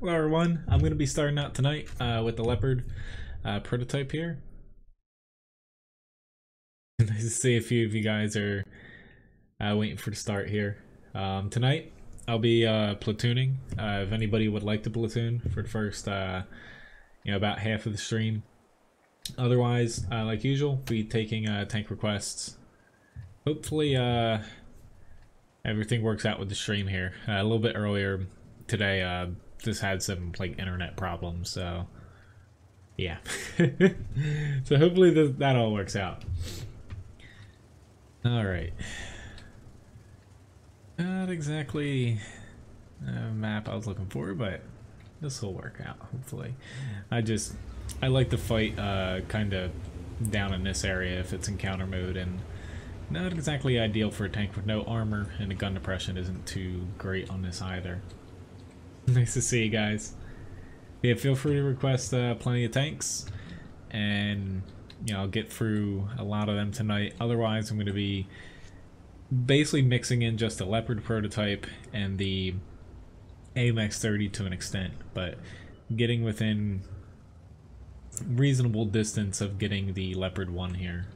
Hello everyone, I'm going to be starting out tonight with the Leopard prototype here. Nice to see a few of you guys are waiting for the start here. Tonight I'll be platooning, if anybody would like to platoon for the first about half of the stream. Otherwise, like usual, be taking tank requests. Hopefully everything works out with the stream here. A little bit earlier today, just had some like internet problems, so yeah. So hopefully that all works out. All right. Not exactly a map I was looking for, but this will work out hopefully. I like to fight kind of down in this area if it's encounter mode, and not exactly ideal for a tank with no armor, and the gun depression isn't too great on this either. Nice to see you guys. Yeah, feel free to request plenty of tanks, and I'll get through a lot of them tonight. Otherwise, I'm going to be basically mixing in just the Leopard prototype and the AMX-30 to an extent, but getting within reasonable distance of getting the Leopard 1 here.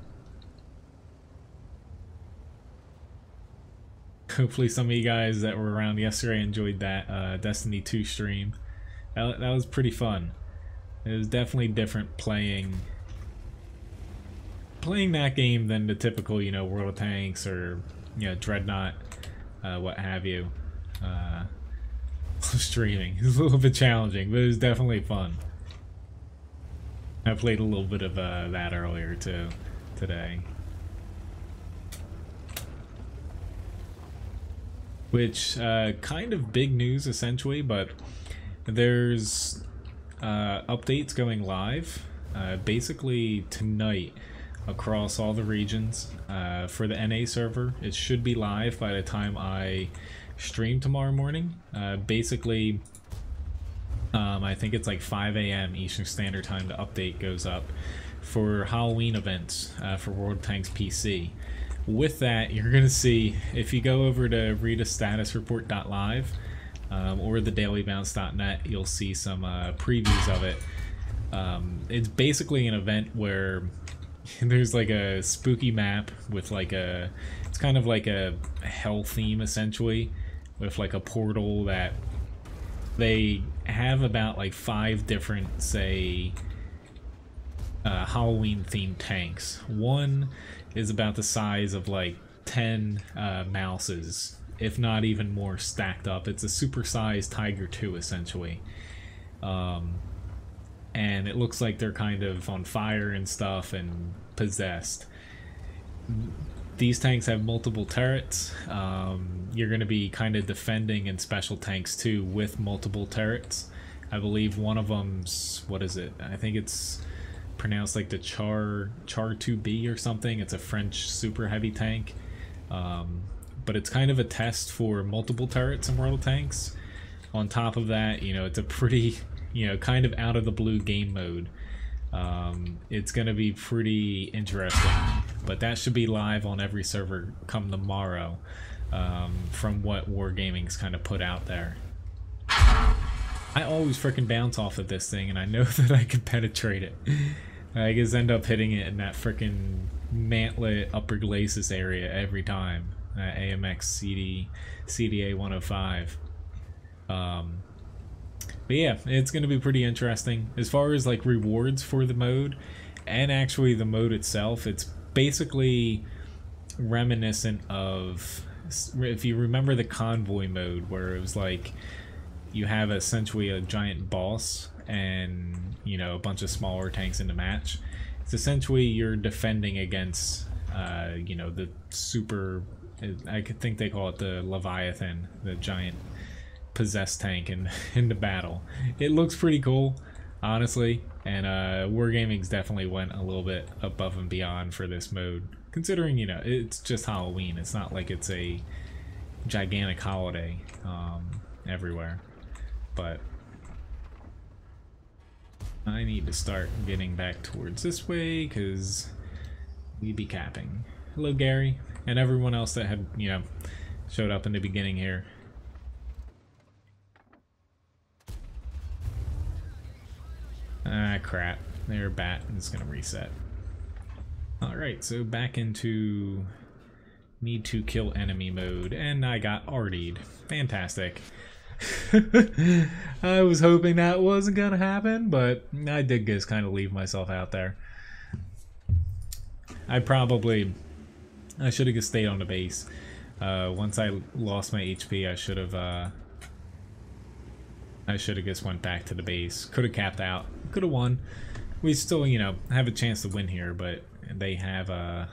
Hopefully some of you guys that were around yesterday enjoyed that Destiny 2 stream. That was pretty fun. It was definitely different playing that game than the typical, World of Tanks or, Dreadnought, what have you. Streaming. It was a little bit challenging, but it was definitely fun. I played a little bit of that earlier too, today. Which, kind of big news essentially, but there's updates going live basically tonight across all the regions for the NA server. It should be live by the time I stream tomorrow morning. Basically, I think it's like 5 a.m. Eastern Standard Time the update goes up for Halloween events for World of Tanks PC. With that, you're going to see, if you go over to readastatusreport.live or thedailybounce.net, you'll see some previews of it. It's basically an event where there's like a spooky map with like it's kind of like a hell theme essentially, with like a portal that they have about like 5 different, say, Halloween themed tanks. One is about the size of like 10 mouses, if not even more, stacked up. It's a supersized Tiger 2 essentially. And it looks like they're kind of on fire and stuff and possessed. These tanks have multiple turrets. You're going to be kind of defending in special tanks too with multiple turrets. I believe one of them's, what is it? I think it's pronounced like the Char 2B or something. It's a French super heavy tank, but it's kind of a test for multiple turrets in World of Tanks. On top of that, it's a pretty kind of out of the blue game mode. It's gonna be pretty interesting, but that should be live on every server come tomorrow, from what Wargaming's kind of put out there. I always frickin' bounce off of this thing, and I know that I can penetrate it. I just end up hitting it in that frickin' mantlet upper glacis area every time. AMX CDA 105. But yeah, it's going to be pretty interesting. As far as like rewards for the mode, and actually the mode itself, it's basically reminiscent of, if you remember the convoy mode, where it was like you have essentially a giant boss and a bunch of smaller tanks in the match. It's essentially you're defending against the super, I could think they call it the Leviathan, the giant possessed tank in the battle. It looks pretty cool, honestly, and Wargaming's definitely went a little bit above and beyond for this mode, considering it's just Halloween. It's not like it's a gigantic holiday everywhere. But I need to start getting back towards this way because we be capping. Hello Gary and everyone else that had showed up in the beginning here. Ah, crap. Their bat is gonna reset. Alright, so back into need to kill enemy mode, and I got RD'd. Fantastic. I was hoping that wasn't gonna happen, but I did just kind of leave myself out there. I should have just stayed on the base. Once I lost my HP, I should have just went back to the base. Could have capped out. Could have won. We still, you know, have a chance to win here, but they have a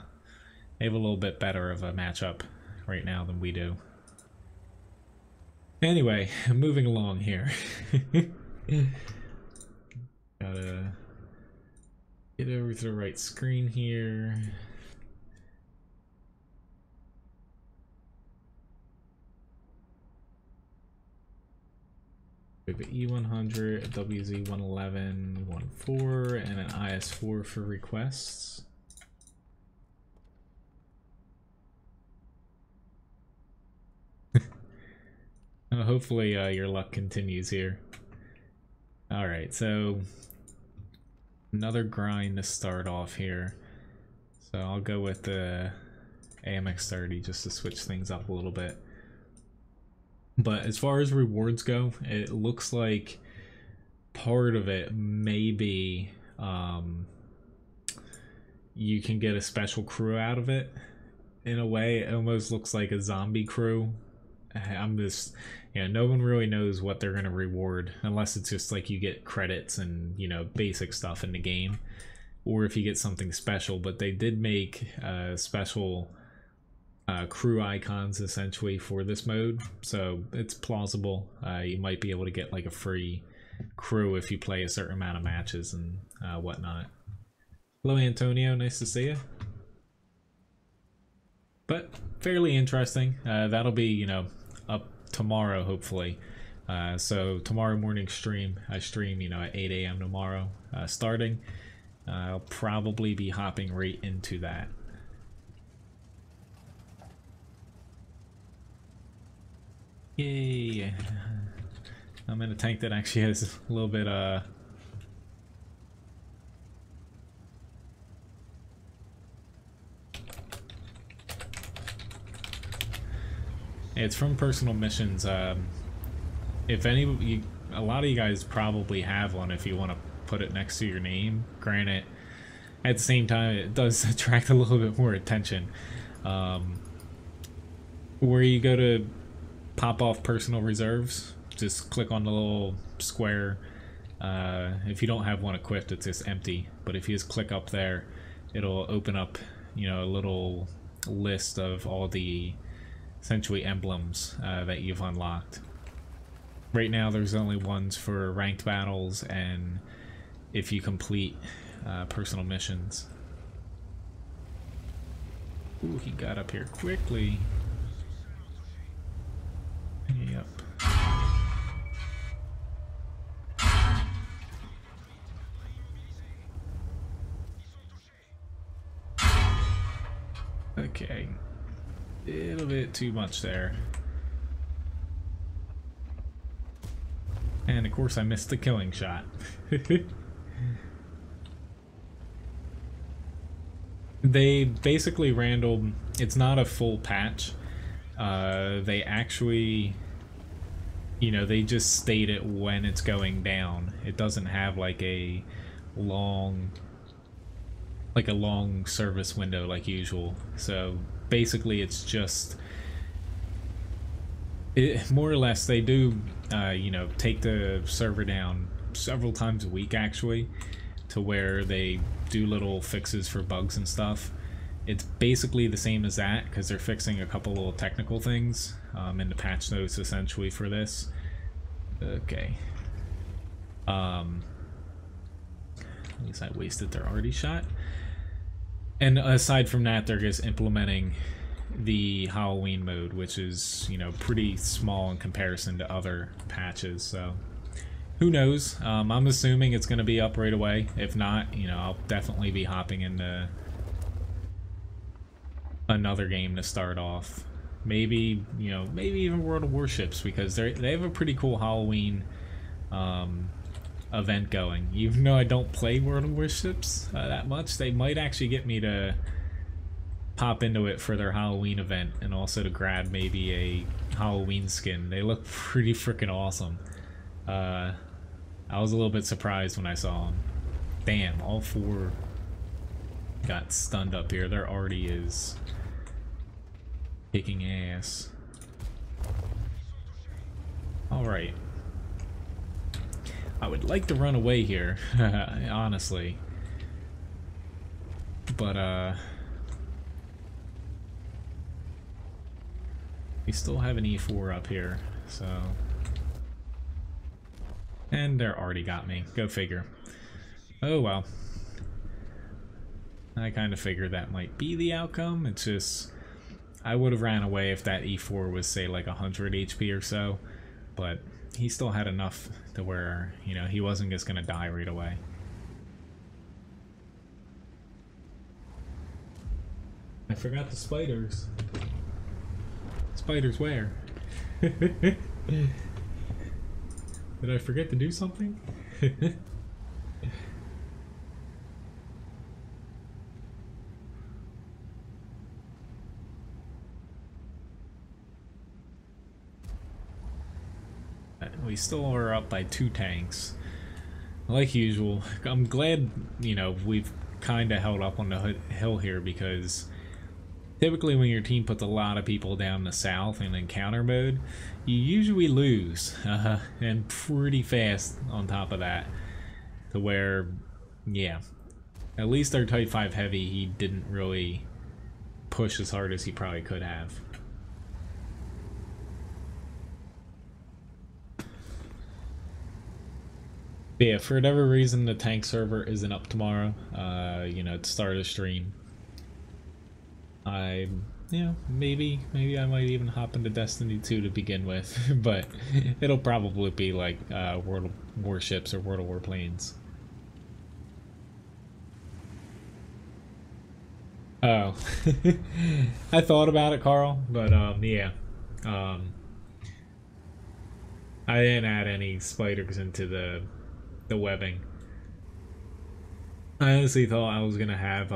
little bit better of a matchup right now than we do. Anyway, moving along here. Gotta get over to the right screen here. We have an E100, a WZ111, 1.4, and an IS4 for requests. Hopefully your luck continues here. Alright, so another grind to start off here. So I'll go with the AMX30 just to switch things up a little bit. But as far as rewards go, it looks like part of it may be you can get a special crew out of it. In a way, it almost looks like a zombie crew. I'm just, you know, no one really knows what they're going to reward unless it's just like you get credits and, you know, basic stuff in the game, or if you get something special. But they did make special crew icons essentially for this mode, so it's plausible you might be able to get like a free crew if you play a certain amount of matches and whatnot. Hello Antonio, nice to see you. But fairly interesting. That'll be, you know, up tomorrow hopefully. So tomorrow morning stream, I stream, you know, at 8 AM tomorrow starting. I'll probably be hopping right into that. Yay! I'm in a tank that actually has a little bit it's from personal missions. If any, a lot of you guys probably have one if you want to put it next to your name. Granted, at the same time, it does attract a little bit more attention. Where you go to pop off personal reserves, just click on the little square. If you don't have one equipped, it's just empty. But if you just click up there, it'll open up, you know, a little list of all the essentially emblems that you've unlocked. Right now there's only ones for ranked battles and if you complete personal missions. Ooh, he got up here quickly. Yep. Okay. A little bit too much there. And of course I missed the killing shot. They basically random, it's not a full patch. They actually, you know, they just state it when it's going down. It doesn't have like a long service window like usual. So basically it's just, more or less they do, you know, take the server down several times a week actually, to where they do little fixes for bugs and stuff. It's basically the same as that because they're fixing a couple little technical things in the patch notes essentially for this. Okay. At least I wasted their already shot. And aside from that, they're just implementing the Halloween mode, which is, you know, pretty small in comparison to other patches, so who knows. I'm assuming it's going to be up right away. If not, you know, I'll definitely be hopping into another game to start off. Maybe, you know, maybe even World of Warships, because they have a pretty cool Halloween event going. Even though I don't play World of Warships that much, they might actually get me to pop into it for their Halloween event, and also to grab maybe a Halloween skin. They look pretty freaking awesome. I was a little bit surprised when I saw them. Damn, all 4 got stunned up here. There already is kicking ass. Alright. I would like to run away here, honestly. But, we still have an E4 up here, so... And they're already got me. Go figure. Oh well. I kind of figured that might be the outcome. It's just... I would have ran away if that E4 was, say, like 100 HP or so. But he still had enough to where, you know, he wasn't just going to die right away. I forgot the spiders. Spiders where? Did I forget to do something? We still are up by 2 tanks. Like usual. I'm glad, you know, we've kind of held up on the hill here, because typically when your team puts a lot of people down the south in encounter mode, you usually lose, and pretty fast on top of that, to where, yeah, at least our Type 5 Heavy, he didn't really push as hard as he probably could have. But yeah, for whatever reason, the tank server isn't up tomorrow, you know, to start a stream. Yeah, maybe I might even hop into Destiny 2 to begin with, but it'll probably be like World of Warships or World of Warplanes. Oh, I thought about it, Carl, but yeah, I didn't add any spiders into the webbing. I honestly thought I was gonna have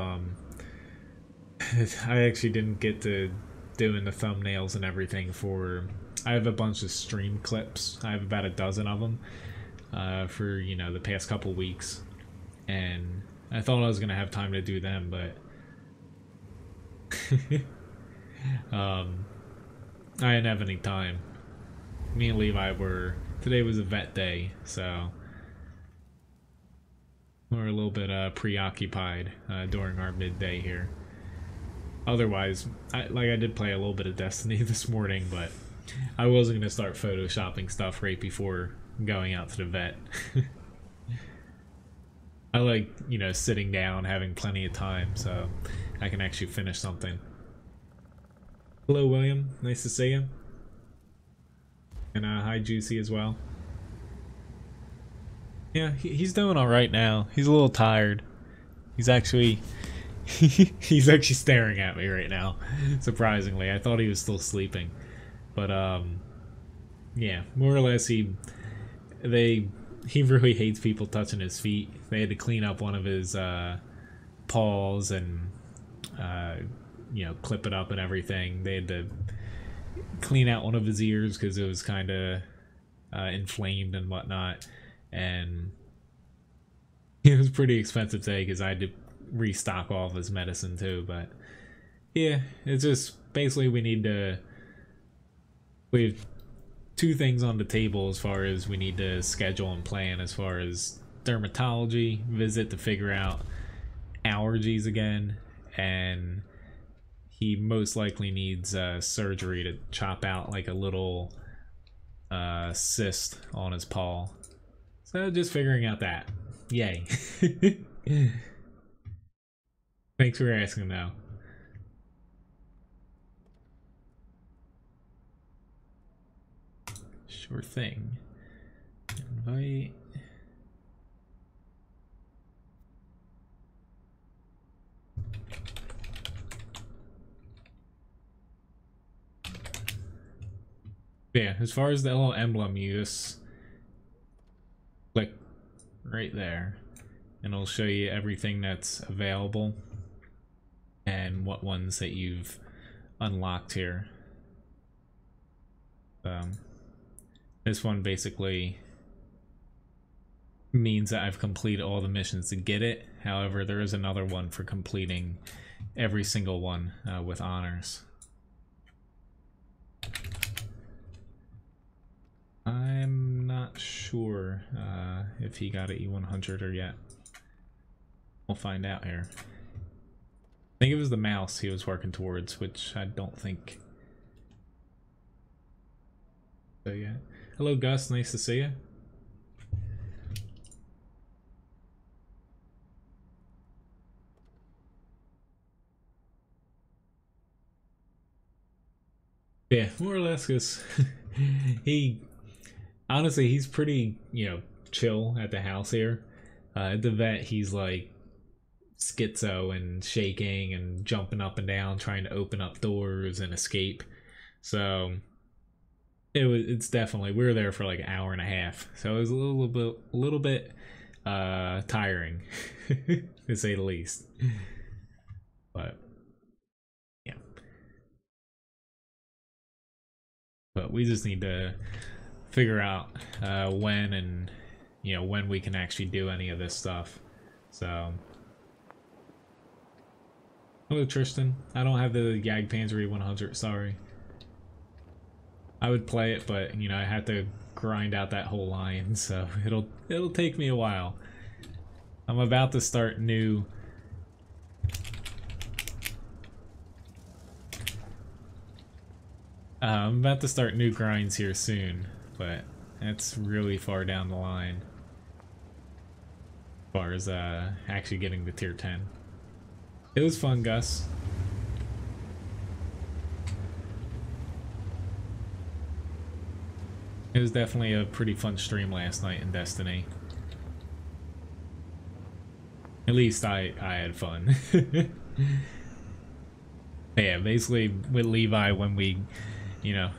I actually didn't get to doing the thumbnails and everything for... I have a bunch of stream clips. I have about a dozen of them for, you know, the past couple weeks. And I thought I was going to have time to do them, but... I didn't have any time. Me and Levi were... Today was a vet day, so... We're a little bit preoccupied during our midday here. Otherwise, I did play a little bit of Destiny this morning, but I wasn't going to start photoshopping stuff right before going out to the vet. I like, you know, sitting down, having plenty of time, so I can actually finish something. Hello, William. Nice to see you. And hi, Juicy, as well. Yeah, he's doing alright now. He's a little tired. He's actually... he's actually staring at me right now, surprisingly. I thought he was still sleeping. But, yeah, more or less he really hates people touching his feet. They had to clean up one of his paws and, you know, clip it up and everything. They had to clean out one of his ears because it was kind of inflamed and whatnot. And it was pretty expensive today because I had to restock all of his medicine too. But yeah, it's just basically we have 2 things on the table as far as we need to schedule and plan, as far as dermatology visit to figure out allergies again, and he most likely needs surgery to chop out like a little cyst on his paw. So just figuring out that. Yay. Thanks for asking, though. Sure thing. Invite. Yeah, as far as the little emblem, you just click right there, and it'll show you everything that's available and what ones that you've unlocked here. This one basically means that I've completed all the missions to get it. However, there is another one for completing every single one with honors. I'm not sure if he got an E100 or yet. We'll find out here. I think it was the mouse he was working towards, which I don't think. So yeah. Hello Gus, nice to see you. Yeah, more or less, because he honestly, he's pretty, you know, chill at the house here. At the vet, he's like schizo and shaking and jumping up and down, trying to open up doors and escape. So it's definitely, we were there for like an hour and a half, so it was a little bit tiring to say the least. But yeah, but we just need to figure out when, and you know, when we can actually do any of this stuff. So hello Tristan, I don't have the Jagdpanzer E100, sorry. I would play it, but you know, I had to grind out that whole line, so it'll take me a while. I'm about to start new I'm about to start new grinds here soon, but that's really far down the line as far as actually getting to tier 10. It was fun, Gus. It was definitely a pretty fun stream last night in Destiny. At least I had fun. Yeah, basically with Levi, when we, you know,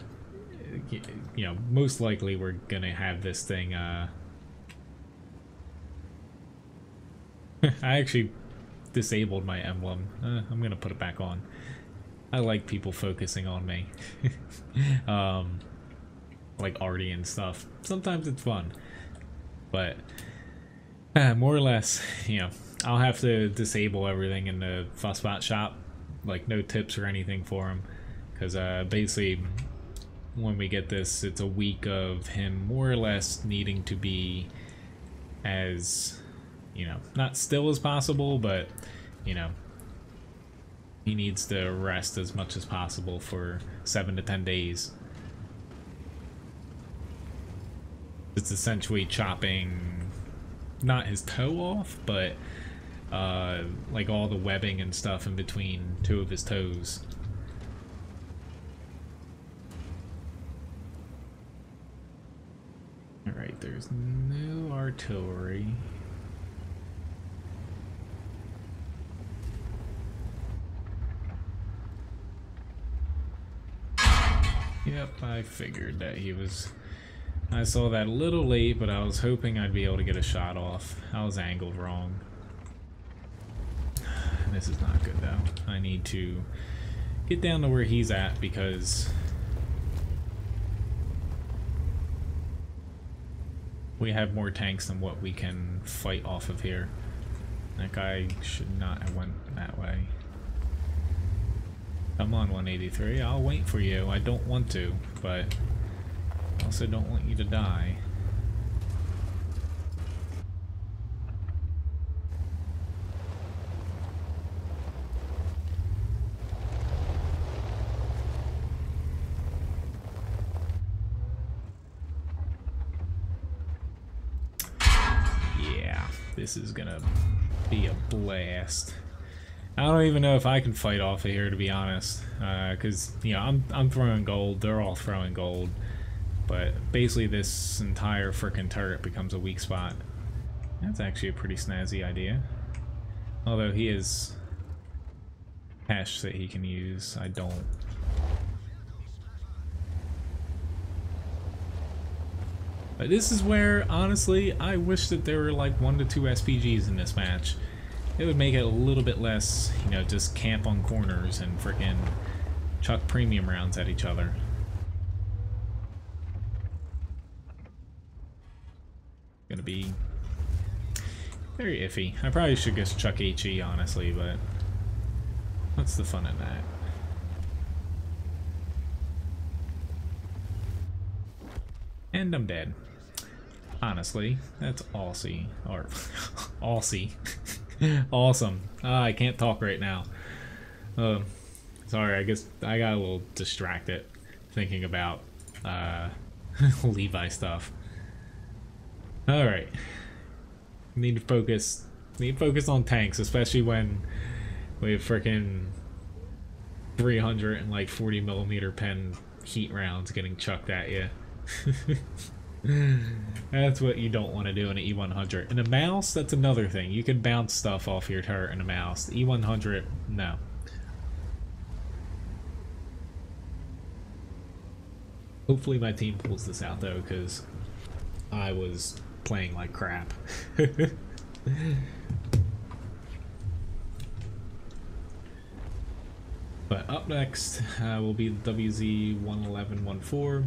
most likely we're gonna have this thing. I actually disabled my emblem. I'm gonna put it back on. I like people focusing on me. Like Artie and stuff. Sometimes it's fun, but more or less, you know, I'll have to disable everything in the Fussbot shop, like no tips or anything for him, because basically when we get this, it's a week of him more or less needing to be as, you know, not still as possible, but you know, he needs to rest as much as possible for 7 to 10 days. It's essentially chopping not his toe off, but like all the webbing and stuff in between 2 of his toes. Alright, there's no artillery. Yep, I figured that he was... I saw that a little late, but I was hoping I'd be able to get a shot off. I was angled wrong. This is not good though. I need to get down to where he's at, because we have more tanks than what we can fight off of here. That guy should not have went that way. Come on, 183. I'll wait for you. I don't want to, but I also don't want you to die. Yeah, this is gonna be a blast. I don't even know if I can fight off of here, to be honest, because you know, I'm throwing gold, they're all throwing gold, but basically this entire frickin' turret becomes a weak spot. That's actually a pretty snazzy idea. Although he has cash that he can use, I don't. But this is where, honestly, I wish that there were like 1 to 2 SPGs in this match. It would make it a little bit less, you know, just camp on corners and freaking chuck premium rounds at each other. Gonna be very iffy. I probably should just chuck HE, honestly, but what's the fun in that? And I'm dead. Honestly, that's Aussie. Or Aussie. Awesome. I can't talk right now. Sorry, I guess I got a little distracted thinking about Levi stuff. Alright. Need to focus on tanks, especially when we have freaking 340mm pen heat rounds getting chucked at you. That's what you don't want to do in an E100. In a mouse, that's another thing. You can bounce stuff off your turret in a mouse. The E100, no. Hopefully my team pulls this out though, because I was playing like crap. But up next will be the WZ-111-14.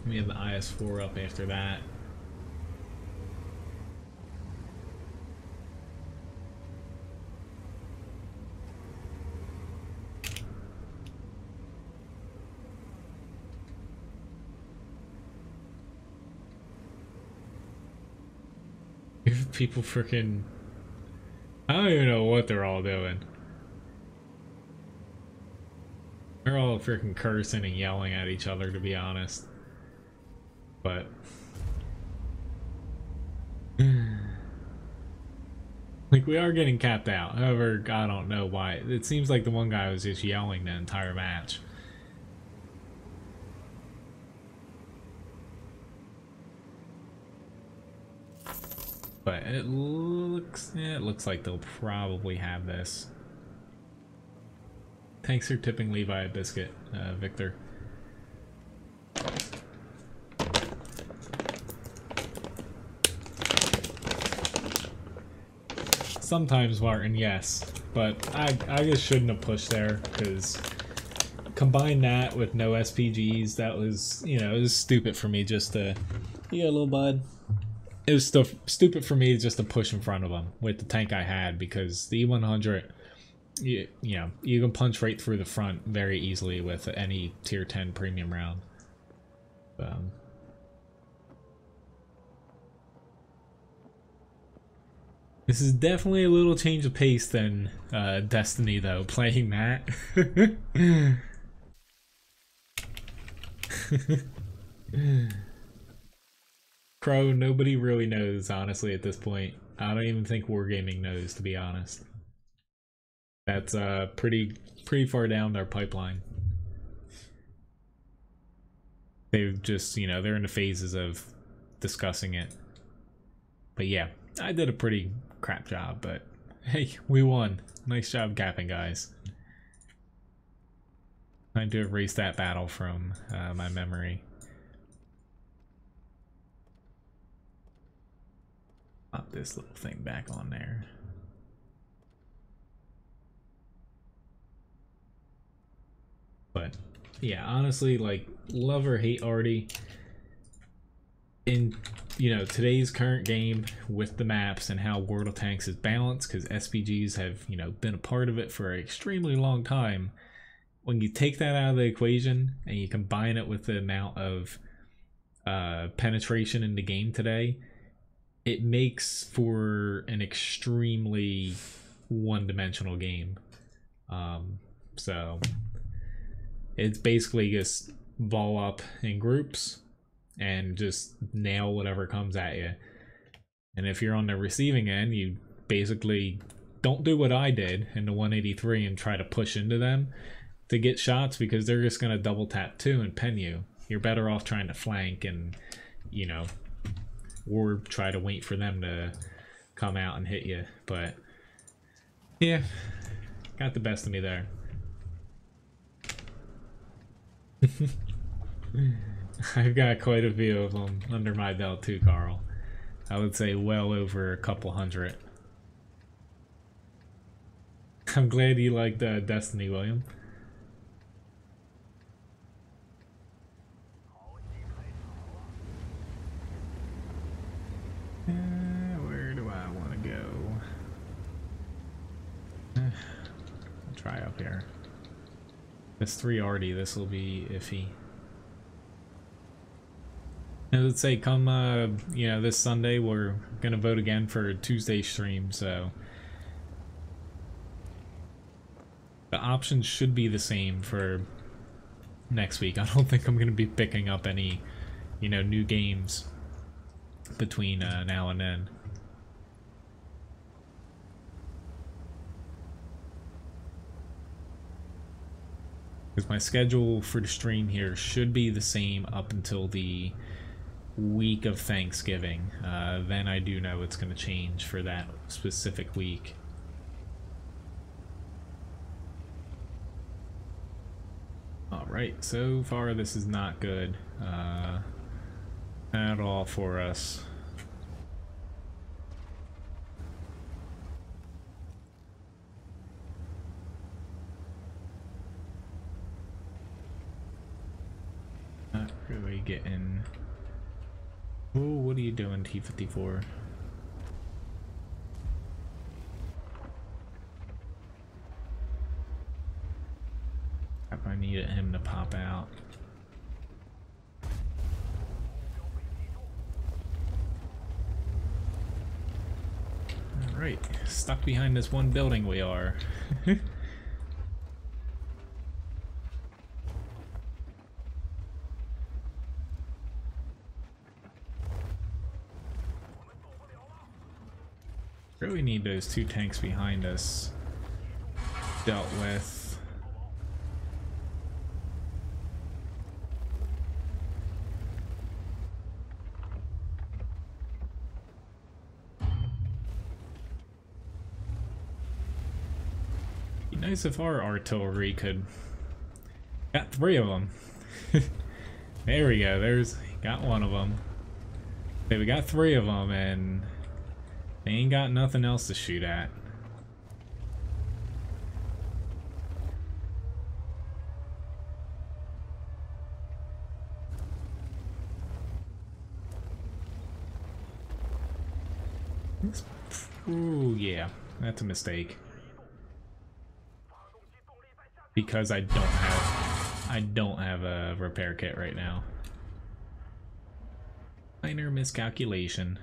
We have the IS-4 up after that. People freaking... I don't even know what they're all doing. They're all freaking cursing and yelling at each other, to be honest. But... like, we are getting capped out. However, I don't know why. It seems like the one guy was just yelling the entire match. But it looks like they'll probably have this. Thanks for tipping Levi a biscuit, Victor. Sometimes, Martin, yes. But I just shouldn't have pushed there, because combine that with no SPGs, that was, you know, it was stupid for me just to... Yeah, little bud. It was stupid for me just to push in front of him with the tank I had, because the E100, you know, you can punch right through the front very easily with any tier 10 premium round. This is definitely a little change of pace than Destiny, though, playing that. Crow, nobody really knows, honestly, at this point. I don't even think Wargaming knows, to be honest. That's pretty far down their pipeline. They've just, you know, they're in the phases of discussing it. But yeah, I did a pretty crap job, but hey, we won. Nice job capping, guys. Trying to erase that battle from my memory. Pop this little thing back on there. But yeah, honestly, like, love or hate Artie, in, you know, today's current game with the maps and how World of Tanks is balanced, because SPGs have, you know, been a part of it for an extremely long time. When you take that out of the equation and you combine it with the amount of penetration in the game today, it makes for an extremely one-dimensional game. So it's basically just ball up in groups and just nail whatever comes at you. And if you're on the receiving end, you basically don't do what I did in the 183 and try to push into them to get shots, because they're just going to double tap too and pen you. You're better off trying to flank and, you know, or try to wait for them to come out and hit you. But yeah, got the best of me there. I've got quite a few of them under my belt too, Carl. I would say well over a couple hundred. I'm glad you liked Destiny, William. Where do I want to go? I'll try up here. This 3 already, this will be iffy. And let's say come, you know, this Sunday we're gonna vote again for a Tuesday stream, so the options should be the same for next week. I don't think I'm gonna be picking up any, you know, new games between now and then. Because my schedule for the stream here should be the same up until the week of Thanksgiving. Then I do know it's going to change for that specific week. Alright, so far this is not good at all for us. Not really getting... Oh, what are you doing, T-54? I needed him to pop out. Alright, stuck behind this one building we are. Really need those 2 tanks behind us dealt with. Be nice if our artillery could... Got 3 of them. There we go, there's... Got one of them. Okay, we got 3 of them and... They ain't got nothing else to shoot at. Ooh, yeah, that's a mistake. Because I don't have a repair kit right now. Minor miscalculation.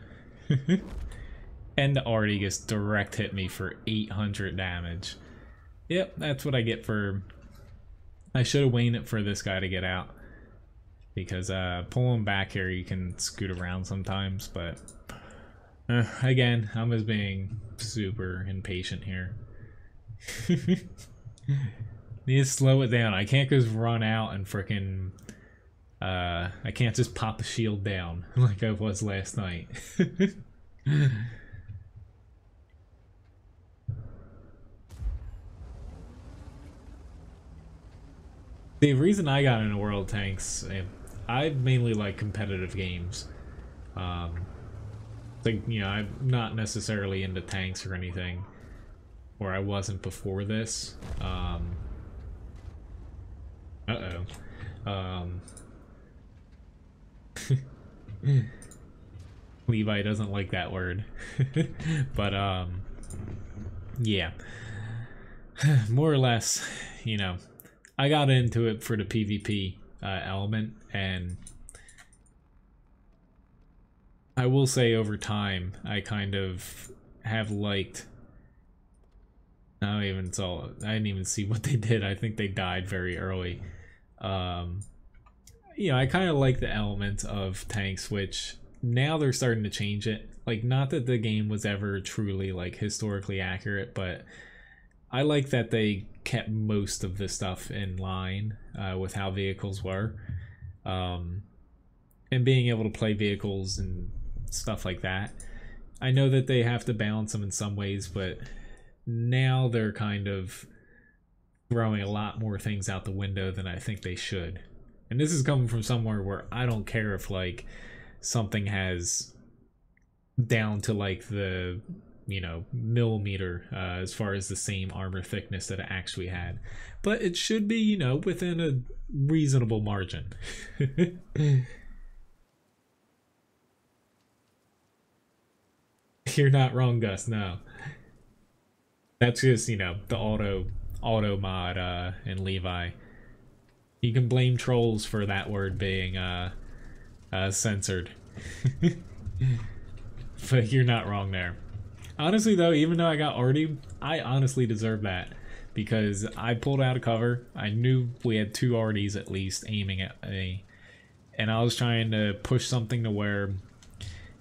And already just direct hit me for 800 damage. Yep, that's what I get for... I should have waited for this guy to get out. Because pulling back here you can scoot around sometimes, but... again, I'm just being super impatient here. Need to slow it down. I can't just run out and frickin'... I can't just pop a shield down like I was last night. The reason I got into World Tanks, I mainly like competitive games. Like, you know, I'm not necessarily into tanks or anything, or I wasn't before this. Levi doesn't like that word. But, yeah. More or less, you know, I got into it for the PvP element, and I will say over time I kind of have liked... I didn't even see what they did. I think they died very early. You know, I kind of like the element of tanks, which now they're starting to change it. Like, not that the game was ever truly like historically accurate, but I like that they kept most of the stuff in line with how vehicles were, and being able to play vehicles and stuff like that. I know that they have to balance them in some ways, but now they're kind of throwing a lot more things out the window than I think they should. And this is coming from somewhere where I don't care if like something has down to like the, you know, millimeter as far as the same armor thickness that it actually had, but it should be, you know, within a reasonable margin. You're not wrong, Gus. No, that's just, you know, the auto mod in Levi. You can blame trolls for that word being censored. But you're not wrong there. Honestly though, even though I got arty, I honestly deserve that, because I pulled out a cover. I knew we had 2 arties at least aiming at me, and I was trying to push something to where,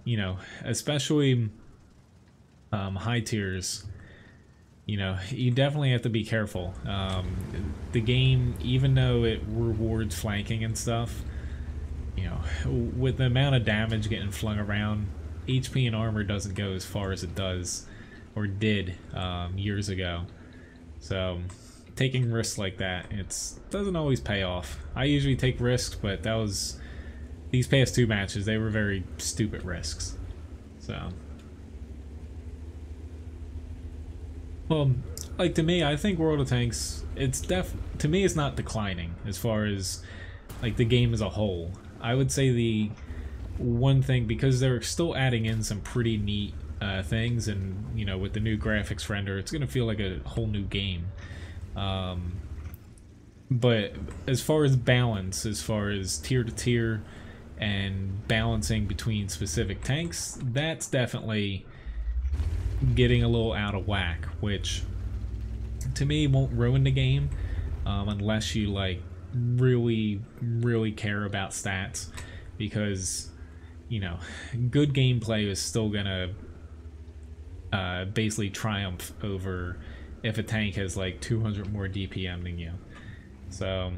you know, especially high tiers, you know, you definitely have to be careful. The game, even though it rewards flanking and stuff, you know, with the amount of damage getting flung around, HP and armor doesn't go as far as it does, or did, years ago. So taking risks like that, it doesn't always pay off. I usually take risks, but that was, these past 2 matches, they were very stupid risks. So, well, like, to me, I think World of Tanks, to me it's not declining as far as like the game as a whole. I would say the one thing, because they're still adding in some pretty neat things, and you know, with the new graphics render, it's gonna feel like a whole new game. But as far as balance, as far as tier to tier and balancing between specific tanks, that's definitely getting a little out of whack, which to me won't ruin the game unless you like really care about stats, because, you know, good gameplay is still gonna basically triumph over if a tank has like 200 more DPM than you. So,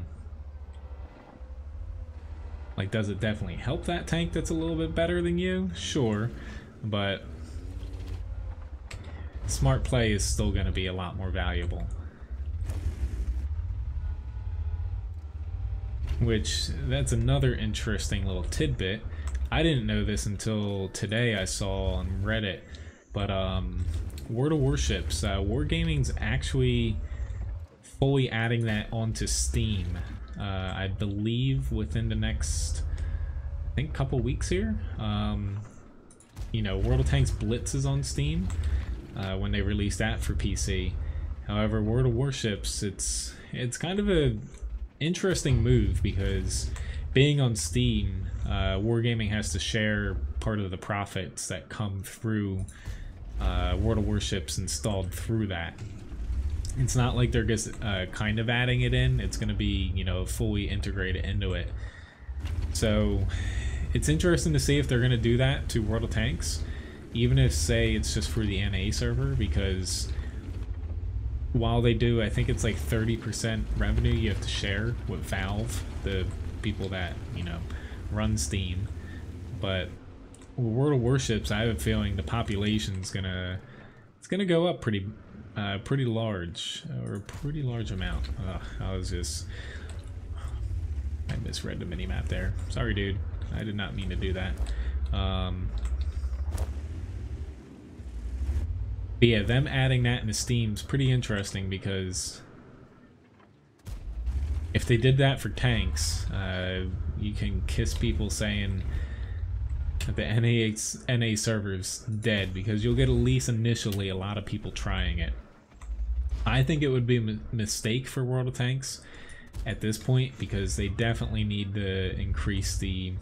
like, does it definitely help that tank that's a little bit better than you? Sure, but smart play is still going to be a lot more valuable. Which, that's another interesting little tidbit. I didn't know this until today. I saw on Reddit, but World of Warships, Wargaming's actually fully adding that onto Steam. I believe within the next, I think, couple weeks here. You know, World of Tanks Blitz is on Steam when they release that for PC. However, World of Warships, it's kind of a interesting move, because being on Steam, Wargaming has to share part of the profits that come through World of Warships installed through that. It's not like they're just kind of adding it in. It's going to be, you know, fully integrated into it. So it's interesting to see if they're going to do that to World of Tanks, even if, say, it's just for the NA server, because while they do, I think it's like 30% revenue you have to share with Valve, the people that, you know, run Steam. But with World of Warships, I have a feeling the population's gonna go up pretty large, or a pretty large amount. I misread the minimap there. Sorry, dude. I did not mean to do that. But yeah, them adding that into Steam's pretty interesting, because if they did that for tanks, you can kiss people saying that the NA server's dead, because you'll get at least initially a lot of people trying it. I think it would be a mistake for World of Tanks at this point, because they definitely need to increase the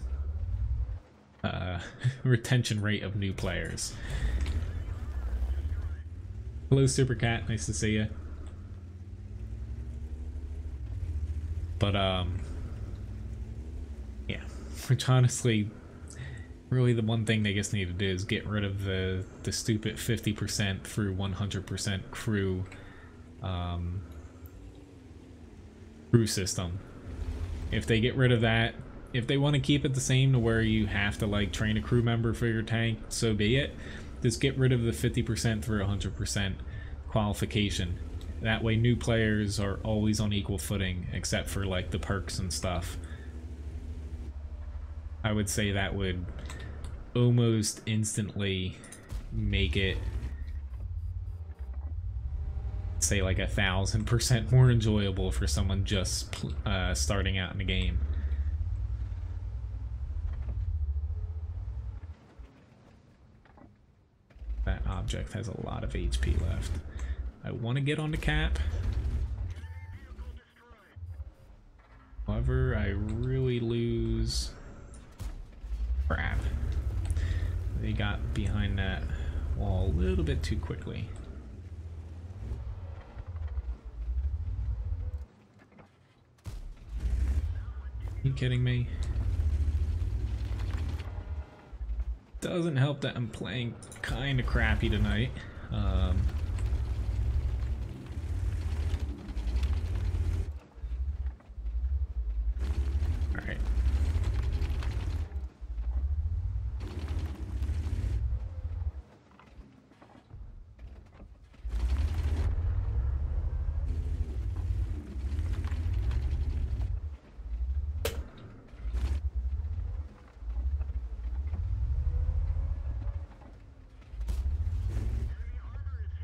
retention rate of new players. Hello, Super Cat. Nice to see you. But, yeah. Which, honestly, really the one thing they just need to do is get rid of the stupid 50% through 100% crew, crew system. If they get rid of that, if they want to keep it the same to where you have to, like, train a crew member for your tank, so be it. Just get rid of the 50% through 100% qualification. That way new players are always on equal footing, except for like the perks and stuff. I would say that would almost instantly make it, say, like 1,000% more enjoyable for someone just starting out in the game. That object has a lot of HP left. I want to get on the cap. However, I really lose. Crap. They got behind that wall a little bit too quickly. Are you kidding me? Doesn't help that I'm playing kind of crappy tonight. Alright.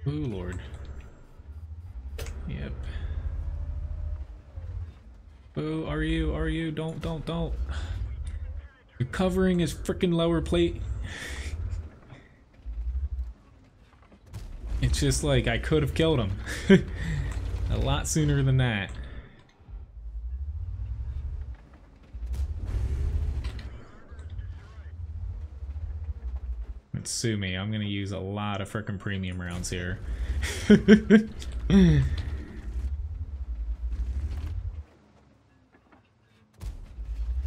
Ooh, Lord. Yep. Oh, are you? Don't. You're covering his freaking lower plate. It's just like, I could have killed him. A lot sooner than that. Sue me, I'm gonna use a lot of frickin' premium rounds here.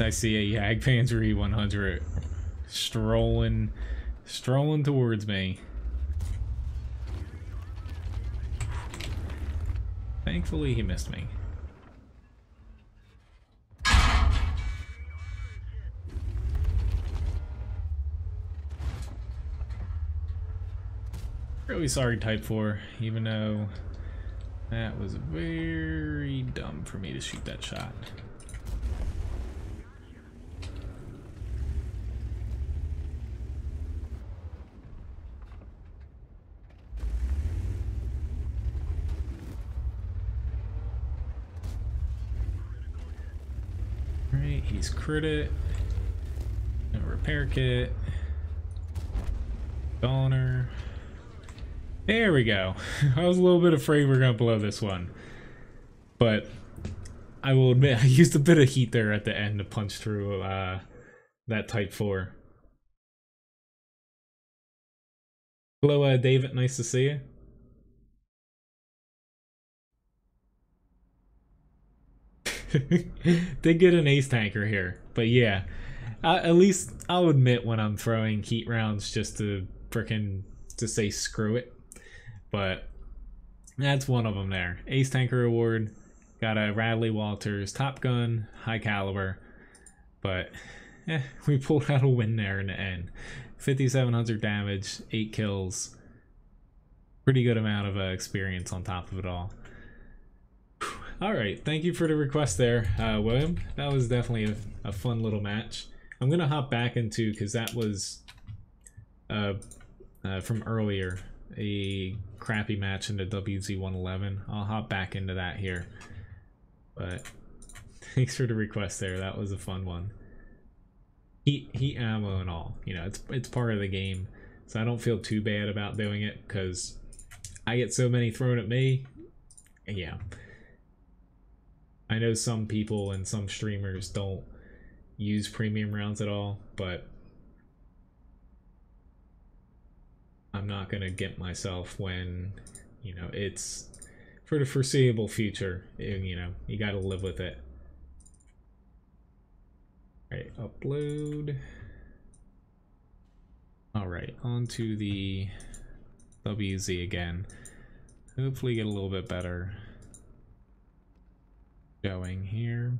I see a Jagdpanzer E100 strolling towards me. Thankfully he missed me. Really sorry, Type 4, even though that was very dumb for me to shoot that shot. Alright, he's crit. No repair kit. Donor. There we go. I was a little bit afraid we were gonna blow this one, but I will admit I used a bit of heat there at the end to punch through that Type 4. Hello, David. Nice to see you. Did get an ace tanker here, but yeah, at least I'll admit when I'm throwing heat rounds just to frickin' to say screw it. But that's one of them there. Ace Tanker Award. Got a Radley Walters Top Gun, high caliber. But we pulled out a win there in the end. 5,700 damage, 8 kills. Pretty good amount of experience on top of it all. Alright, thank you for the request there, William. That was definitely a fun little match. I'm going to hop back into, because that was from earlier, a crappy match in the WZ111. I'll hop back into that here. But thanks for the request there. That was a fun one. Heat ammo and all. You know, it's part of the game. So I don't feel too bad about doing it because I get so many thrown at me. Yeah. I know some people and some streamers don't use premium rounds at all, but I'm not gonna get myself when, you know, it's for the foreseeable future. You know, you gotta live with it. Alright, upload. Alright, onto the WZ again. Hopefully get a little bit better going here.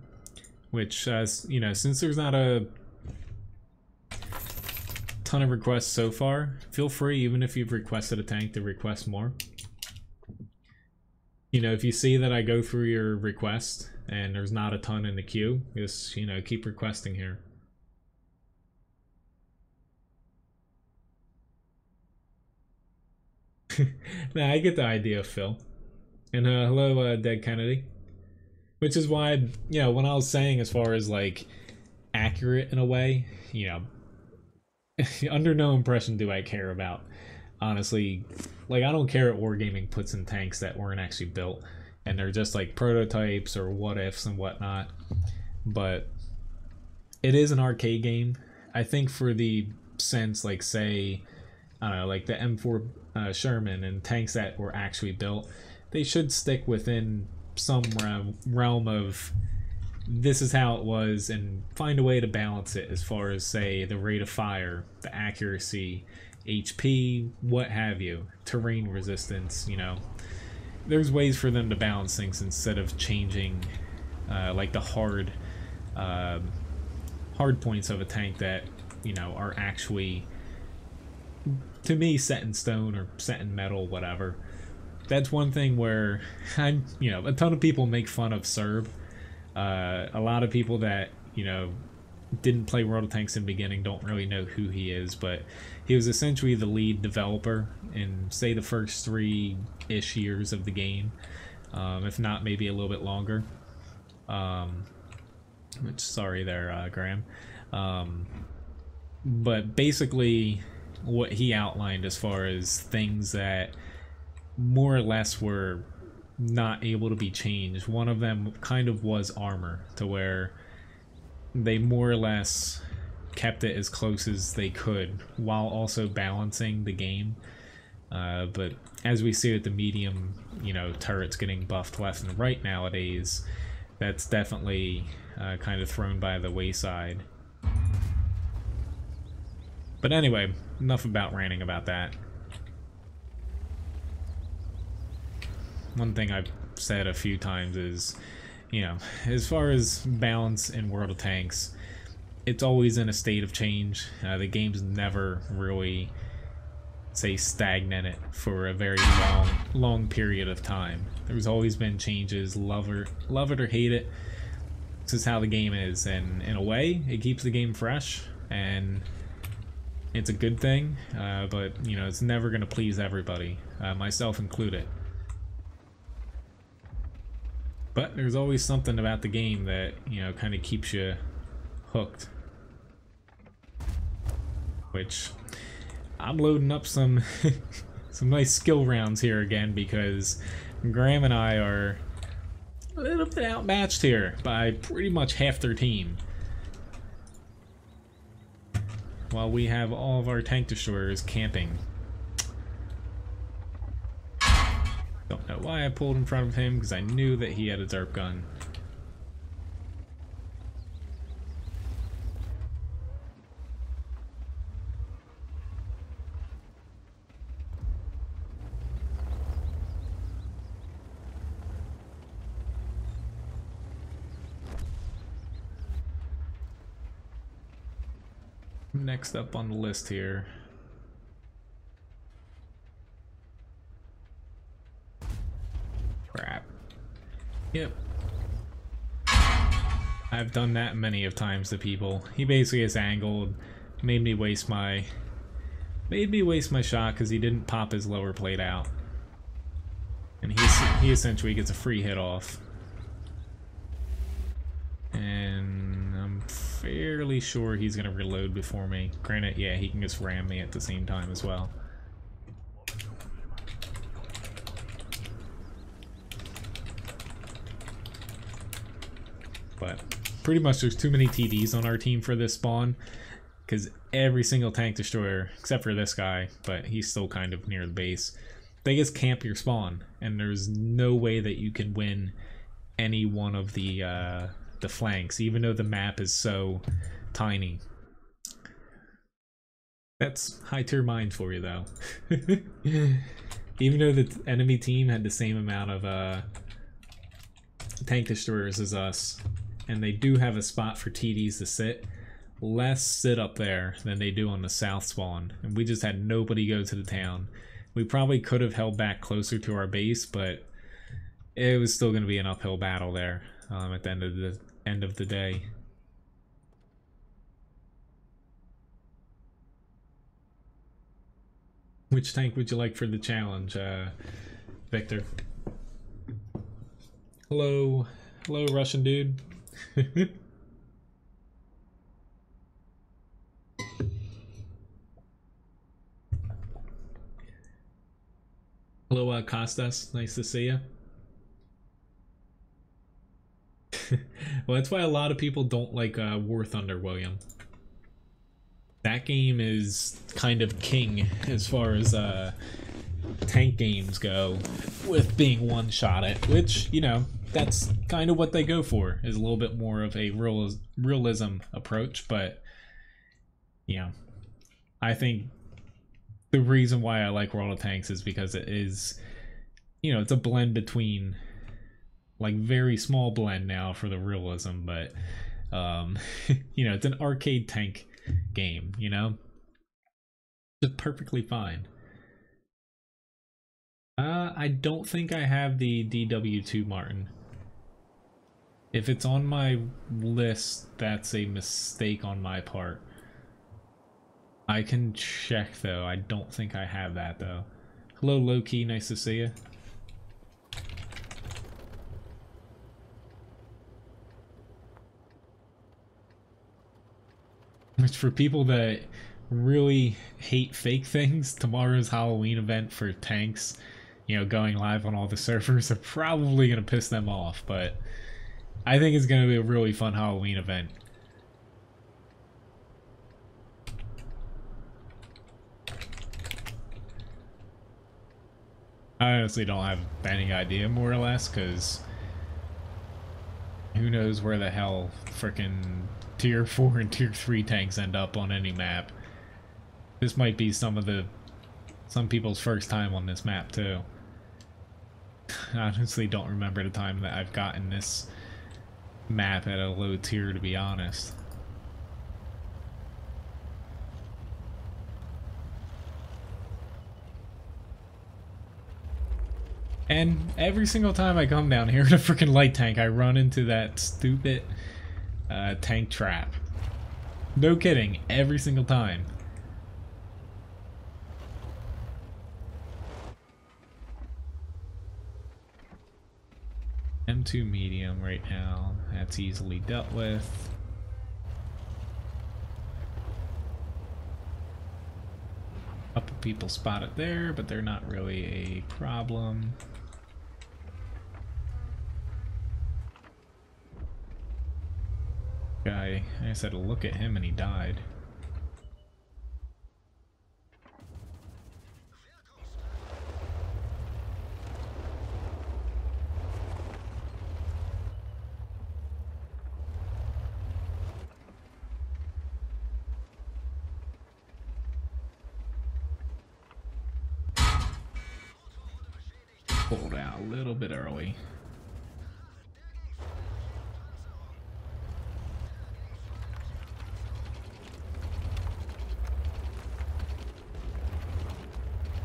Which, you know, since there's not a ton of requests so far, feel free, even if you've requested a tank, to request more. You know, if you see that I go through your request and there's not a ton in the queue, just, you know, keep requesting here. Nah, I get the idea, Phil. And hello, Dead Kennedy. Which is why, you know, when I was saying as far as like accurate in a way, you know, under no impression do I care about, honestly, like I don't care what Wargaming puts in tanks that weren't actually built and they're just like prototypes or what ifs and whatnot. But it is an arcade game. I think for the sense, like say, I don't know, like the M4 Sherman and tanks that were actually built, they should stick within some realm of this is how it was and find a way to balance it as far as say the rate of fire, the accuracy, HP, what have you, terrain resistance, you know. There's ways for them to balance things instead of changing like the hard points of a tank that, you know, are actually, to me, set in stone or set in metal, whatever. That's one thing where you know, a ton of people make fun of Serb. A lot of people that, you know, didn't play World of Tanks in the beginning don't really know who he is, but he was essentially the lead developer in, say, the first 3-ish years of the game, if not maybe a little bit longer. Which, sorry there, Graham. But basically, what he outlined as far as things that more or less were not able to be changed. One of them kind of was armor, to where they more or less kept it as close as they could while also balancing the game. But as we see with the medium, you know, turrets getting buffed left and right nowadays, that's definitely kind of thrown by the wayside. But anyway, enough about ranting about that. One thing I've said a few times is, you know, as far as balance in World of Tanks, it's always in a state of change. The game's never really, say, stagnant for a very long period of time. There's always been changes, love it or hate it. This is how the game is, and in a way, it keeps the game fresh, and it's a good thing, but, you know, it's never going to please everybody, myself included. But there's always something about the game that, you know, kind of keeps you hooked. Which, I'm loading up some some nice skill rounds here again because Graham and I are a little bit outmatched here by pretty much half their team. While we have all of our tank destroyers camping. Don't know why I pulled in front of him, because I knew that he had a derp gun. Next up on the list here. Crap. Yep. I've done that many of times to people. He basically is angled, made me waste my shot because he didn't pop his lower plate out. And he essentially gets a free hit off. And I'm fairly sure he's gonna reload before me. Granted, yeah, he can just ram me at the same time as well. But pretty much there's too many TDs on our team for this spawn, because every single tank destroyer, except for this guy, but he's still kind of near the base, they just camp your spawn, and there's no way that you can win any one of the flanks, even though the map is so tiny. That's high tier mines for you, though. Even though the enemy team had the same amount of tank destroyers as us, and they do have a spot for TDs to sit, less sit up there than they do on the south spawn, and we just had nobody go to the town. We probably could have held back closer to our base, but it was still going to be an uphill battle there at the end of the day. Which tank would you like for the challenge, Victor? Hello, hello, Russian dude. Hello, Costas. Nice to see you. Well, that's why a lot of people don't like War Thunder, William. That game is kind of king as far as tank games go, with being one-shot, which, you know, that's kind of what they go for, is a little bit more of a realism approach. But, you know, I think the reason why I like World of Tanks is because it is, you know, it's a blend between, like, very small blend now for the realism, but you know, it's an arcade tank game, you know, just perfectly fine. I don't think I have the DW2 Martin. If it's on my list, that's a mistake on my part. I can check though. I don't think I have that though. Hello, Loki. Nice to see you. Which, for people that really hate fake things, tomorrow's Halloween event for tanks, you know, going live on all the servers, are probably going to piss them off, but I think it's going to be a really fun Halloween event. I honestly don't have any idea, more or less, because who knows where the hell frickin' tier 4 and tier 3 tanks end up on any map. This might be some people's first time on this map too. I honestly don't remember the time that I've gotten this map at a low tier, to be honest. And every single time I come down here in a freaking light tank, I run into that stupid tank trap. No kidding, every single time. M2 medium right now, that's easily dealt with. A couple people spotted there, but they're not really a problem. Guy, I said look at him and he died. Pulled out a little bit early.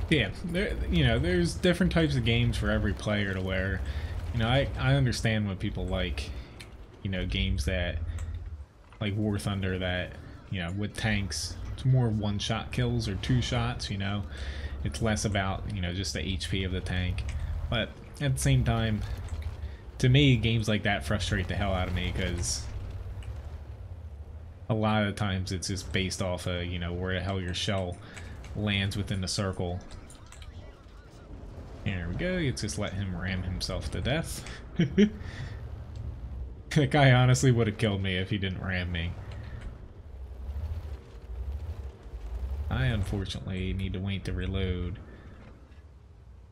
Yeah, you know, there's different types of games for every player to where, you know, I understand when people like, you know, games that, like War Thunder, that, you know, with tanks, it's more one-shot kills or two shots, you know. It's less about, you know, just the HP of the tank. But at the same time, to me, games like that frustrate the hell out of me, because a lot of the times it's just based off of, you know, where the hell your shell lands within the circle. There we go, let's just let him ram himself to death. That guy honestly would have killed me if he didn't ram me. I unfortunately need to wait to reload.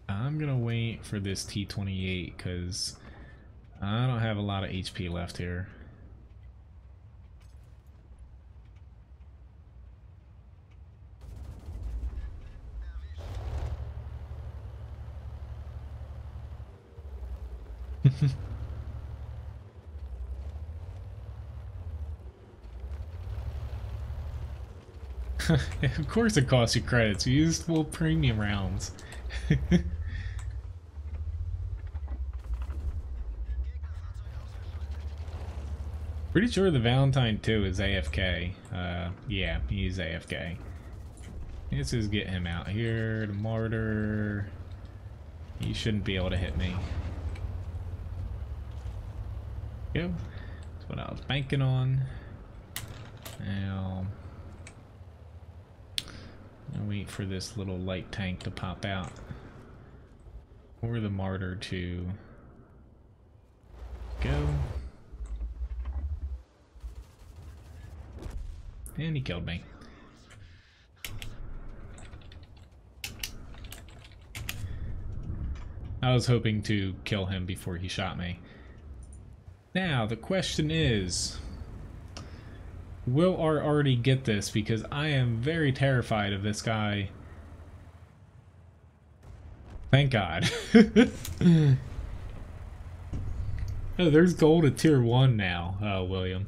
I'm gonna wait for this T-28 because I don't have a lot of HP left here. Of course it costs you credits. You used full premium rounds. Pretty sure the Valentine 2 is AFK. Yeah, he's AFK. Let's just get him out here. The martyr. He shouldn't be able to hit me. Go. That's what I was banking on. Now, I'll wait for this little light tank to pop out. Or the martyr to go. And he killed me. I was hoping to kill him before he shot me. Now, the question is, will our arty get this? Because I am very terrified of this guy. Thank God. Oh, there's gold at tier 1 now, William.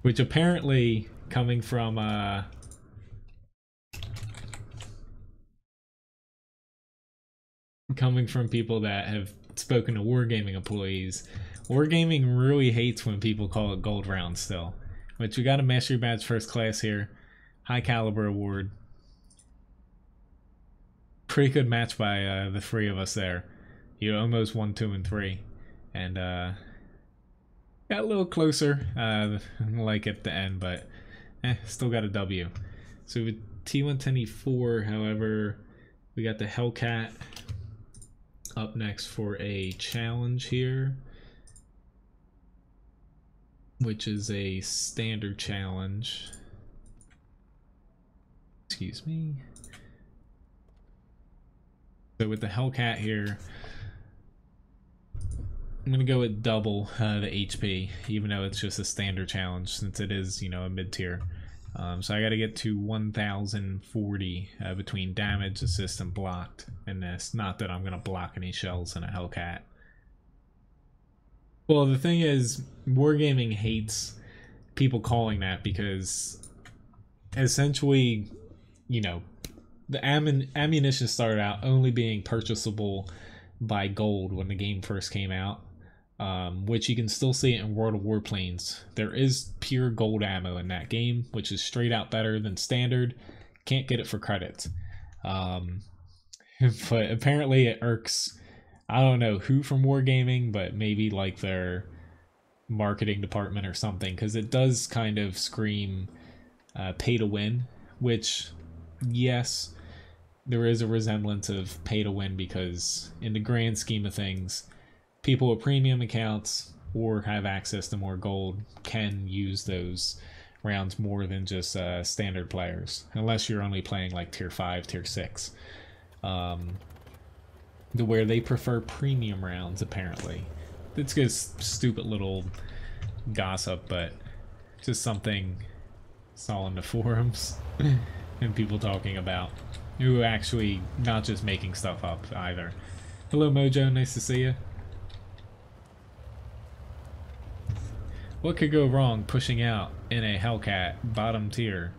Which apparently, coming from people that have spoken to Wargaming employees, Wargaming really hates when people call it gold round still. Which we got a mastery badge first class here. High caliber award. Pretty good match by the three of us there. You almost won 2 and 3. And got a little closer like at the end, but still got a W. So with T110E4, however, we got the Hellcat up next for a challenge here, which is a standard challenge. Excuse me. So with the Hellcat here, I'm going to go with double the HP, even though it's just a standard challenge, since it is, you know, a mid-tier. So I got to get to 1040 between damage, assist, and blocked in this. Not that I'm going to block any shells in a Hellcat. Well, the thing is, Wargaming hates people calling that because essentially, you know, the ammunition started out only being purchasable by gold when the game first came out, which you can still see it in World of Warplanes. There is pure gold ammo in that game, which is straight out better than standard. Can't get it for credits. But apparently it irks, I don't know who from Wargaming, but maybe like their marketing department or something, because it does kind of scream pay to win, which, yes, there is a resemblance of pay to win, because in the grand scheme of things, people with premium accounts or have access to more gold can use those rounds more than just standard players, unless you're only playing like tier 5, tier 6, where they prefer premium rounds apparently. It's just stupid little gossip, but just something saw in the forums and people talking about, who actually not just making stuff up either. Hello Mojo, nice to see you. What could go wrong pushing out in a Hellcat bottom tier?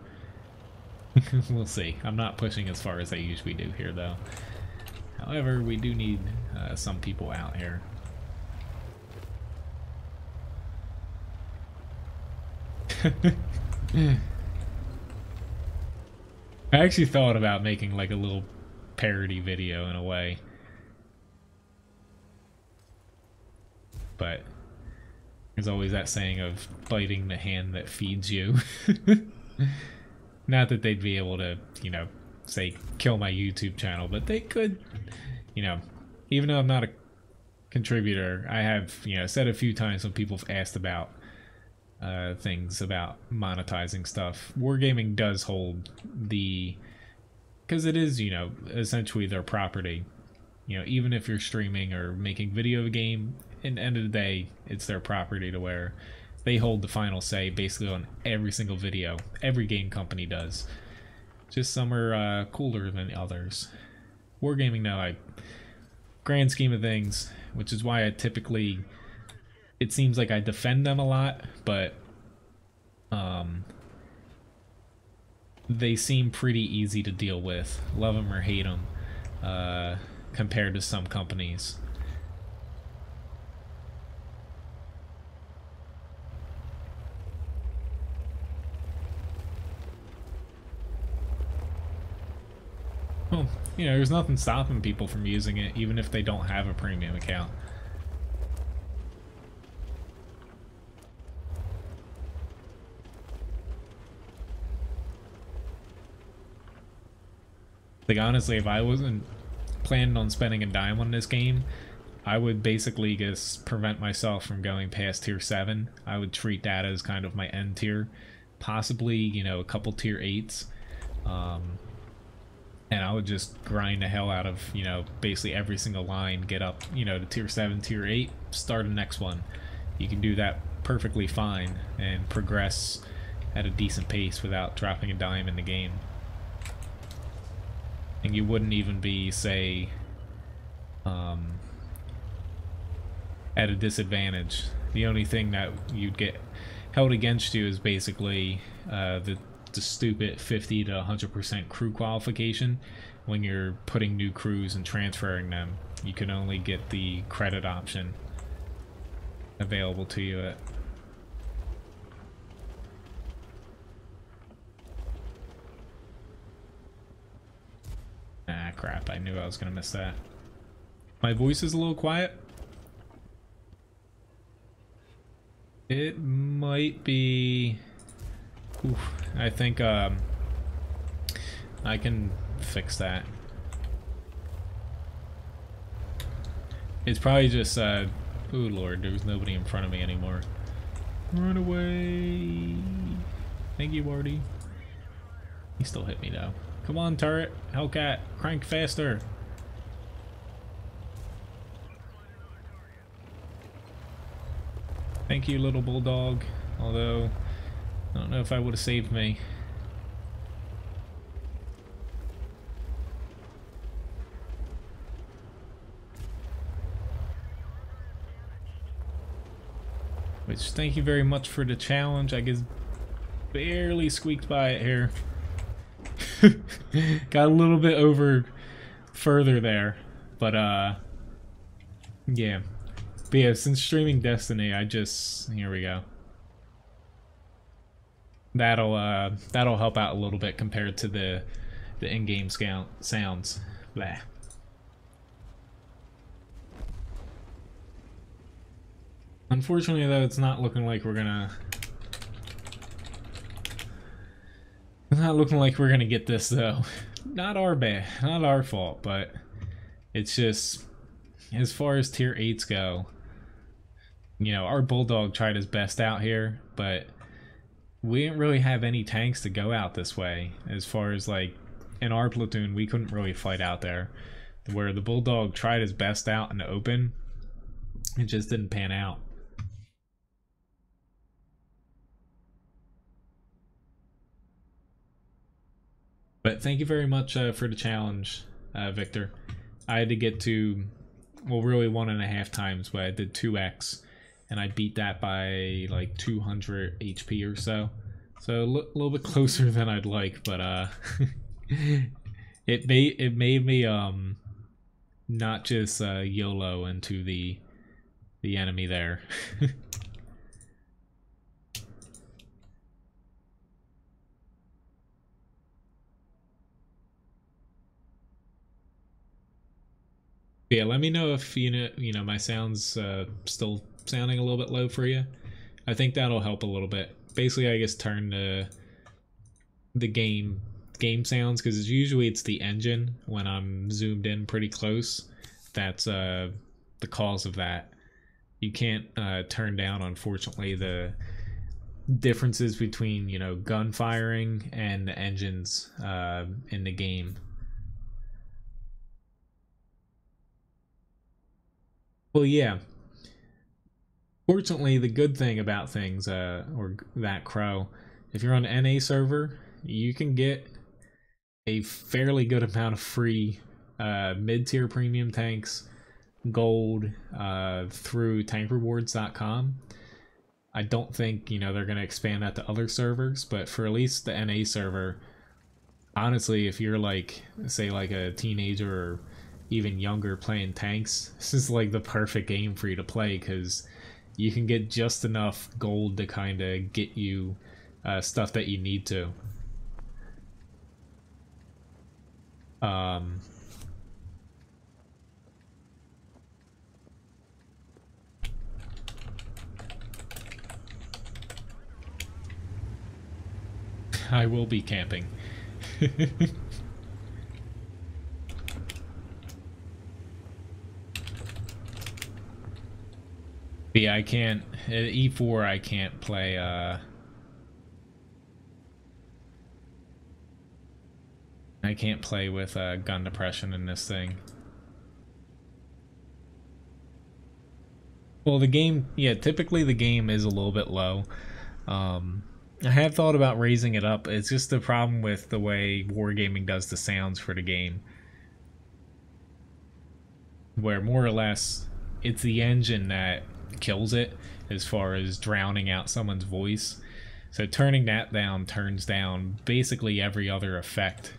We'll see. I'm not pushing as far as I usually do here though. However, we do need some people out here. I actually thought about making like a little parody video in a way, but there's always that saying of biting the hand that feeds you. Not that they'd be able to, you know, say kill my YouTube channel, but they could, you know, even though I'm not a contributor, I have, you know, said a few times when people have asked about things about monetizing stuff. Wargaming does hold the, because it is, you know, essentially their property. You know, even if you're streaming or making video of a game, in the end of the day, it's their property, to where they hold the final say basically on every single video. Every game company does. Just some are cooler than others. Wargaming, though, like, grand scheme of things, which is why I typically, it seems like I defend them a lot, but they seem pretty easy to deal with. Love them or hate them, compared to some companies. Well, you know, there's nothing stopping people from using it, even if they don't have a premium account. Like, honestly, if I wasn't planning on spending a dime on this game, I would basically just prevent myself from going past tier 7. I would treat that as kind of my end tier. Possibly, you know, a couple tier 8s. And I would just grind the hell out of, you know, basically every single line, get up, you know, to tier 7, tier 8, start a next one. You can do that perfectly fine and progress at a decent pace without dropping a dime in the game. And you wouldn't even be, say, at a disadvantage. The only thing that you'd get held against you is basically the stupid 50 to 100% crew qualification. When you're putting new crews and transferring them, you can only get the credit option available to you at ah, crap, I knew I was gonna miss that. My voice is a little quiet. It might be... Oof, I think I can fix that. It's probably just oh lord, there's nobody in front of me anymore. Run away. Thank you, Marty. He still hit me though. Come on, turret. Hellcat, crank faster. Thank you, little bulldog. Although, I don't know if I would have saved me. Which, thank you very much for the challenge. I guess barely squeaked by it here. Got a little bit over further there. But, yeah. But yeah, since streaming Destiny, I just... Here we go. That'll help out a little bit compared to the in-game sounds. Blah. Unfortunately, though, it's not looking like we're gonna... It's not looking like we're gonna get this, though. Not our bad, not our fault, but it's just... As far as tier 8s go, you know, our Bulldog tried his best out here, but we didn't really have any tanks to go out this way. As far as, like, in our platoon, we couldn't really fight out there. Where the Bulldog tried his best out in the open, it just didn't pan out. But thank you very much for the challenge, Victor. I had to get to, well, really 1.5 times, but I did 2x, and I beat that by like 200 HP or so. So a little bit closer than I'd like, but it made me not just YOLO into the enemy there. Yeah, let me know if you know my sound's still sounding a little bit low for you. I think that'll help a little bit. Basically, I guess turn the game sounds, because usually it's the engine when I'm zoomed in pretty close. That's the cause of that. You can't turn down, unfortunately, the differences between, you know, gun firing and the engines in the game. Well, yeah. Fortunately, the good thing about things, or that crow, if you're on an NA server, you can get a fairly good amount of free mid-tier premium tanks, gold, through tankrewards.com. I don't think, you know, they're going to expand that to other servers, but for at least the NA server, honestly, if you're like, say, like a teenager or even younger playing tanks, this is like the perfect game for you to play, because you can get just enough gold to kind of get you stuff that you need to. Um, I will be camping. But yeah, I can't at E4 I can't play I can't play with gun depression in this thing. Well, the game, yeah, typically the game is a little bit low. I have thought about raising it up. It's just the problem with the way Wargaming does the sounds for the game, where more or less it's the engine that kills it as far as drowning out someone's voice. So turning that down turns down basically every other effect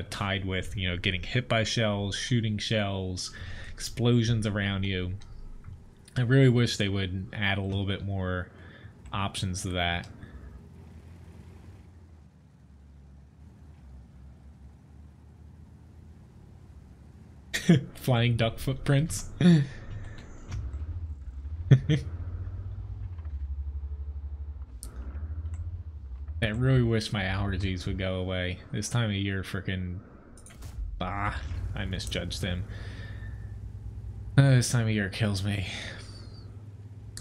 tied with, you know, getting hit by shells, shooting shells, explosions around you. I really wish they would add a little bit more options to that. Flying duck footprints. I really wish my allergies would go away. This time of year, freaking... Ah, I misjudged them. This time of year kills me.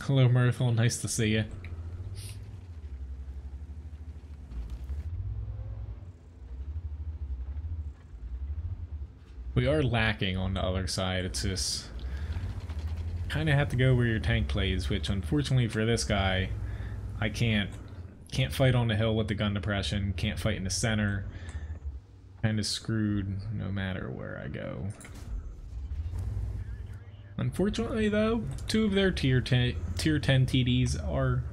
Hello, Myrtle. Nice to see you. We are lacking on the other side. It's just... kind of have to go where your tank plays, which unfortunately for this guy, I can't fight on the hill with the gun depression, can't fight in the center. Kind of screwed no matter where I go. Unfortunately though, 2 of their tier 10 TDs are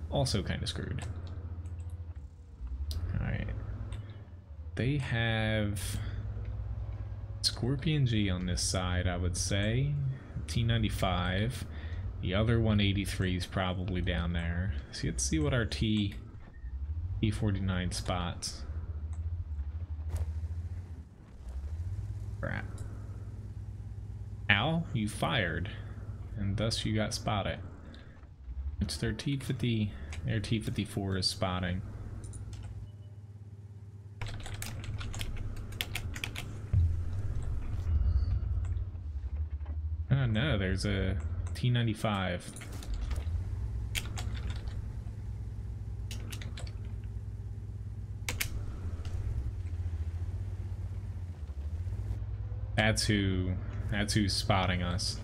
also kind of screwed. Alright. They have Scorpion G on this side, I would say. T95. The other 183 is probably down there. So let's see what our T49 spots. Crap. Ow, you fired. And thus you got spotted. It's their T50, their T54 is spotting. Oh no, there's a T95. That's who's spotting us.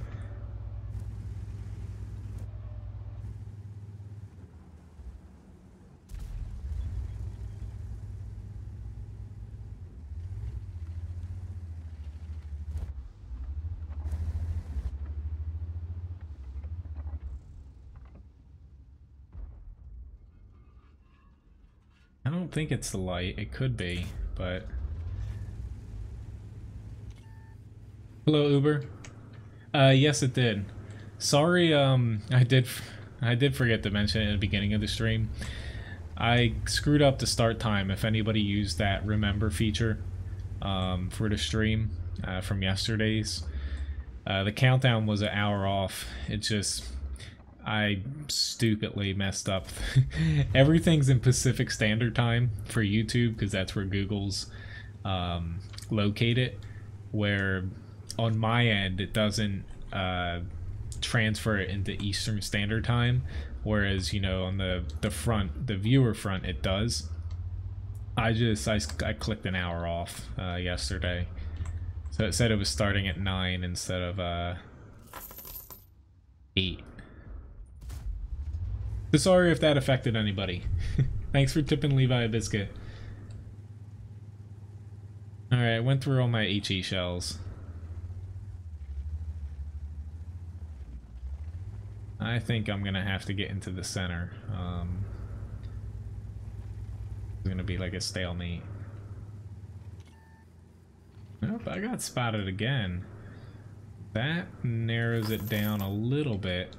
I don't think it's the light. It could be, but... Hello, Uber. Yes, it did. Sorry, I did forget to mention it at the beginning of the stream. I screwed up the start time. If anybody used that remember feature for the stream from yesterday's, the countdown was an hour off. It just... I stupidly messed up. Everything's in Pacific Standard Time for YouTube because that's where Google's located, where on my end it doesn't transfer it into Eastern Standard Time, whereas, you know, on the viewer front it does. I clicked an hour off yesterday, so it said it was starting at 9 instead of 8. So sorry if that affected anybody. Thanks for tipping Levi a biscuit. Alright, I went through all my HE shells. I think I'm gonna have to get into the center. It's gonna be like a stalemate. Nope, I got spotted again. That narrows it down a little bit.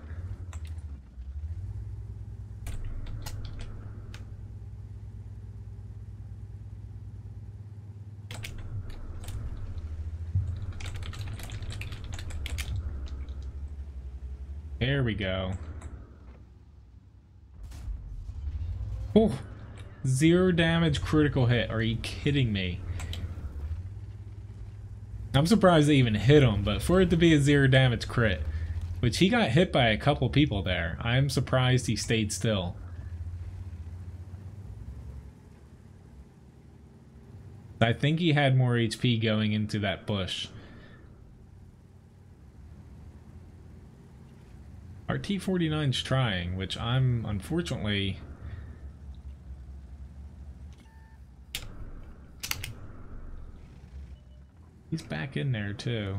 There we go. Oh, 0 damage critical hit. Are you kidding me? I'm surprised they even hit him, but for it to be a 0 damage crit, which he got hit by a couple people there, I'm surprised he stayed still. I think he had more HP going into that bush. Our T-49's trying, which I'm unfortunately... He's back in there too.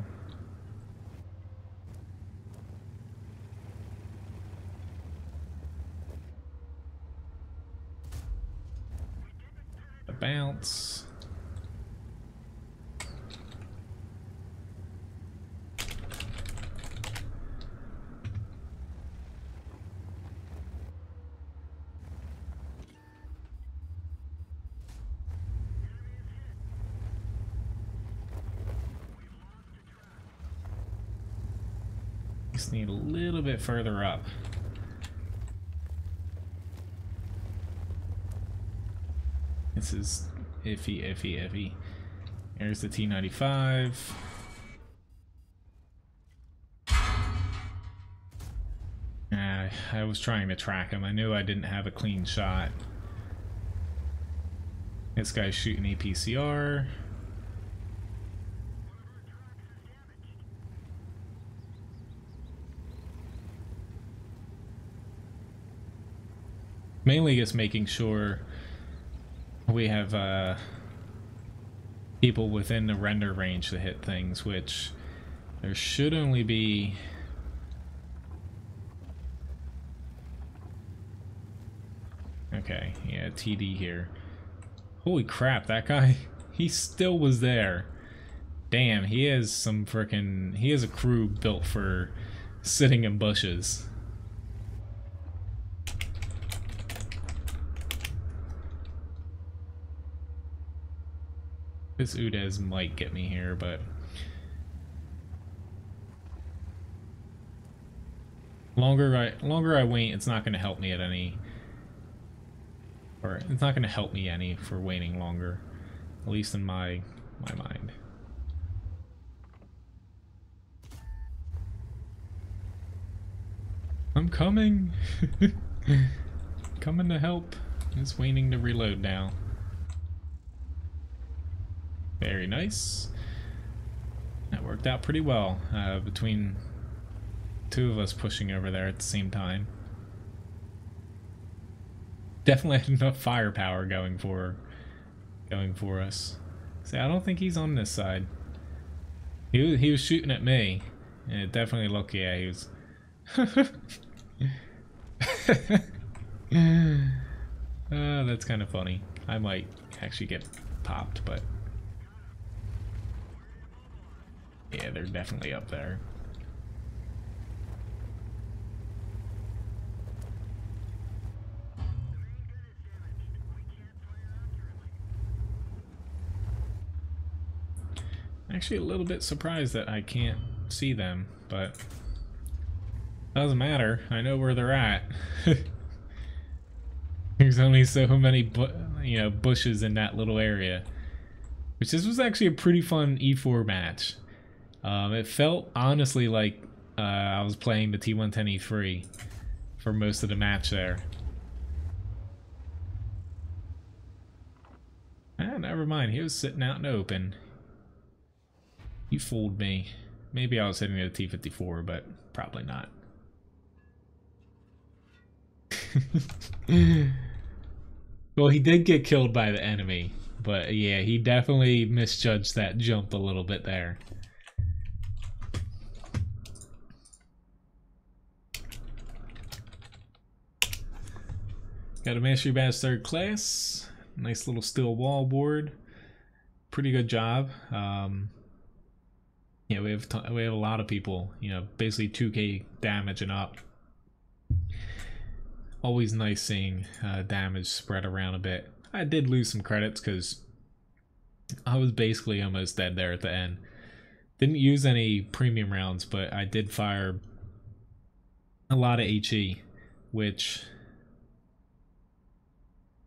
The bounce. Just need a little bit further up. This is iffy. There's the T-95. I was trying to track him. I knew I didn't have a clean shot. This guy's shooting APCR. Mainly just making sure we have people within the render range to hit things, which there should only be... Okay, yeah, TD here. Holy crap, that guy, he still was there. Damn, he has some frickin'... He has a crew built for sitting in bushes. This Udez might get me here, but longer I wait, it's not going to help me at any, or it's not going to help me any for waiting longer, at least in my mind. I'm coming. Coming to help. Just waiting to reload now. Very nice. That worked out pretty well between two of us pushing over there at the same time. Definitely had enough firepower going for us. See, I don't think he's on this side. He was shooting at me. And it definitely looked, yeah, he was. That's kind of funny. I might actually get popped, but. Yeah, they're definitely up there. Actually a little bit surprised that I can't see them, but doesn't matter. I know where they're at. There's only so many bushes in that little area. Which this was actually a pretty fun E4 match. It felt honestly like I was playing the T110E3 for most of the match there. Ah, never mind. He was sitting out in the open. You fooled me. Maybe I was hitting a T54, but probably not. Well, he did get killed by the enemy, but yeah, he definitely misjudged that jump a little bit there. Got a Mastery Badge 3rd class. Nice little steel wall board. Pretty good job. Yeah, we have a lot of people. You know, basically 2K damage and up. Always nice seeing damage spread around a bit. I did lose some credits because I was basically almost dead there at the end. Didn't use any premium rounds, but I did fire a lot of HE, which...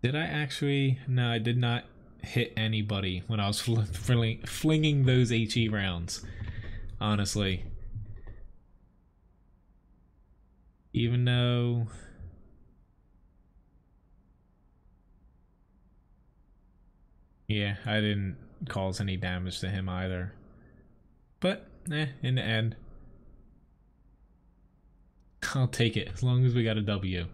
Did I actually... No, I did not hit anybody when I was flinging those HE rounds, honestly. Even though... Yeah, I didn't cause any damage to him either. But, in the end, I'll take it, as long as we got a W.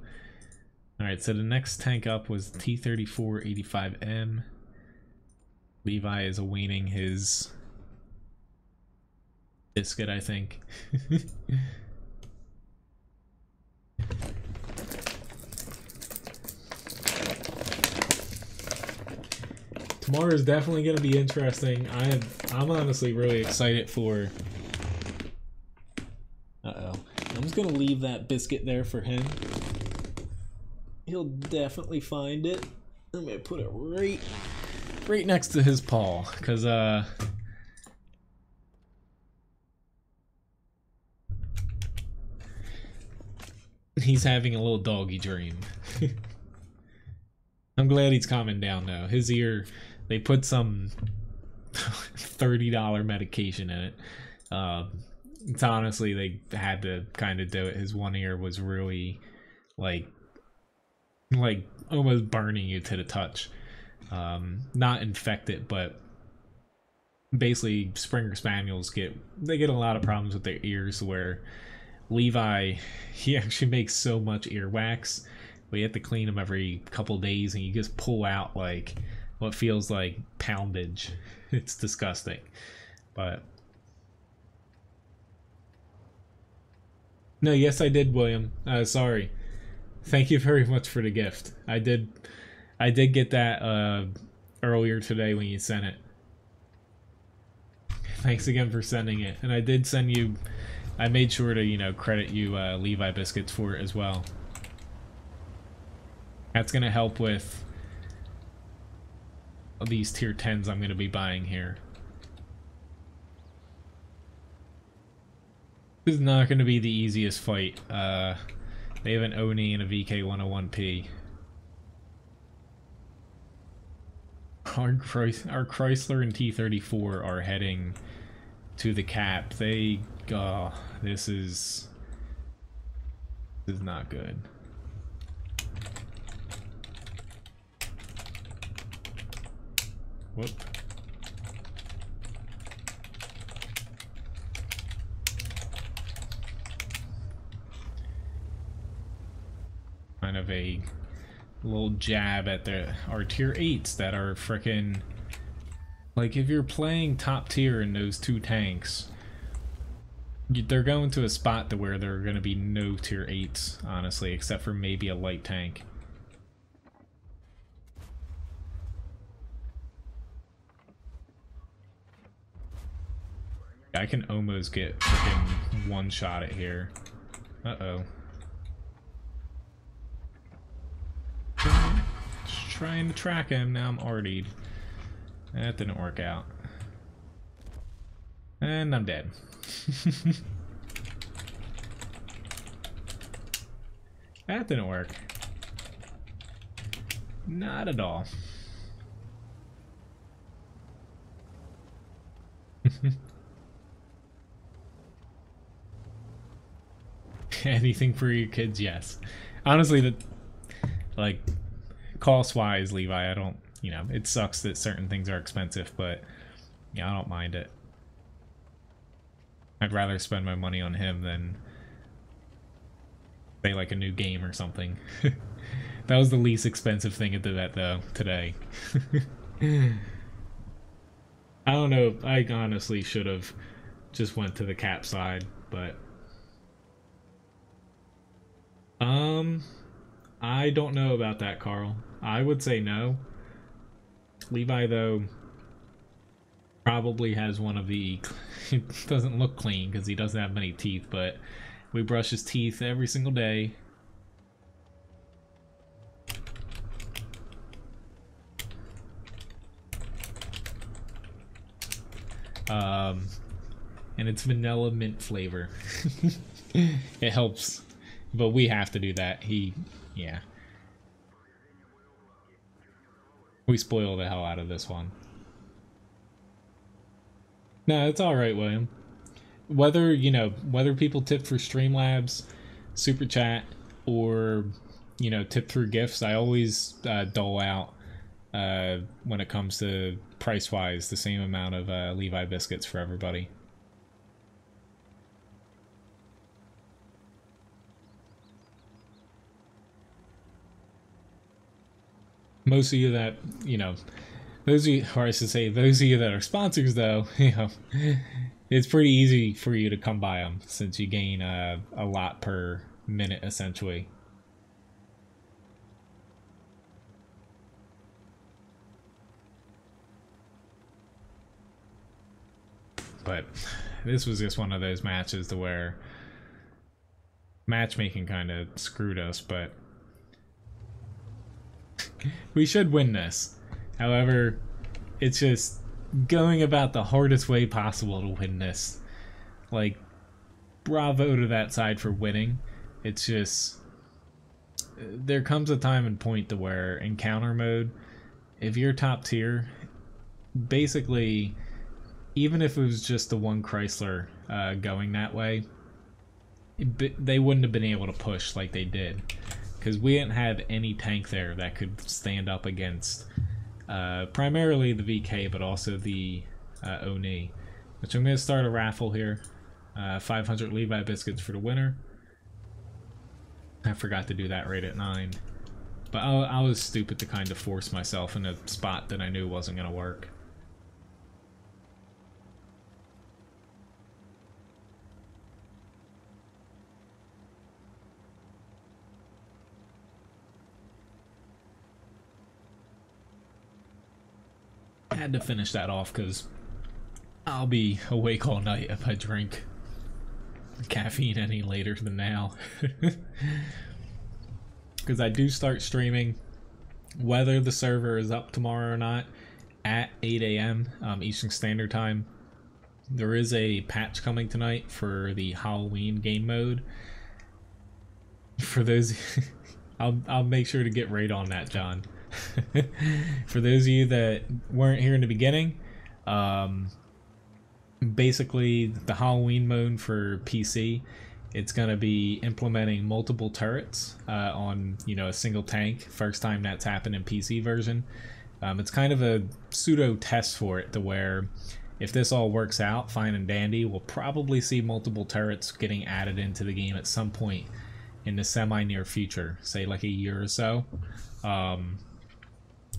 Alright, so the next tank up was T-34-85M. Levi is awaiting his biscuit, I think. Tomorrow is definitely going to be interesting. I'm honestly really excited for... Uh-oh. I'm just going to leave that biscuit there for him. He'll definitely find it. I'm going to put it right next to his paw, because, he's having a little doggy dream. I'm glad he's calming down, though. His ear... They put some $30 medication in it. It's honestly, they had to kind of do it. His one ear was really, like almost burning you to the touch. Not infected, but basically Springer Spaniels get a lot of problems with their ears, where Levi, he actually makes so much earwax. We have to clean him every couple days, and you just pull out, like... what feels like poundage. It's disgusting. But no, yes I did, William. Sorry. Thank you very much for the gift. I did get that earlier today when you sent it. Thanks again for sending it. And I did send you, I made sure to, you know, credit you Levi biscuits for it as well. That's gonna help with these tier 10s I'm going to be buying here. This is not going to be the easiest fight. They have an Oni and a VK101P. Our Chrysler and T-34 are heading to the cap. They... this is not good. Whoop. Kind of a little jab at our tier 8s that are frickin'... Like, if you're playing top tier in those two tanks, they're going to a spot to where there are going to be no tier 8s, honestly, except for maybe a light tank. I can almost get freaking one shot at here. Uh-oh. Just trying to track him, now I'm already... That didn't work out. And I'm dead. That didn't work. Not at all. Anything for your kids, yes. Honestly, like, cost-wise, Levi, I don't, you know, it sucks that certain things are expensive, but, yeah, I don't mind it. I'd rather spend my money on him than, say, like a new game or something. That was the least expensive thing at the vet, though, today. I don't know, I honestly should have just went to the cap side, but... I don't know about that, Carl. I would say no. Levi, though, probably has one of the... It doesn't look clean because he doesn't have many teeth, but we brush his teeth every single day. And it's vanilla mint flavor. It helps But we have to do that. Yeah. We spoil the hell out of this one. No, it's alright, William. Whether, you know, whether people tip for Streamlabs, Super Chat, or, you know, tip through gifts, I always dole out, when it comes to price-wise, the same amount of Levi biscuits for everybody. Most of you that, you know, those of you, or I should say, those of you that are sponsors, though, you know, it's pretty easy for you to come by them since you gain a lot per minute, essentially. But this was just one of those matches to where matchmaking kind of screwed us, but we should win this. However, it's just going about the hardest way possible to win this. Like, bravo to that side for winning. It's just, there comes a time and point to where in counter mode, if you're top tier, basically, even if it was just the one Chrysler going that way, they wouldn't have been able to push like they did. Because we didn't have any tank there that could stand up against primarily the VK, but also the Oni. Which I'm going to start a raffle here. 500 Levi biscuits for the winner. I forgot to do that right at 9. But I was stupid to kind of force myself in a spot that I knew wasn't going to work. I had to finish that off because I'll be awake all night if I drink caffeine any later than now. Because I do start streaming, whether the server is up tomorrow or not, at 8 a.m. Eastern Standard Time. There is a patch coming tonight for the Halloween game mode. For those, I'll make sure to get right on that, John. For those of you that weren't here in the beginning, basically the Halloween mode for PC, it's going to be implementing multiple turrets on, you know, a single tank. First time that's happened in PC version. It's kind of a pseudo test for it, to where if this all works out fine and dandy, we'll probably see multiple turrets getting added into the game at some point in the semi-near future, say like a year or so.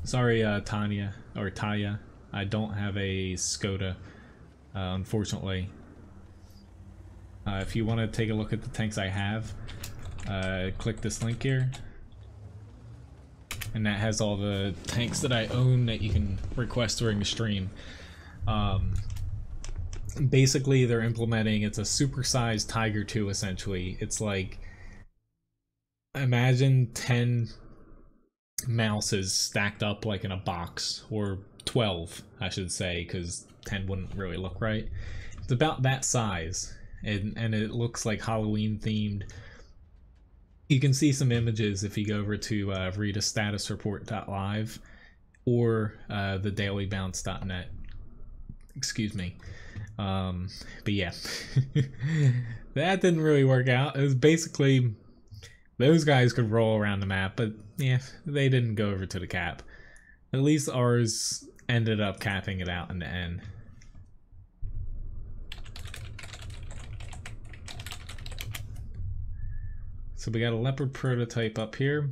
Sorry, Tanya, or Taya, I don't have a Skoda, unfortunately. If you want to take a look at the tanks I have, click this link here. And that has all the tanks that I own that you can request during the stream. Basically, they're implementing, it's a supersized Tiger 2, essentially. It's like, imagine 10 mouses stacked up like in a box, or 12 I should say, because 10 wouldn't really look right. It's about that size, and it looks like Halloween themed. You can see some images if you go over to readastatusreport.live or thedailybounce.net. Excuse me. But yeah, that didn't really work out. It was basically, those guys could roll around the map, but yeah, they didn't go over to the cap. At least ours ended up capping it out in the end. So we got a Leopard prototype up here,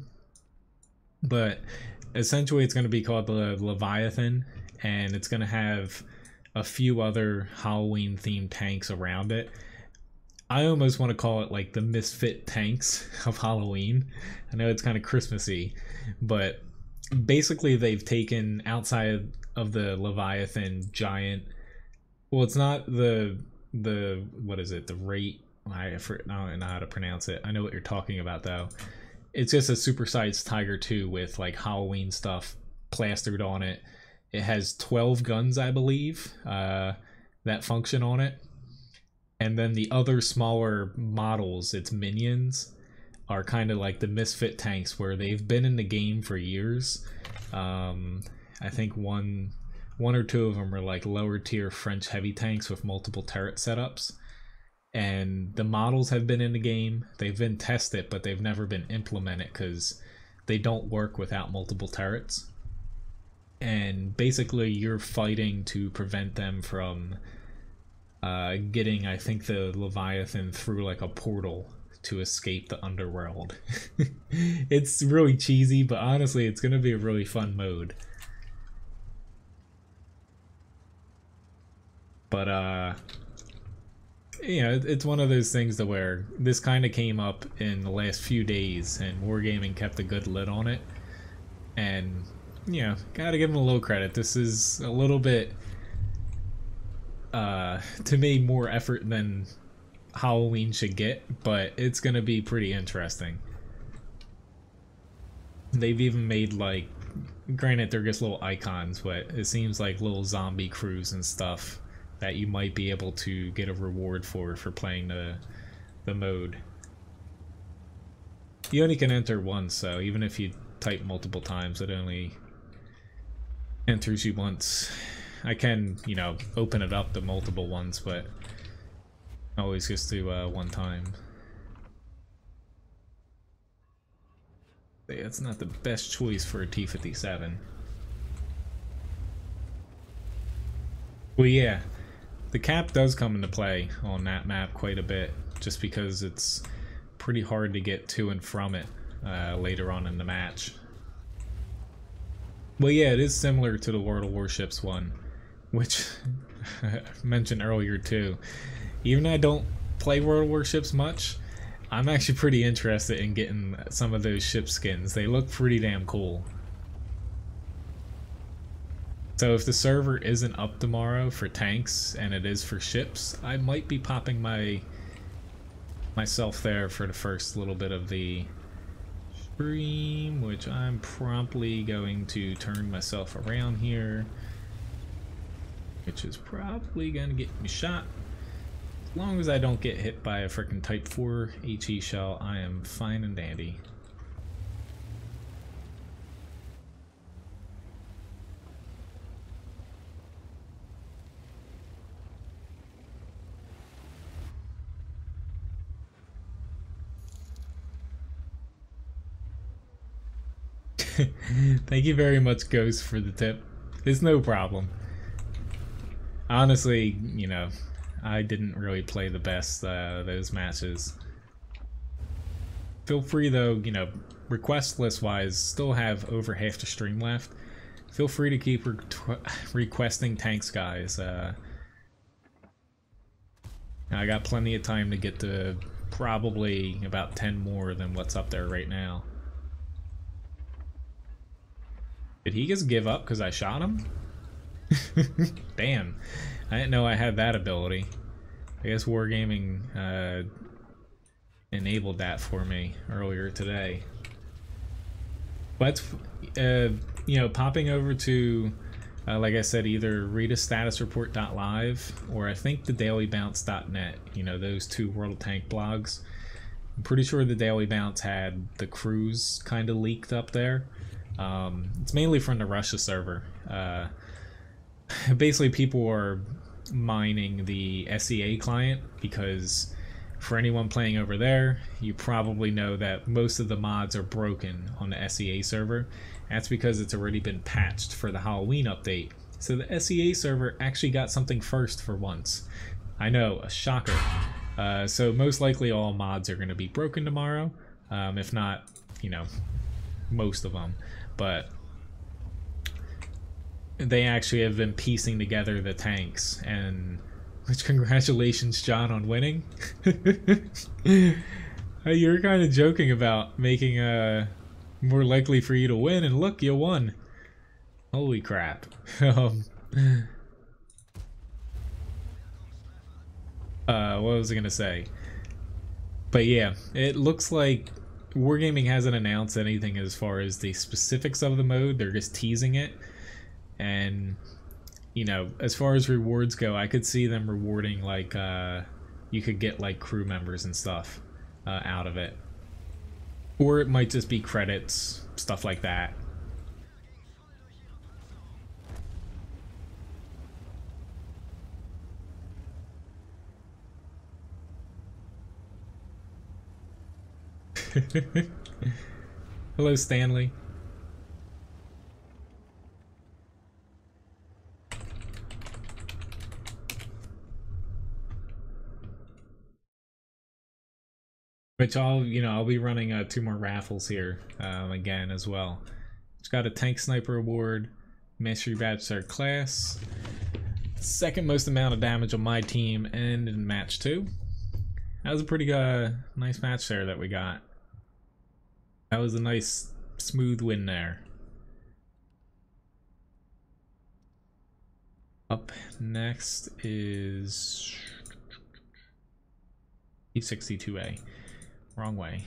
but essentially it's going to be called the Leviathan, and it's going to have a few other Halloween themed tanks around it. I almost want to call it like the misfit tanks of Halloween. I know it's kind of Christmassy, but basically they've taken, outside of the Leviathan giant, well, it's not the what is it, the rate, I don't know how to pronounce it. I know what you're talking about though. It's just a supersized Tiger 2 with like Halloween stuff plastered on it. It has 12 guns, I believe, that function on it. And then the other smaller models, it's minions. are kind of like the misfit tanks where they've been in the game for years. I think one or two of them are like lower tier French heavy tanks with multiple turret setups. And the models have been in the game. They've been tested, but they've never been implemented because they don't work without multiple turrets. And basically you're fighting to prevent them from getting, I think, the Leviathan through like a portal to escape the underworld. It's really cheesy, but honestly it's gonna be a really fun mode. But you know, it's one of those things to where this kind of came up in the last few days and Wargaming kept a good lid on it. And you know, gotta give them a little credit. This is a little bit to me more effort than Halloween should get, but it's gonna be pretty interesting. They've even made, like, granted they're just little icons, but it seems like little zombie crews and stuff that you might be able to get a reward for playing the mode. You only can enter once, so even if you type multiple times, it only enters you once. I can, you know, open it up to multiple ones, but always just do one time. Yeah, it's not the best choice for a T-57. Well, yeah, the cap does come into play on that map quite a bit, just because it's pretty hard to get to and from it later on in the match. Well, yeah, it is similar to the World of Warships one, which I mentioned earlier too. Even though I don't play World of Warships much, I'm actually pretty interested in getting some of those ship skins. They look pretty damn cool. So if the server isn't up tomorrow for tanks and it is for ships, I might be popping myself there for the first little bit of the stream, which I'm promptly going to turn myself around here, which is probably gonna get me shot. As long as I don't get hit by a frickin' Type 4 HE shell, I am fine and dandy. Thank you very much, Ghost, for the tip. It's no problem. Honestly, you know, I didn't really play the best those matches. Feel free though, you know, request list wise, still have over half the stream left. Feel free to keep requesting tanks, guys. I got plenty of time to get to probably about 10 more than what's up there right now. Did he just give up because I shot him? Damn, I didn't know I had that ability. I guess Wargaming enabled that for me earlier today. But you know, popping over to like I said, either readastatusreport.live or I think the dailybounce.net, you know, those two World of Tank blogs. I'm pretty sure the Daily Bounce had the crews kind of leaked up there. It's mainly from the Russia server. Basically, people are mining the SEA client because for anyone playing over there, you probably know that most of the mods are broken on the SEA server. That's because it's already been patched for the Halloween update. So the SEA server actually got something first for once. I know, a shocker. So most likely all mods are going to be broken tomorrow, if not, you know, most of them. But they actually have been piecing together the tanks, and which congratulations, John, on winning. You were kind of joking about making more likely for you to win, and look, you won. Holy crap. What was I gonna say? But yeah, it looks like Wargaming hasn't announced anything as far as the specifics of the mode. They're just teasing it. And, you know, as far as rewards go, I could see them rewarding, like, you could get, like, crew members and stuff out of it. Or it might just be credits, stuff like that. Hello, Stanley. Which I'll be running 2 more raffles here again as well. It's got a tank sniper award, mastery badge 3rd class, second most amount of damage on my team, and in match 2. That was a pretty nice match there that we got. That was a nice smooth win there. Up next is E62A. Wrong way.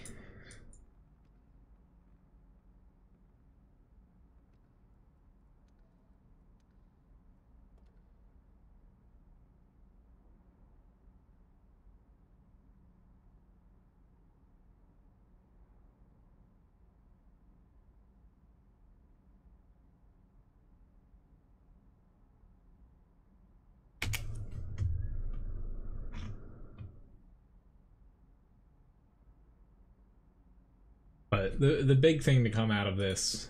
But the big thing to come out of this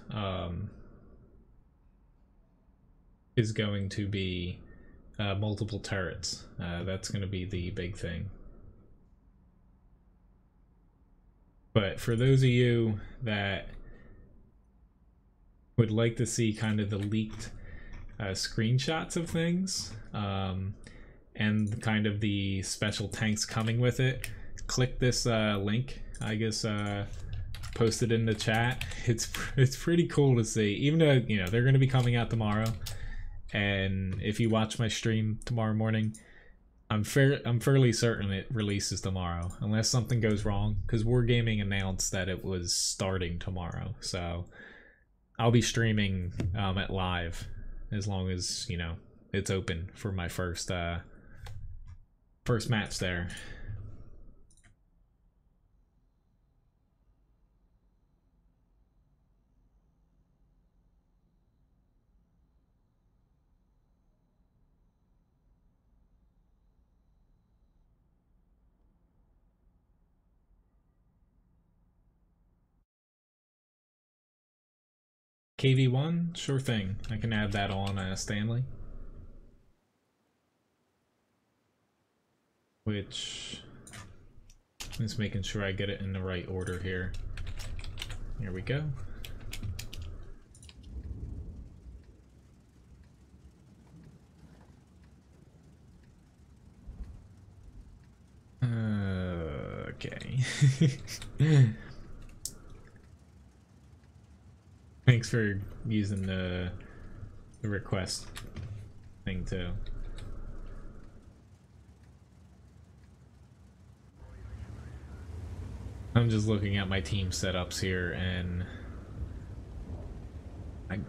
is going to be multiple turrets. That's going to be the big thing. But for those of you that would like to see kind of the leaked screenshots of things and kind of the special tanks coming with it, click this link, I guess, posted in the chat. It's pretty cool to see, even though they're going to be coming out tomorrow, and if you watch my stream tomorrow morning, I'm fairly certain it releases tomorrow unless something goes wrong, because Wargaming announced that it was starting tomorrow, so I'll be streaming at live as long as it's open for my first match there. KV1? Sure thing. I can add that on, Stanley. Which... I'm just making sure I get it in the right order here. Here we go. Okay. Thanks for using the request thing too. I'm just looking at my team setups here, and I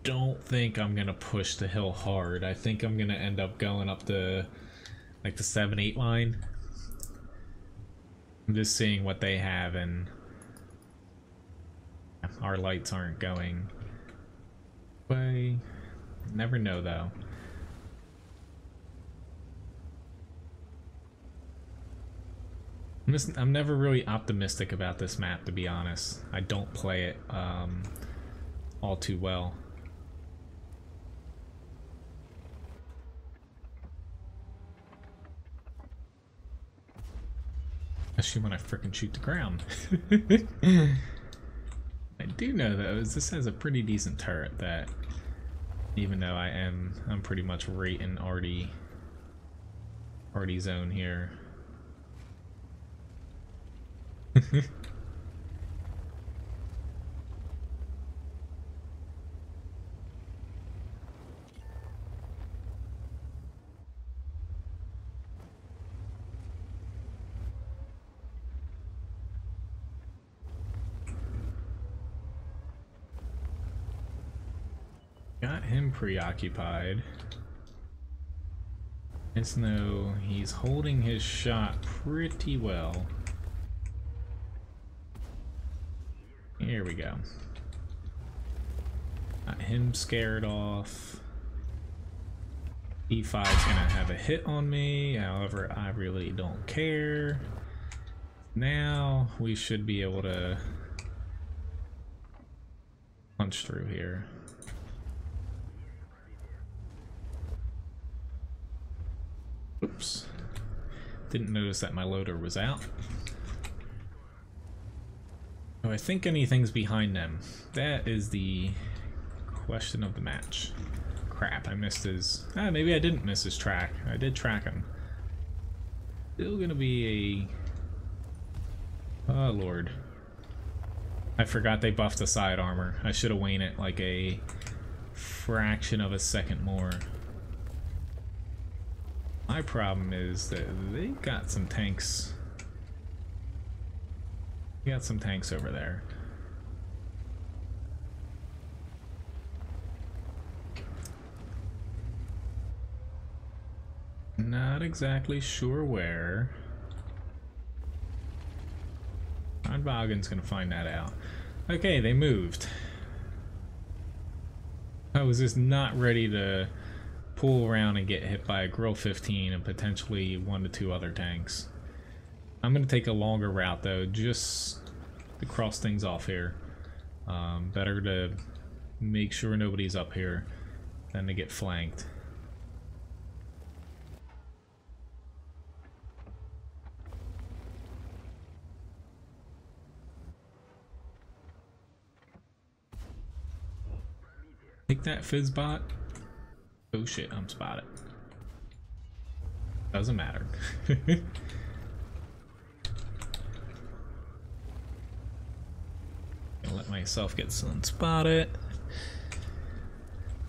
don't think I'm gonna push the hill hard. I think I'm gonna end up going up to like the 7-8 line. I'm just seeing what they have, and our lights aren't going way. Never know though. I'm never really optimistic about this map, to be honest. I don't play it all too well. Especially when I frickin' shoot the ground. I do know though, this has a pretty decent turret that, even though I'm pretty much right in arty zone here. Got him preoccupied. It's no, he's holding his shot pretty well. Here we go. Got him scared off. E5's gonna have a hit on me, however, I really don't care. Now we should be able to punch through here. Oops. Didn't notice that my loader was out. Oh, I think anything's behind them. That is the question of the match. Crap, I missed his... Ah, maybe I didn't miss his track. I did track him. Still gonna be a... Oh, Lord. I forgot they buffed the side armor. I should have waited it like a fraction of a second more. My problem is that they got some tanks. They got some tanks over there. Not exactly sure where. Bogan's gonna find that out. Okay, they moved. I was just not ready to pull around and get hit by a Grill 15 and potentially 1 to 2 other tanks. I'm gonna take a longer route though, just to cross things off here. Better to make sure nobody's up here than to get flanked. Take that, Fizzbot. Oh shit, I'm spotted. Doesn't matter. I'll let myself get spotted.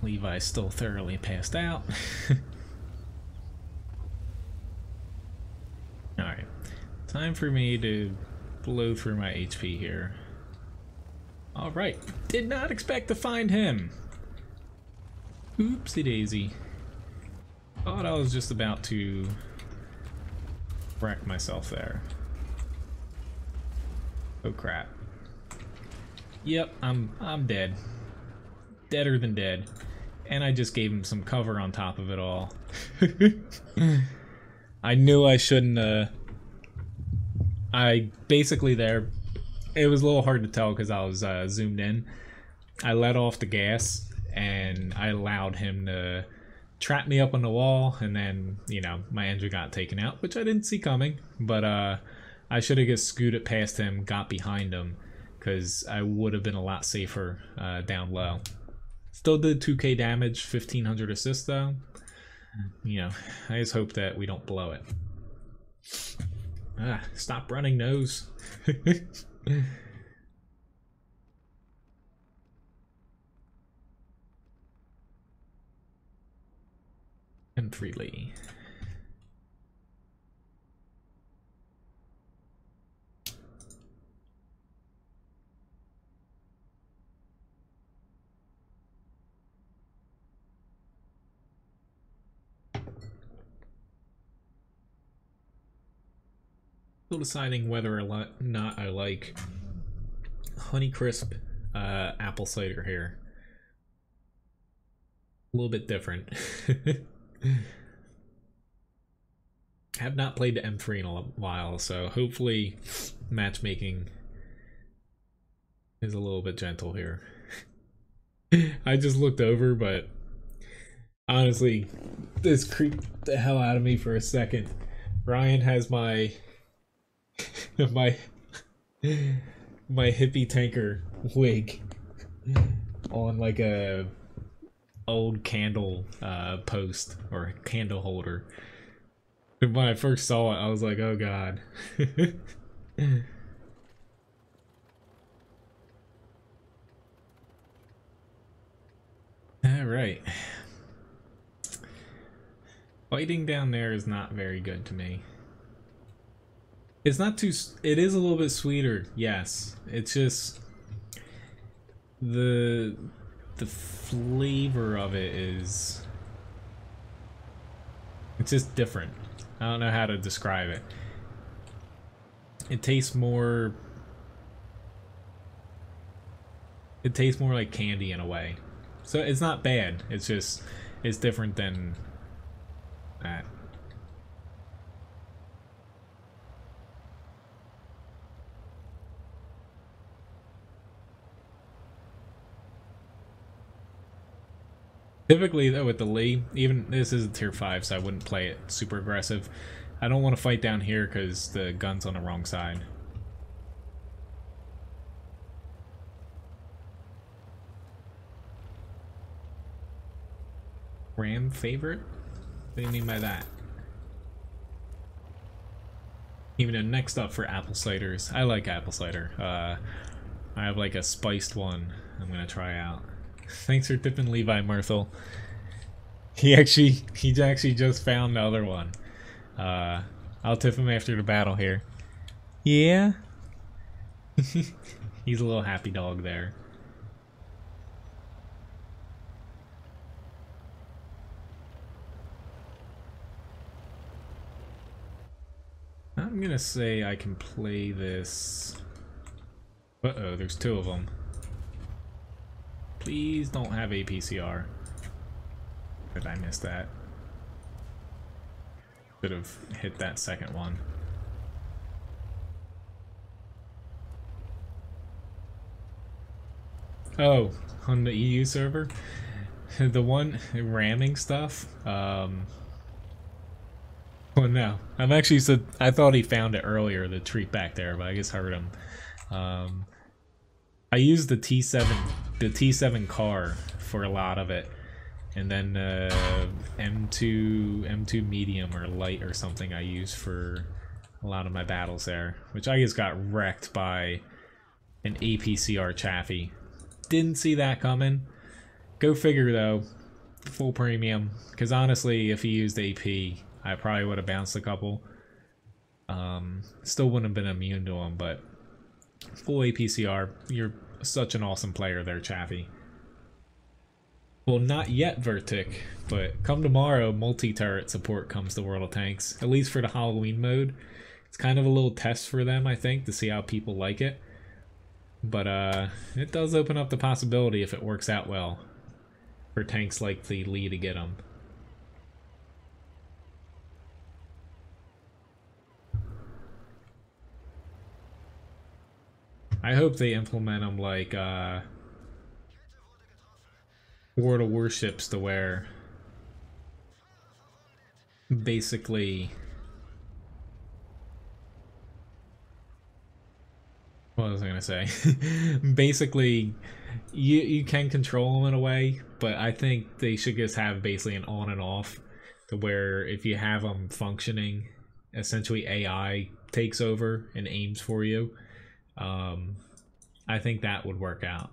Levi's still thoroughly passed out. Alright. Time for me to blow through my HP here. Alright. Did not expect to find him. Oopsie daisy. Thought I was just about to wreck myself there. Oh crap. Yep, I'm dead. Deader than dead. And I just gave him some cover on top of it all. I knew I shouldn't I basically there, it was a little hard to tell because I was zoomed in. I let off the gas and I allowed him to trap me up on the wall, and then, you know, my engine got taken out, which I didn't see coming, but I should have just scooted past him, got behind him, because I would have been a lot safer down low. Still did 2k damage, 1500 assists though. You know, I just hope that we don't blow it. Ah, stop running, nose. And freely. Still deciding whether or not I like Honeycrisp apple cider here. A little bit different. Have not played the M3 in a while, so hopefully matchmaking is a little bit gentle here. I just looked over, but honestly, this creeped the hell out of me for a second. Ryan has my my hippie tanker wig on like a old candle post or candle holder. And when I first saw it, I was like, oh god. Alright. Fighting down there is not very good to me. It's not too... It is a little bit sweeter, yes. It's just... The flavor of it is... It's just different. I don't know how to describe it. It tastes more... It tastes more like candy in a way. So it's not bad. It's just, it's different than that. Typically, though, with the Lee, even this is a tier 5, so I wouldn't play it super aggressive. I don't want to fight down here because the gun's on the wrong side. Ram favorite? What do you mean by that? Even though next up for apple ciders. I like apple cider. I have like a spiced one I'm gonna try out. Thanks for tipping Levi Myrtle. He actually just found the other one. I'll tip him after the battle here. Yeah? He's a little happy dog there. I'm gonna say I can play this. Uh-oh, there's two of them. Please don't have APCR. Did I miss that? Could have hit that second one. Oh, on the EU server? The one ramming stuff? Well, no. I'm actually said I thought he found it earlier, the treat back there, but I just heard him. I used the T7 car for a lot of it, and then M2 medium or light or something I used for a lot of my battles there, which I just got wrecked by an APCR Chaffee. Didn't see that coming. Go figure though, full premium, because honestly, if he used AP, I probably would have bounced a couple. Still wouldn't have been immune to him, but full APCR, you're such an awesome player there, Chaffee. Well, not yet, Vertic, but come tomorrow, multi-turret support comes to World of Tanks, at least for the Halloween mode. It's kind of a little test for them, I think, to see how people like it. But it does open up the possibility, if it works out well, for tanks like the Lee to get them. I hope they implement them like World of Warships, to where basically, what was I gonna say? Basically, you can control them in a way, but I think they should just have basically an on and off, to where if you have them functioning, essentially AI takes over and aims for you. I think that would work out.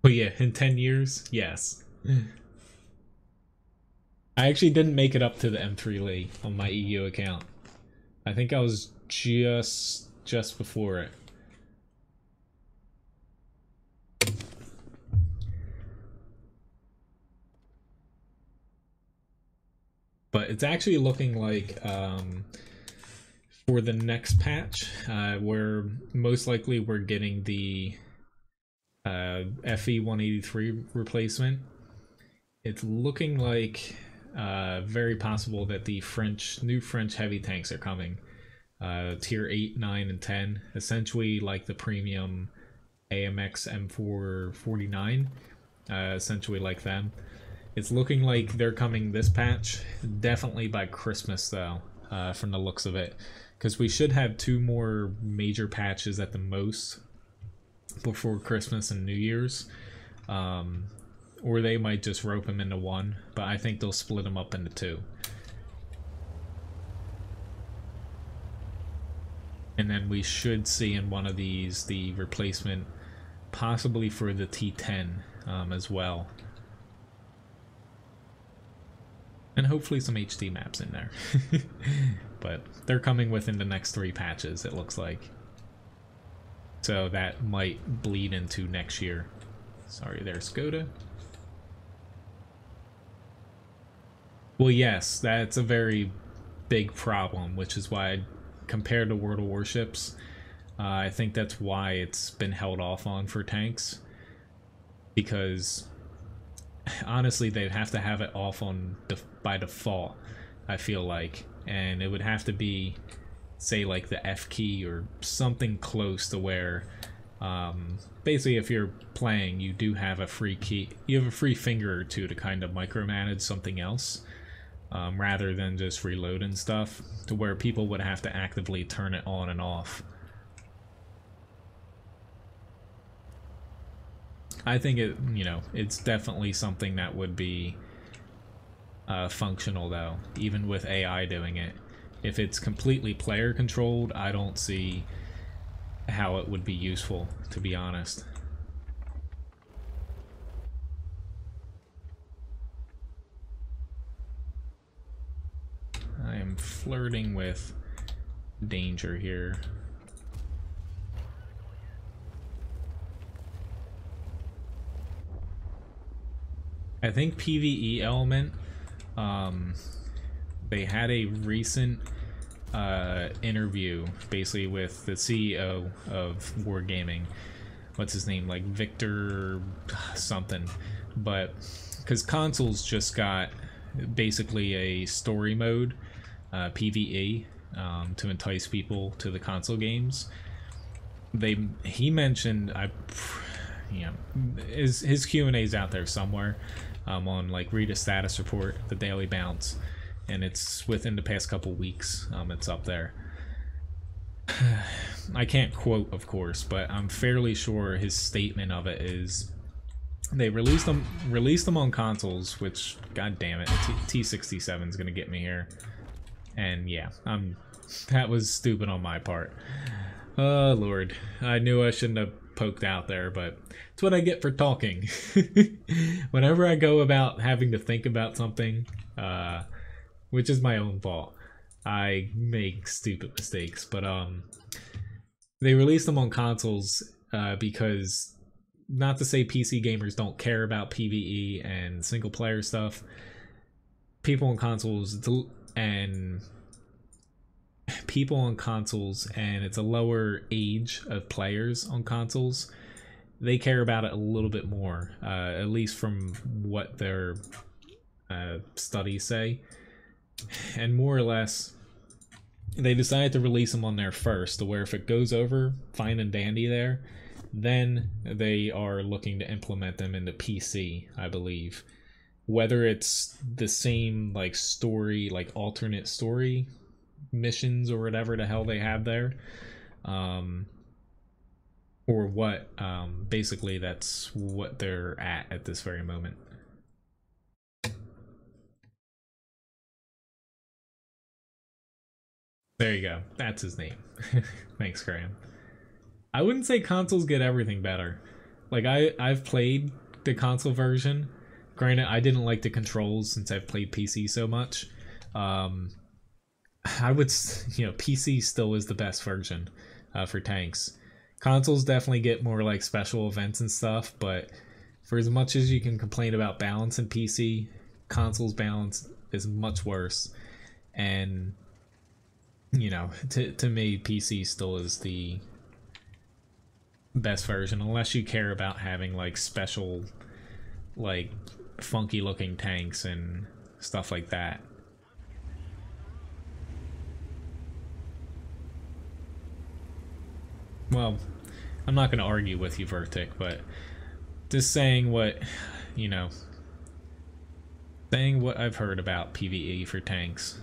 But yeah, in 10 years, yes. I actually didn't make it up to the M3 Lee on my EU account. I think I was just before it. But it's actually looking like for the next patch, where most likely we're getting the FE 183 replacement. It's looking like very possible that the new French heavy tanks are coming. Tier 8, 9, and 10, essentially like the premium AMX M449, essentially like them. It's looking like they're coming this patch, definitely by Christmas though, from the looks of it, because we should have 2 more major patches at the most before Christmas and New Year's, or they might just rope them into one, but I think they'll split them up into 2. And then we should see in one of these the replacement, possibly for the T10 as well. And hopefully some HD maps in there. But they're coming within the next 3 patches, it looks like. So that might bleed into next year. Sorry, there's Skoda. Well, yes, that's a very big problem, which is why compared to World of Warships. I think that's why it's been held off on for tanks, because honestly they'd have to have it off on by default, I feel like, and it would have to be, say, like the F key or something close to where basically if you're playing you do have a free key, you have a free finger or two to kind of micromanage something else, rather than just reloading stuff, to where people would have to actively turn it on and off. I think it, you know, it's definitely something that would be functional though, even with AI doing it. If it's completely player controlled, I don't see how it would be useful, to be honest. I am flirting with danger here. I think PvE element, they had a recent interview basically with the CEO of Wargaming. What's his name? Like Victor something. But because consoles just got basically a story mode, PvE, to entice people to the console games. He mentioned, his Q&A's out there somewhere, on like read a status report, the Daily Bounce, and it's within the past couple weeks. It's up there. I can't quote, of course, but I'm fairly sure his statement of it is they released them on consoles, which, god damn it, T67 is gonna get me here. And yeah, that was stupid on my part. Oh lord, I knew I shouldn't have poked out there, but it's what I get for talking. Whenever I go about having to think about something, which is my own fault, I make stupid mistakes. But they released them on consoles because, not to say PC gamers don't care about PvE and single player stuff, people on consoles and it's a lower age of players on consoles, they care about it a little bit more, at least from what their studies say. And more or less, they decided to release them on there first, to where if it goes over, fine and dandy there, then they are looking to implement them into PC, I believe. Whether it's the same like story, like alternate story missions or whatever the hell they have there, or what, basically that's what they're at this very moment. There you go, that's his name. Thanks, Graham. I wouldn't say consoles get everything better. Like, I've played the console version. Granted, I didn't like the controls since I've played PC so much. I would, PC still is the best version for tanks. Consoles definitely get more like special events and stuff, but for as much as you can complain about balance in PC, consoles balance is much worse. And, to me, PC still is the best version, unless you care about having like special, like funky looking tanks and stuff like that. Well, I'm not going to argue with you, Vertic, but just saying what, saying what I've heard about PvE for tanks.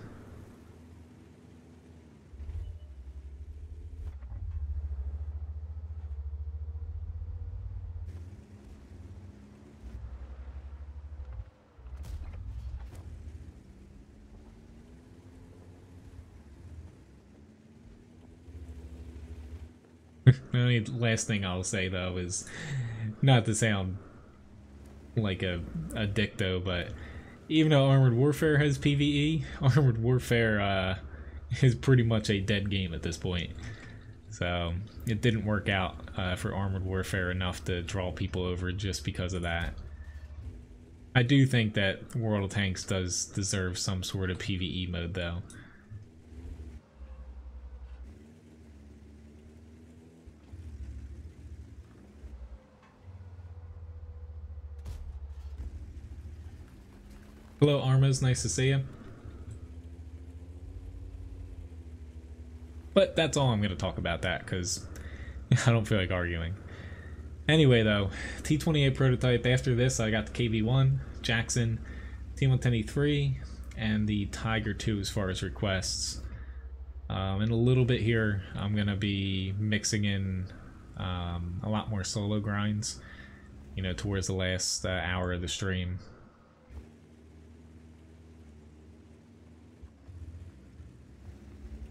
The only last thing I'll say, though, is not to sound like a dicto, but even though Armored Warfare has PvE, Armored Warfare is pretty much a dead game at this point. So it didn't work out for Armored Warfare enough to draw people over just because of that. I do think that World of Tanks does deserve some sort of PvE mode, though. Hello, Armas. Nice to see you. But that's all I'm going to talk about that, because I don't feel like arguing. Anyway, though, T-28 prototype. After this, I got the KV-1, Jackson, T-110E3, and the Tiger 2 as far as requests. In a little bit here, I'm going to be mixing in a lot more solo grinds, you know, towards the last hour of the stream.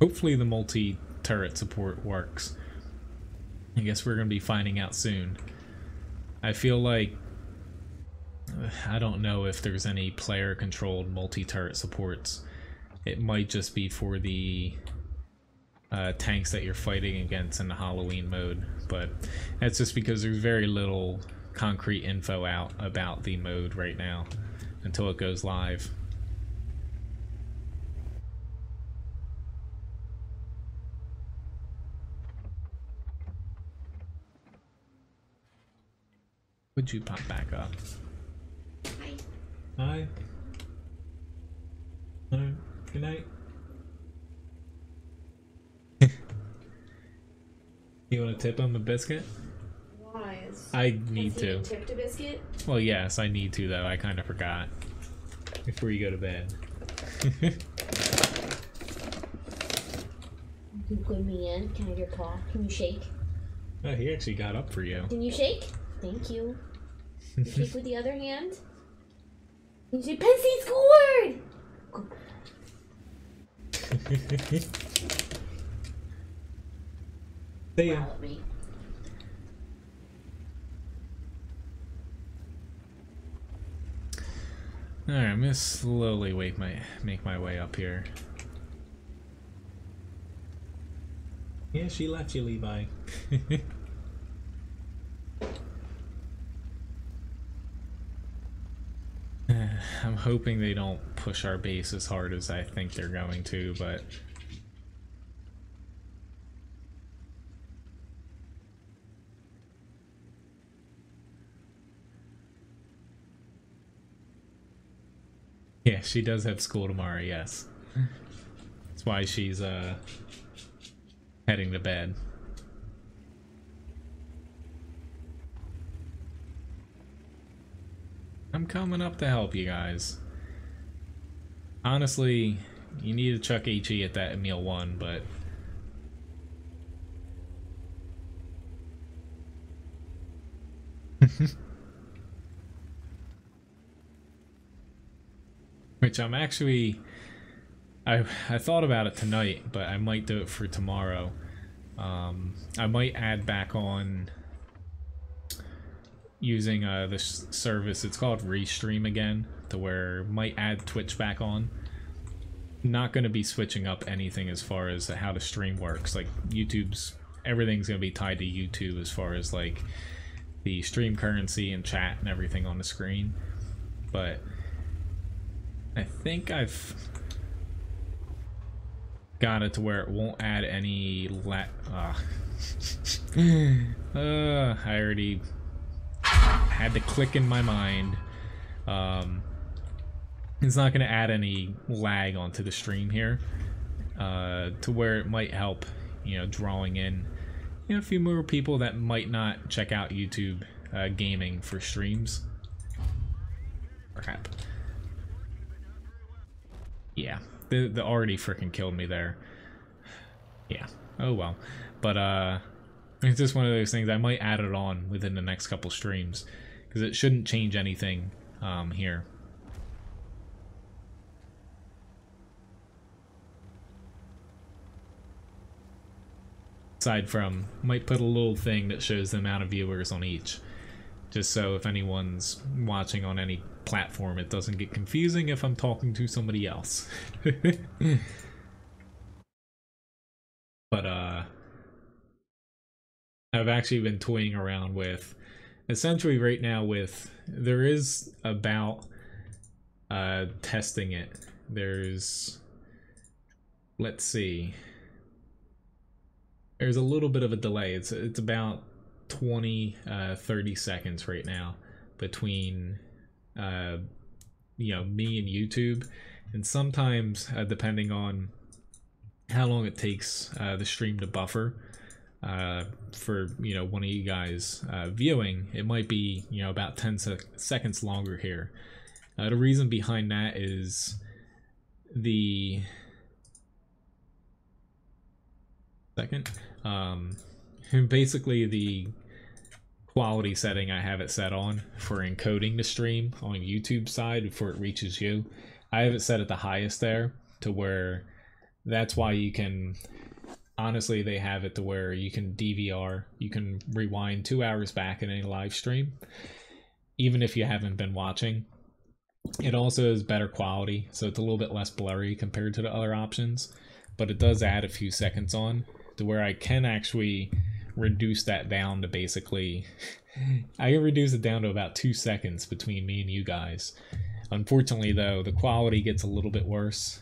Hopefully the multi-turret support works. I guess we're going to be finding out soon. I feel like I don't know if there's any player-controlled multi-turret supports. It might just be for the tanks that you're fighting against in the Halloween mode, but that's just because there's very little concrete info out about the mode right now until it goes live. Would you pop back up? Hi. Hi. Hi. Good night. You want to tip him a biscuit? Why? I need Has he to. tipped a biscuit? Well, yes, I need to, though. I kind of forgot. Before you go to bed. You good man. Can I have your paw? Can you shake? Oh, he actually got up for you. Can you shake? Thank you. You shake with the other hand? Can you say, Penn State scored! See ya. Growl at me. Alright, I'm gonna slowly make my way up here. Yeah, she left you, Levi. I'm hoping they don't push our base as hard as I think they're going to, but... Yeah, she does have school tomorrow, yes. That's why she's heading to bed. I'm coming up to help you guys. Honestly, you need to chuck HE at that Emil 1, but... Which I'm actually... I thought about it tonight, but I might do it for tomorrow. I might add back on using this service. It's called Restream again, to where might add Twitch back on. Not going to be switching up anything as far as how the stream works. Like everything's going to be tied to YouTube as far as like the stream currency and chat and everything on the screen. But I think I've got it to where it won't add any I already had to click in my mind. It's not going to add any lag onto the stream here, to where it might help, you know, drawing in, you know, a few more people that might not check out YouTube gaming for streams. Crap. Yeah, the already freaking killed me there. Yeah, oh well. But it's just one of those things. I might add it on within the next couple streams, because it shouldn't change anything here. Aside from, might put a little thing that shows the amount of viewers on each, just so if anyone's watching on any platform, it doesn't get confusing if I'm talking to somebody else. But I've actually been toying around with, essentially right now with, there is about testing it. There's, let's see, there's a little bit of a delay. It's about 20 30 seconds right now between me and YouTube, and sometimes depending on how long it takes the stream to buffer for one of you guys viewing, it might be about 10 seconds longer here. The reason behind that is the basically the quality setting I have it set on for encoding the stream on YouTube side before it reaches you. I have it set at the highest there to where that's why you can, honestly, they have it to where you can DVR, you can rewind 2 hours back in any live stream, even if you haven't been watching. It also is better quality, so it's a little bit less blurry compared to the other options, but it does add a few seconds on to where I can actually reduce that down to basically, I can reduce it down to about 2 seconds between me and you guys. Unfortunately though, the quality gets a little bit worse,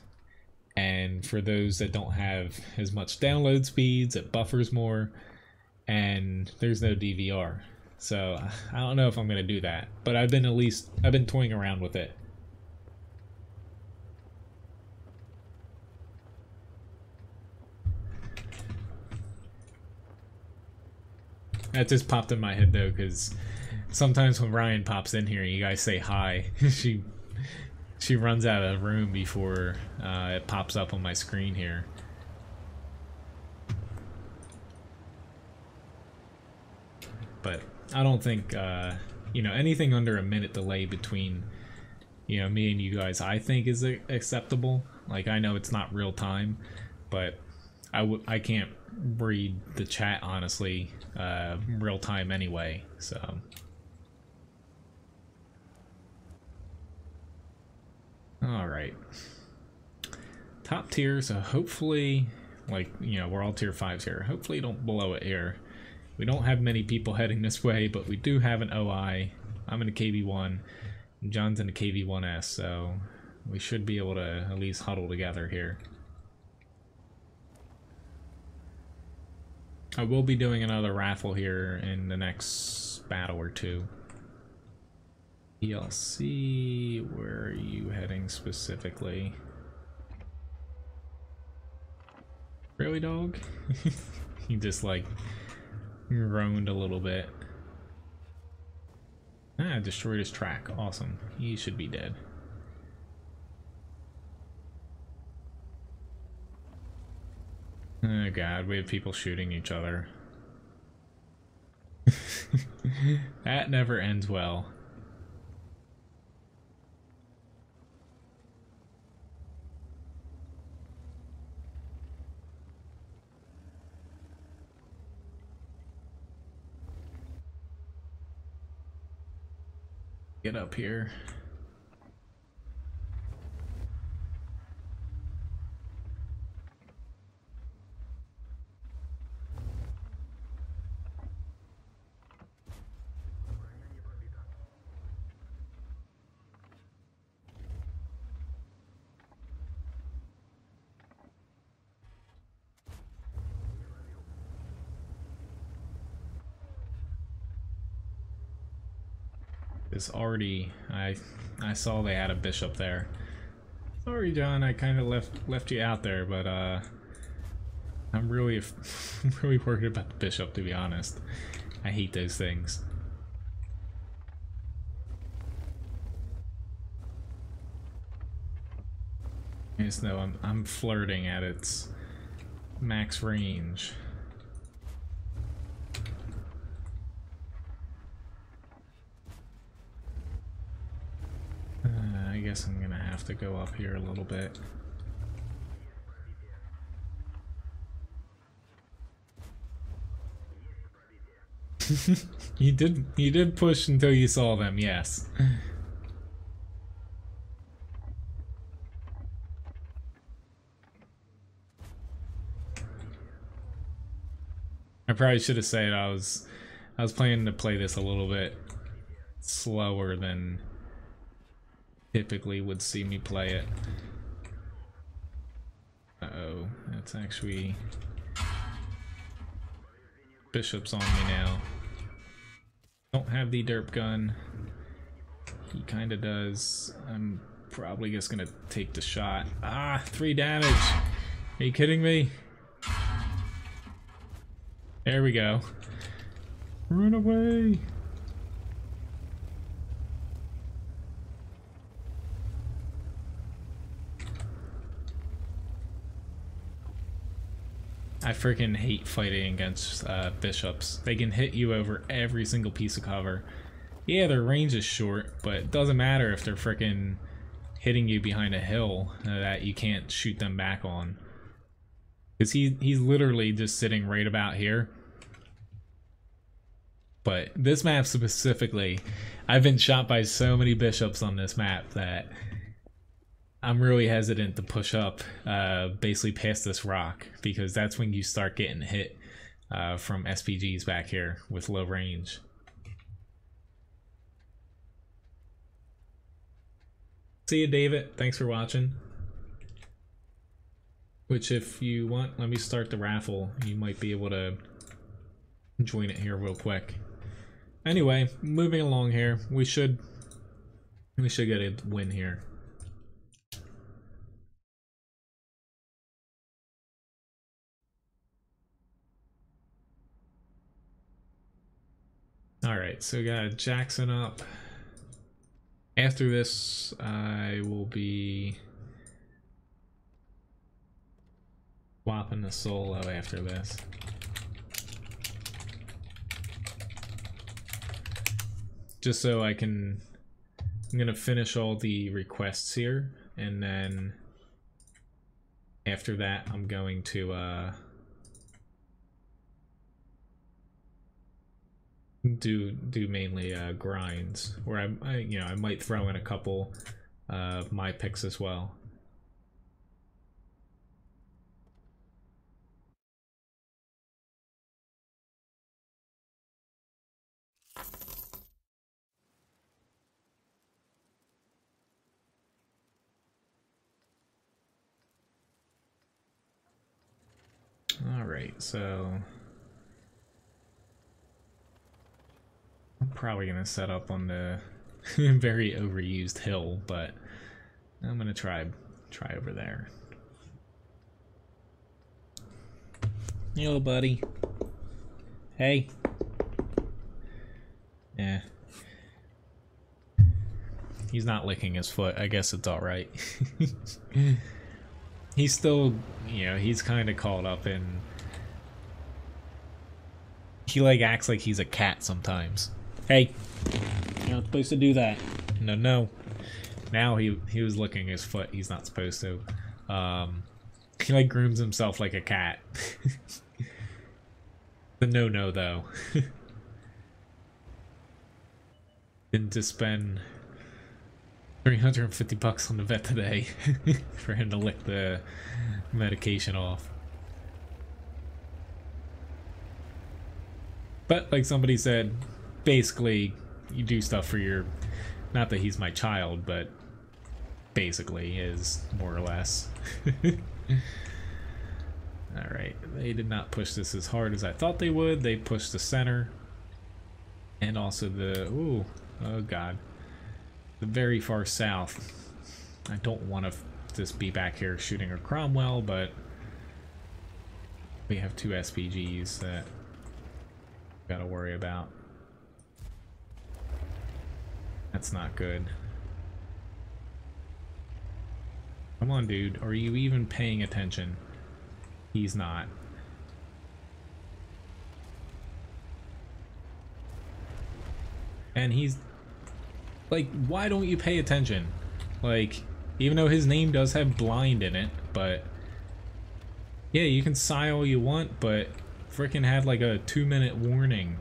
and for those that don't have as much download speeds, it buffers more, and there's no DVR. So I don't know if I'm gonna do that, but I've been toying around with it. That just popped in my head though, because sometimes when Ryan pops in here, you guys say hi. She runs out of the room before it pops up on my screen here. But I don't think anything under a minute delay between me and you guys, I think is acceptable. Like, I know it's not real time, but I can't read the chat honestly real time anyway, so. Alright. Top tier, so hopefully, like, we're all tier 5s here. Hopefully don't blow it here. We don't have many people heading this way, but we do have an OI. I'm in a KV1. John's in a KV1S, so we should be able to at least huddle together here. I will be doing another raffle here in the next battle or two. ELC, where are you heading specifically? Really, dog? He just like groaned a little bit. Ah, destroyed his track. Awesome. He should be dead. Oh god, we have people shooting each other. That never ends well. Get up here. It's already, I saw they had a bishop there. Sorry, John, I kind of left you out there, but I'm really really worried about the bishop, to be honest. I hate those things. I just know I'm flirting at its max range. I guess I'm gonna have to go up here a little bit. You did push until you saw them, yes. I probably should have said I was planning to play this a little bit slower than typically would see me play it. Uh-oh, that's actually bishop's on me now. Don't have the derp gun. He kind of does. I'm probably just gonna take the shot. Ah, 3 damage. Are you kidding me? There we go. Run away. I freaking hate fighting against bishops. They can hit you over every single piece of cover. Yeah, their range is short, but it doesn't matter if they're freaking hitting you behind a hill that you can't shoot them back on. Because he's literally just sitting right about here. But this map specifically, I've been shot by so many bishops on this map that I'm really hesitant to push up basically past this rock, because that's when you start getting hit from SPGs back here with low range. See you, David. Thanks for watching. Which, if you want, let me start the raffle. You might be able to join it here real quick. Anyway, moving along here. We should get a win here. Alright, so we got Jackson up. After this, I will be swapping the solo after this. Just so I'm gonna finish all the requests here, and then after that I'm going to do mainly grinds, where I might throw in a couple my picks as well. Alright, so I'm probably gonna set up on the very overused hill, but I'm gonna try over there. Hello, buddy. Hey. Yeah. He's not licking his foot. I guess it's alright. He's still, he's kind of caught up in... He, acts like he's a cat sometimes. Hey! You're not supposed to do that. No, no. Now he was licking his foot. He's not supposed to. He, grooms himself like a cat. The no-no, though. Didn't just spend $350 on the vet today for him to lick the medication off. But like somebody said, basically you do stuff for your, not that he's my child, but basically is more or less. Alright, they did not push this as hard as I thought they would. They pushed the center and also the, ooh, oh god, the very far south. I don't want to just be back here shooting a Cromwell, but we have 2 SPGs that we gotta worry about. That's not good. Come on, dude. Are you even paying attention? He's not. And he's... why don't you pay attention? Even though his name does have blind in it, but... Yeah, you can sigh all you want, but... Frickin' had a 2-minute warning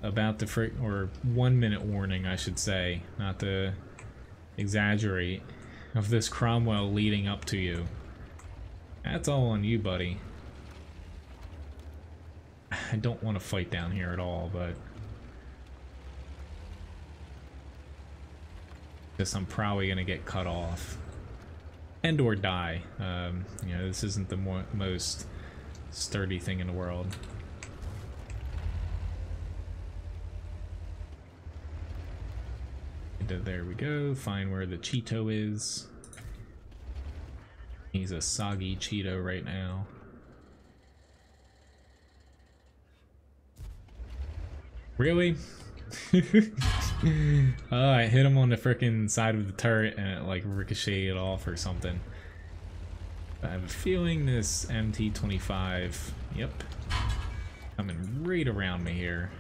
about the or 1-minute warning, I should say, not to exaggerate, of this Cromwell leading up to you. That's all on you, buddy. I don't want to fight down here at all, but guess I'm probably gonna get cut off and or die. This isn't the most sturdy thing in the world. I there we go. Find where the Cheeto is. He's a soggy Cheeto right now. Really? I hit him on the frickin' side of the turret and it like ricocheted off or something. I have a feeling this MT-25, yep, coming right around me here.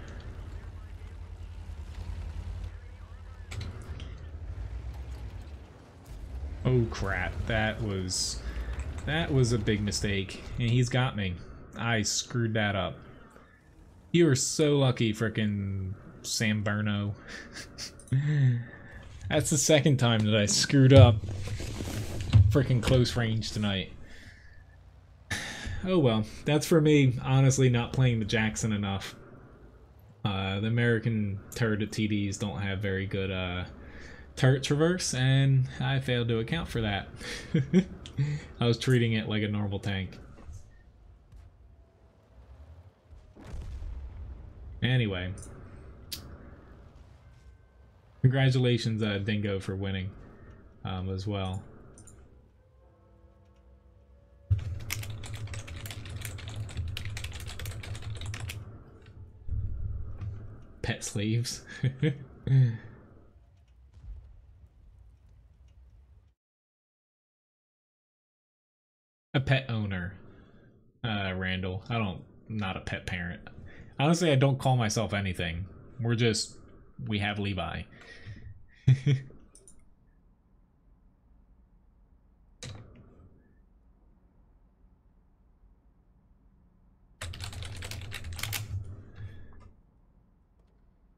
Oh crap, that was a big mistake, and he's got me. I screwed that up. You are so lucky, frickin' San Berno. That's the second time that I screwed up frickin' close range tonight. Oh well, that's for me, honestly, not playing the Jackson enough. The American turret TDs don't have very good turret traverse, and I failed to account for that. I was treating it like a normal tank. Anyway, congratulations Dingo for winning as well. Pet sleeves. A pet owner, Randall. I'm not a pet parent. Honestly, I don't call myself anything. We have Levi.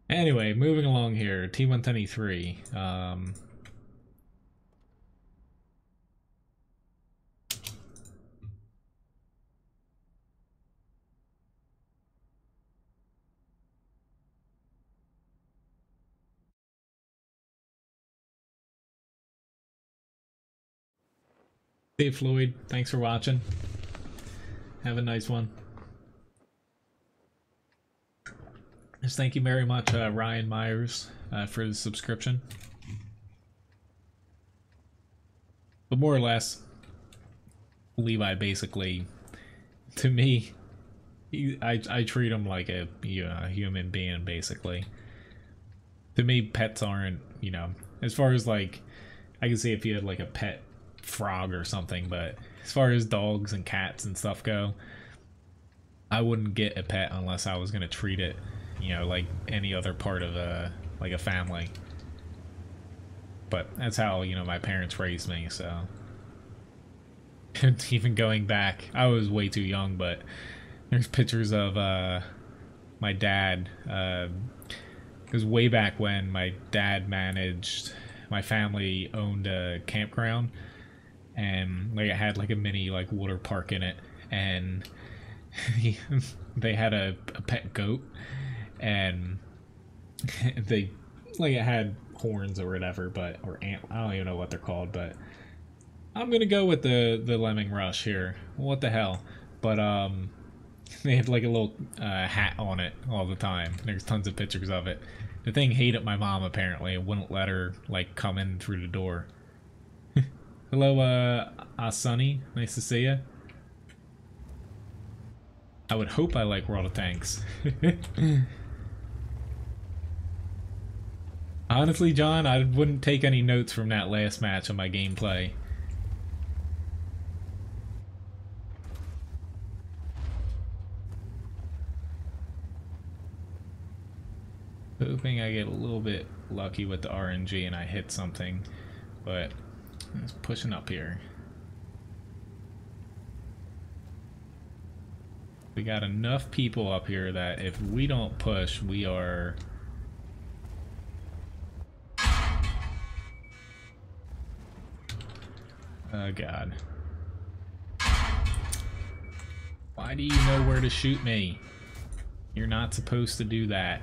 Anyway, moving along here, T-123. Hey Floyd, thanks for watching. Have a nice one. Just thank you very much, Ryan Myers, for the subscription. But more or less, Levi basically, to me, I treat him like a human being, basically. To me, pets aren't, you know, as far as like, I can see if you had like a pet frog or something, but as far as dogs and cats and stuff go, I wouldn't get a pet unless I was going to treat it, you know, like any other part of like a family. But that's how, you know, my parents raised me, so. Even going back, I was way too young, but there's pictures of my dad. It was way back when my dad my family owned a campground, and like it had like a mini like water park in it, and they had a pet goat, and they like it had horns or whatever, but I don't even know what they're called, but I'm gonna go with the Lemming Rush here. What the hell? But they had like a little hat on it all the time. There's tons of pictures of it. The thing hated my mom apparently and wouldn't let her like come in through the door. Hello, Asani. Nice to see you. I would hope I like World of Tanks. Honestly, John, I wouldn't take any notes from that last match on my gameplay. Hoping I get a little bit lucky with the RNG and I hit something, but it's pushing up here. We got enough people up here that if we don't push, we are... Oh god. Why do you know where to shoot me? You're not supposed to do that.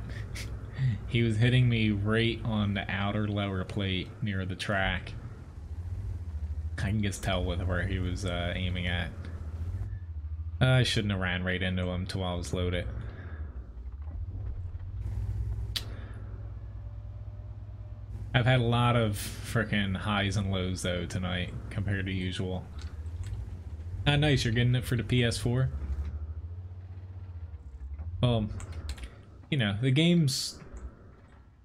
He was hitting me right on the outer lower plate near the track. I can just tell with where he was aiming at. I shouldn't have ran right into him till I was loaded. I've had a lot of frickin' highs and lows though tonight compared to usual. Ah, nice, you're getting it for the PS4? Well, you know, the game's...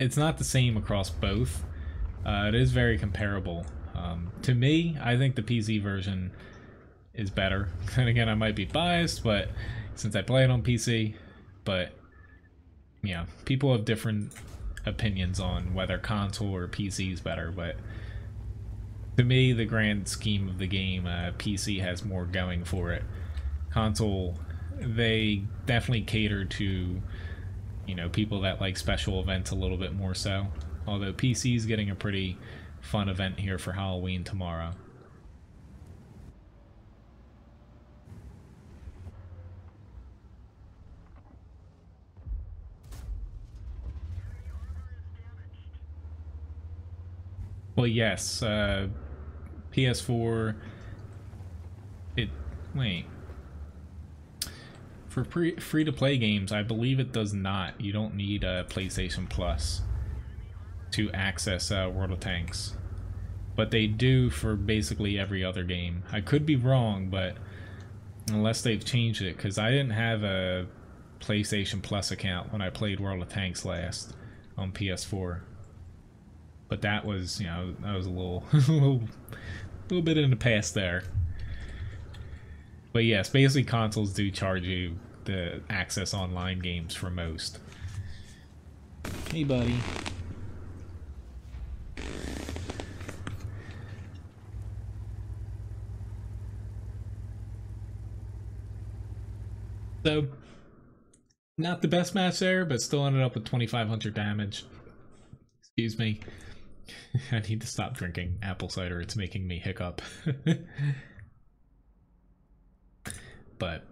it's not the same across both. It is very comparable. To me, I think the PC version is better. And again, I might be biased, but since I play it on PC, but yeah, people have different opinions on whether console or PC is better, but to me, the grand scheme of the game, PC has more going for it. Console, they definitely cater to, you know, people that like special events a little bit more so. Although PC is getting a pretty fun event here for Halloween tomorrow. Well, yes, PS4, wait. For free-to-play games, I believe it does not. You don't need a PlayStation Plus to access World of Tanks. But they do for basically every other game. I could be wrong, but unless they've changed it, because I didn't have a PlayStation Plus account when I played World of Tanks last on PS4. But that was, you know, that was a little, little bit in the past there. But yes, basically consoles do charge you to access online games for most. Hey, buddy. So, not the best match there, but still ended up with 2,500 damage. Excuse me. I need to stop drinking apple cider. It's making me hiccup. But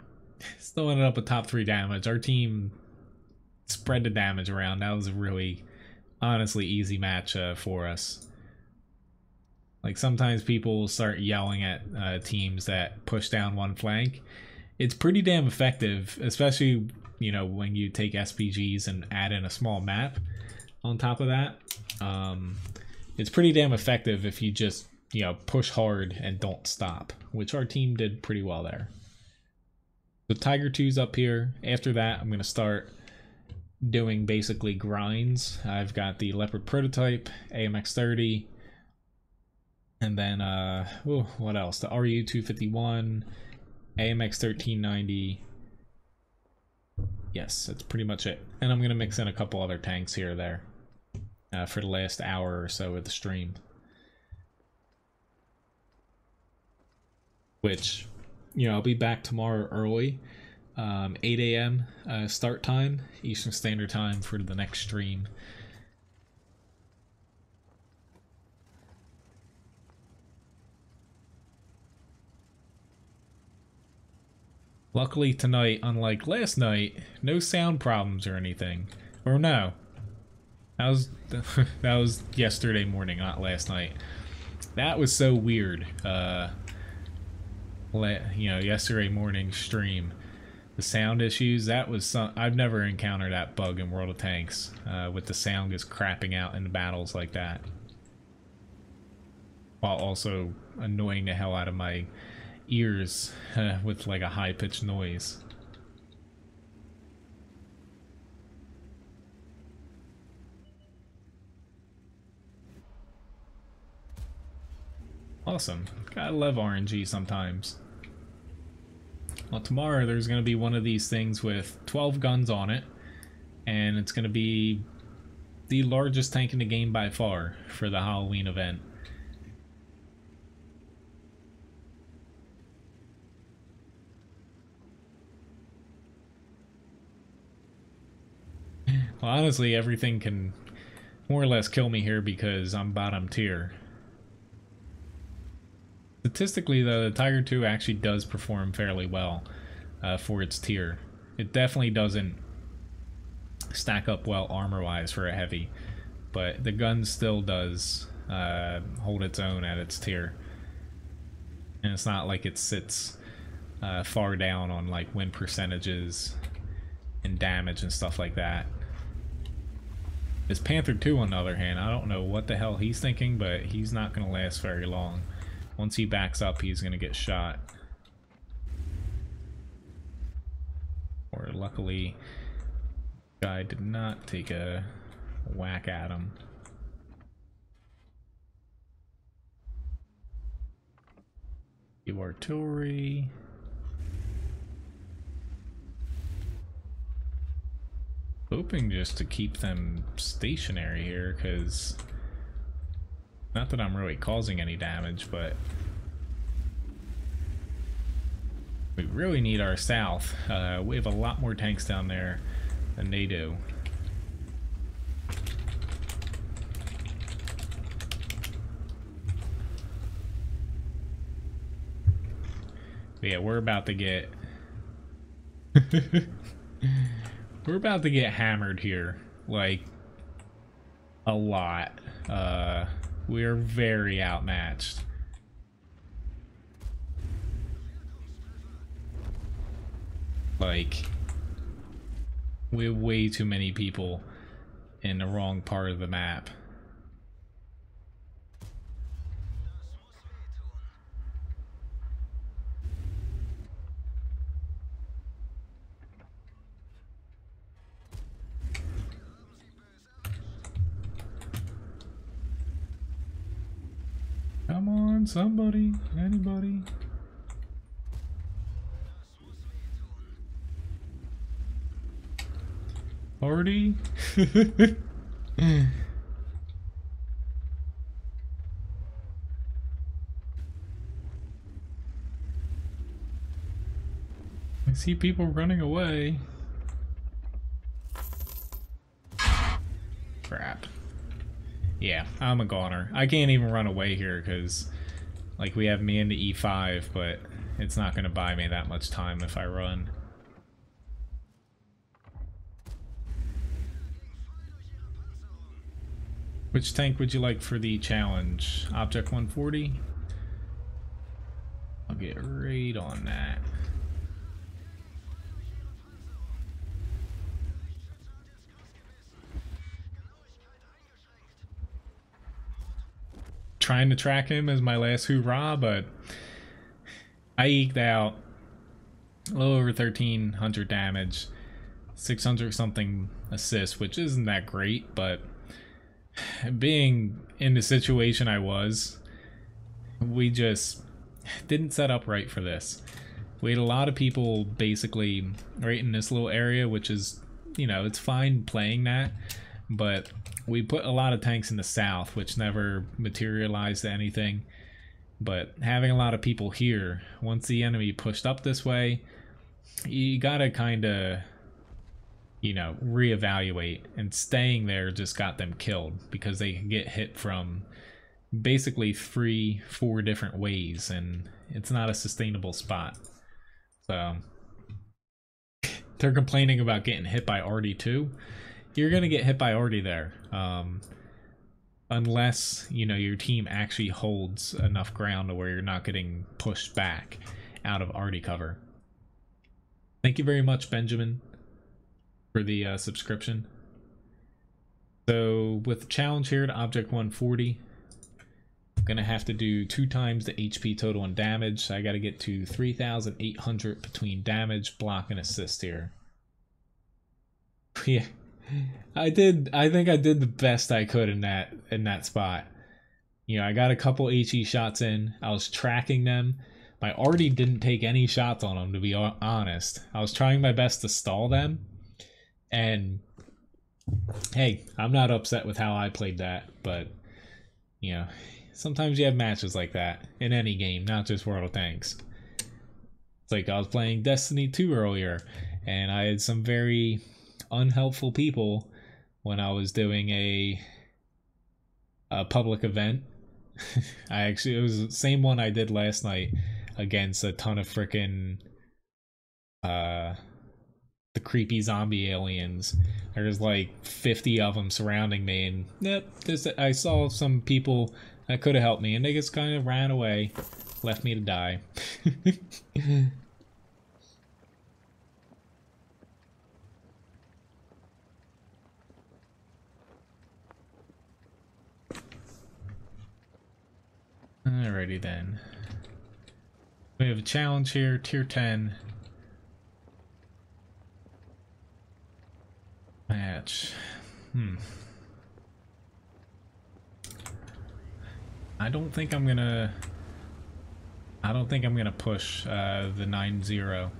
still ended up with top 3 damage. Our team spread the damage around. That was a really, honestly, easy match for us. Like, sometimes people start yelling at teams that push down one flank. It's pretty damn effective, especially, you know, when you take SPGs and add in a small map on top of that. It's pretty damn effective if you just, you know, push hard and don't stop, which our team did pretty well there. So Tiger 2's up here. After that, I'm going to start doing basically grinds. I've got the Leopard prototype, AMX-30, and then, what else? The RU-251, AMX-1390. Yes, that's pretty much it. And I'm going to mix in a couple other tanks here or there for the last hour or so of the stream. Which, you know, I'll be back tomorrow early, 8 a.m. Start time, Eastern Standard Time for the next stream. Luckily tonight, unlike last night, no sound problems or anything. Or no. That was yesterday morning, not last night. That was so weird. You know, yesterday morning stream, the sound issues, that was I've never encountered that bug in World of Tanks, with the sound just crapping out in the battles like that, while also annoying the hell out of my ears with like a high-pitched noise. Awesome. Gotta love RNG sometimes. Well, tomorrow there's going to be one of these things with 12 guns on it, and it's going to be the largest tank in the game by far for the Halloween event. Well, honestly, everything can more or less kill me here because I'm bottom tier. Statistically, though, the Tiger 2 actually does perform fairly well for its tier. It definitely doesn't stack up well armor-wise for a heavy, but the gun still does hold its own at its tier. And it's not like it sits far down on like win percentages and damage and stuff like that. This Panther 2, on the other hand, I don't know what the hell he's thinking, but he's not going to last very long. Once he backs up, he's going to get shot. Or luckily, guy did not take a whack at him. Artillery. Hoping just to keep them stationary here, because not that I'm really causing any damage, but we really need our south. We have a lot more tanks down there than they do. But yeah, we're about to get we're about to get hammered here, like a lot. We're very outmatched. Like, we have way too many people in the wrong part of the map. Come on, somebody, anybody. Party? I see people running away. Crap. Yeah, I'm a goner. I can't even run away here because, like, we have me into E5, but it's not going to buy me that much time if I run. Which tank would you like for the challenge? Object 140? I'll get right on that. Trying to track him as my last hoorah, but I eked out a little over 1,300 damage, 600 something assists, which isn't that great, but being in the situation I was, we just didn't set up right for this. We had a lot of people basically right in this little area, which is, you know, it's fine playing that, but we put a lot of tanks in the south, which never materialized to anything. But having a lot of people here, once the enemy pushed up this way, you gotta kind of, you know, reevaluate, and staying there just got them killed because they can get hit from basically 3-4 different ways, and it's not a sustainable spot. So they're complaining about getting hit by Artie too. You're gonna get hit by Artie there, unless, you know, your team actually holds enough ground to where you're not getting pushed back out of Artie cover. Thank you very much, Benjamin, for the subscription. So with the challenge here to Object 140, I'm gonna have to do 2 times the HP total and damage. So I gotta get to 3,800 between damage, block, and assist here. Yeah, I think I did the best I could in that spot. You know, I got a couple HE shots in. I was tracking them. My Artie didn't take any shots on them, to be honest. I was trying my best to stall them. And hey, I'm not upset with how I played that, but you know, sometimes you have matches like that in any game, not just World of Tanks. It's like I was playing Destiny 2 earlier, and I had some very unhelpful people when I was doing a public event. It was the same one I did last night against a ton of frickin' the creepy zombie aliens. There's like 50 of them surrounding me, and yep, I saw some people that could have helped me, and they just kind of ran away, left me to die. Alrighty then. We have a challenge here, tier 10. Match. I don't think I'm gonna push the 9-0.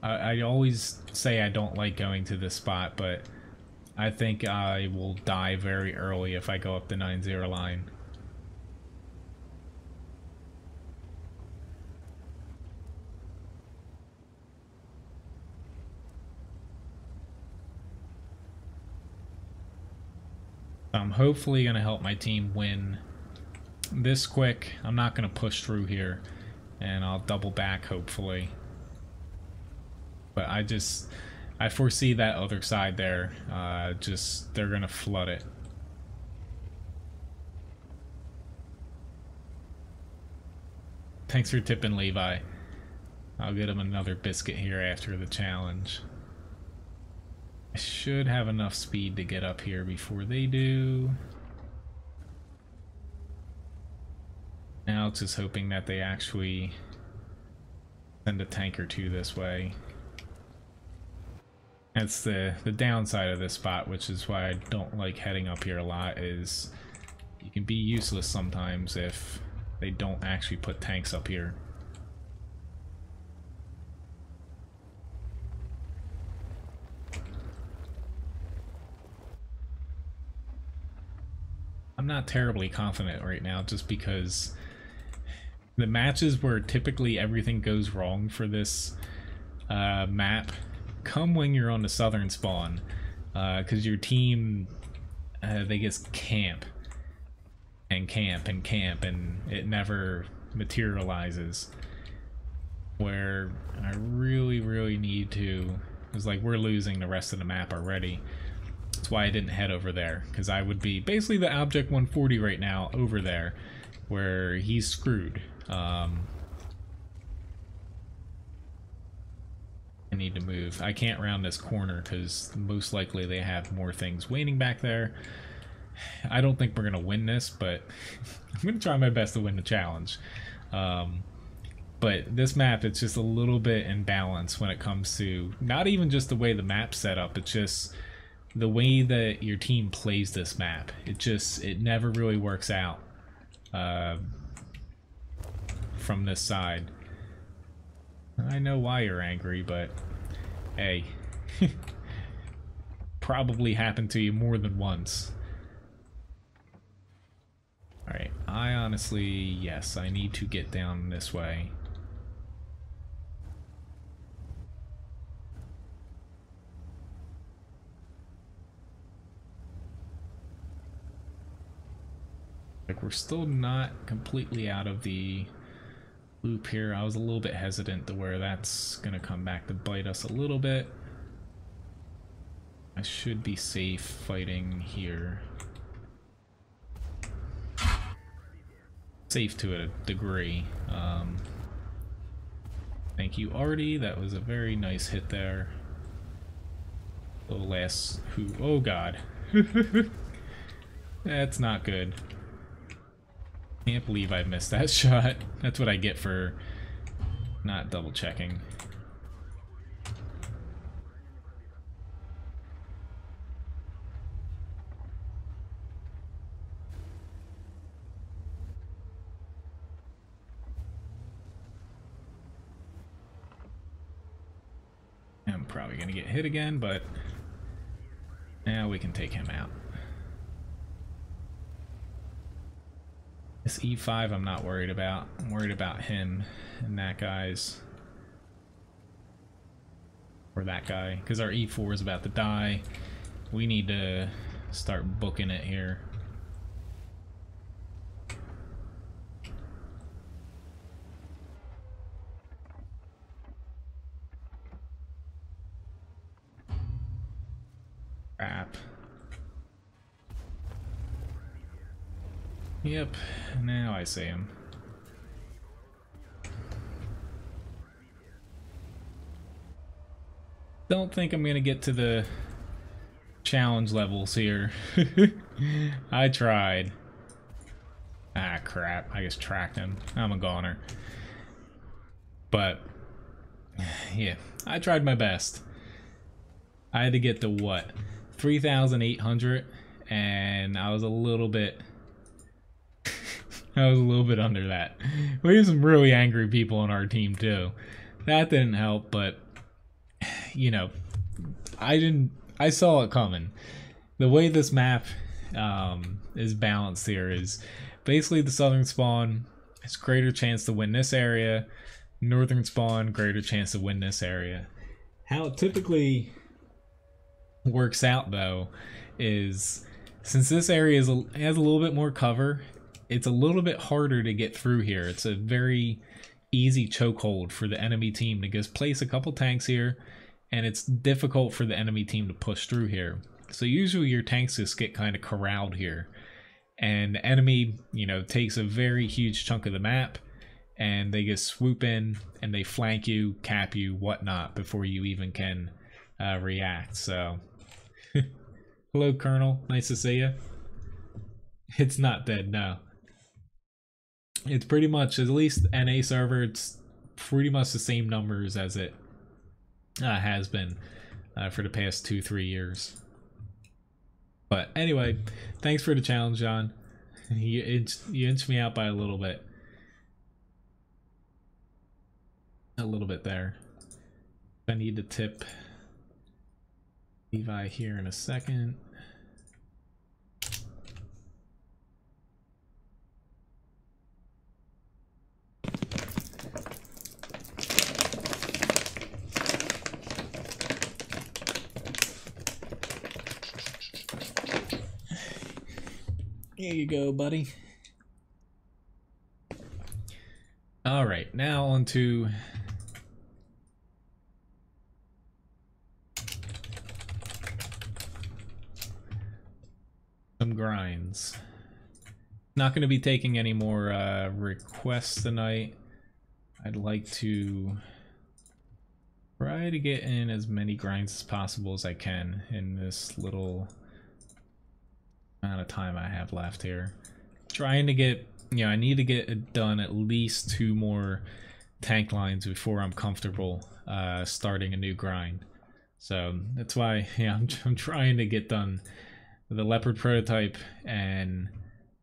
I always say I don't like going to this spot, but I think I will die very early if I go up the 9-0 line. I'm hopefully going to help my team win this quick. I'm not going to push through here, and I'll double back hopefully. But I foresee that other side there, they're going to flood it. Thanks for tipping, Levi. I'll get him another biscuit here after the challenge. I should have enough speed to get up here before they do. Now it's just hoping that they actually send a tank or two this way. That's the downside of this spot, which is why I don't like heading up here a lot, is you can be useless sometimes if they don't actually put tanks up here. I'm not terribly confident right now, just because the matches where typically everything goes wrong for this map come when you're on the southern spawn, because your team, they just camp and camp and camp, and it never materializes. Where I really need to, it's like we're losing the rest of the map already. That's why I didn't head over there, because I would be basically the Object 140 right now over there, where he's screwed. I need to move. I can't round this corner because most likely they have more things waiting back there. I don't think we're going to win this, but I'm going to try my best to win the challenge. But this map, it's just a little bit imbalanced when it comes to not even just the way the map's set up, it's just the way that your team plays this map. It never really works out from this side. I know why you're angry, but hey, probably happened to you more than once. Alright, I honestly, yes, I need to get down this way. Like, we're still not completely out of the loop here. I was a little bit hesitant to where that's gonna come back to bite us a little bit. I should be safe fighting here. Safe to a degree. Thank you, Artie. That was a very nice hit there. The last who? Oh God, that's not good. Can't believe I missed that shot. That's what I get for not double checking. I'm probably gonna get hit again, but now we can take him out. This E5 I'm not worried about. I'm worried about him and that guy's, or that guy, because our E4 is about to die. We need to start booking it here. Crap. Yep, now I see him. Don't think I'm gonna get to the challenge levels here. I tried. Ah, crap. I just tracked him. I'm a goner. But, yeah, I tried my best. I had to get to what? 3,800, and I was a little bit... I was a little bit under that. We had some really angry people on our team, too. That didn't help, but, you know, I saw it coming. The way this map is balanced here is basically the southern spawn has greater chance to win this area, northern spawn greater chance to win this area. How it typically works out though is since this area has a little bit more cover, it's a little bit harder to get through here. It's a very easy chokehold for the enemy team to just place a couple tanks here, and it's difficult for the enemy team to push through here. So usually your tanks just get kind of corralled here, and the enemy, you know, takes a very huge chunk of the map, and they just swoop in and they flank you, cap you, whatnot before you even can react. So, hello, Colonel. Nice to see you. It's not dead, no. It's pretty much, at least NA server, it's pretty much the same numbers as it has been for the past 2-3 years. But anyway, thanks for the challenge, John. You inched me out by a little bit. A little bit there. I need to tip Levi here in a second. Here you go, buddy. All right, now on to some grinds. Not going to be taking any more requests tonight. I'd like to try to get in as many grinds as possible as I can in this little amount of time I have left here. Trying to get, you know, I need to get it done at least 2 more tank lines before I'm comfortable starting a new grind. So that's why, yeah, I'm trying to get done the Leopard prototype, and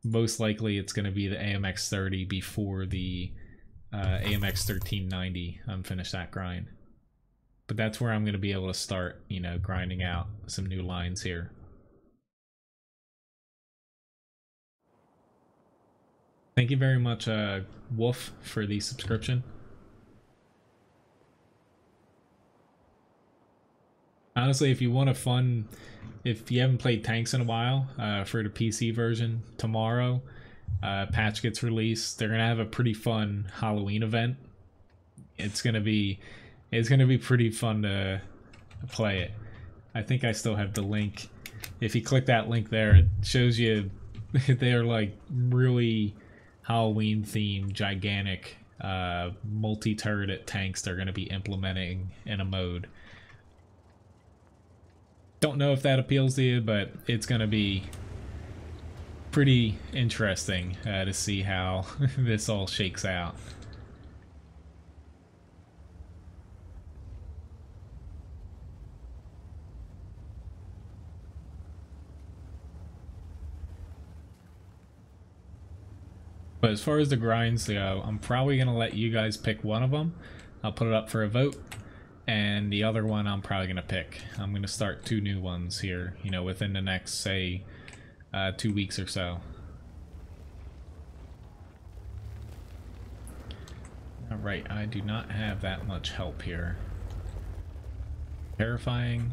most likely it's going to be the AMX 30 before the AMX 1390. I'm finished that grind. But that's where I'm going to be able to start, you know, grinding out some new lines here. Thank you very much, Wolf, for the subscription. Honestly, if you want a fun, if you haven't played tanks in a while, for the PC version, tomorrow, patch gets released. They're gonna have a pretty fun Halloween event. It's gonna be pretty fun to play it. I think I still have the link. If you click that link there, it shows you they're like really Halloween themed, gigantic, multi-turreted tanks they're going to be implementing in a mode. Don't know if that appeals to you, but it's going to be pretty interesting to see how this all shakes out. But as far as the grinds go, I'm probably going to let you guys pick one of them. I'll put it up for a vote. And the other one I'm probably going to pick. I'm going to start 2 new ones here, you know, within the next, say, 2 weeks or so. Alright, I do not have that much help here. Terrifying.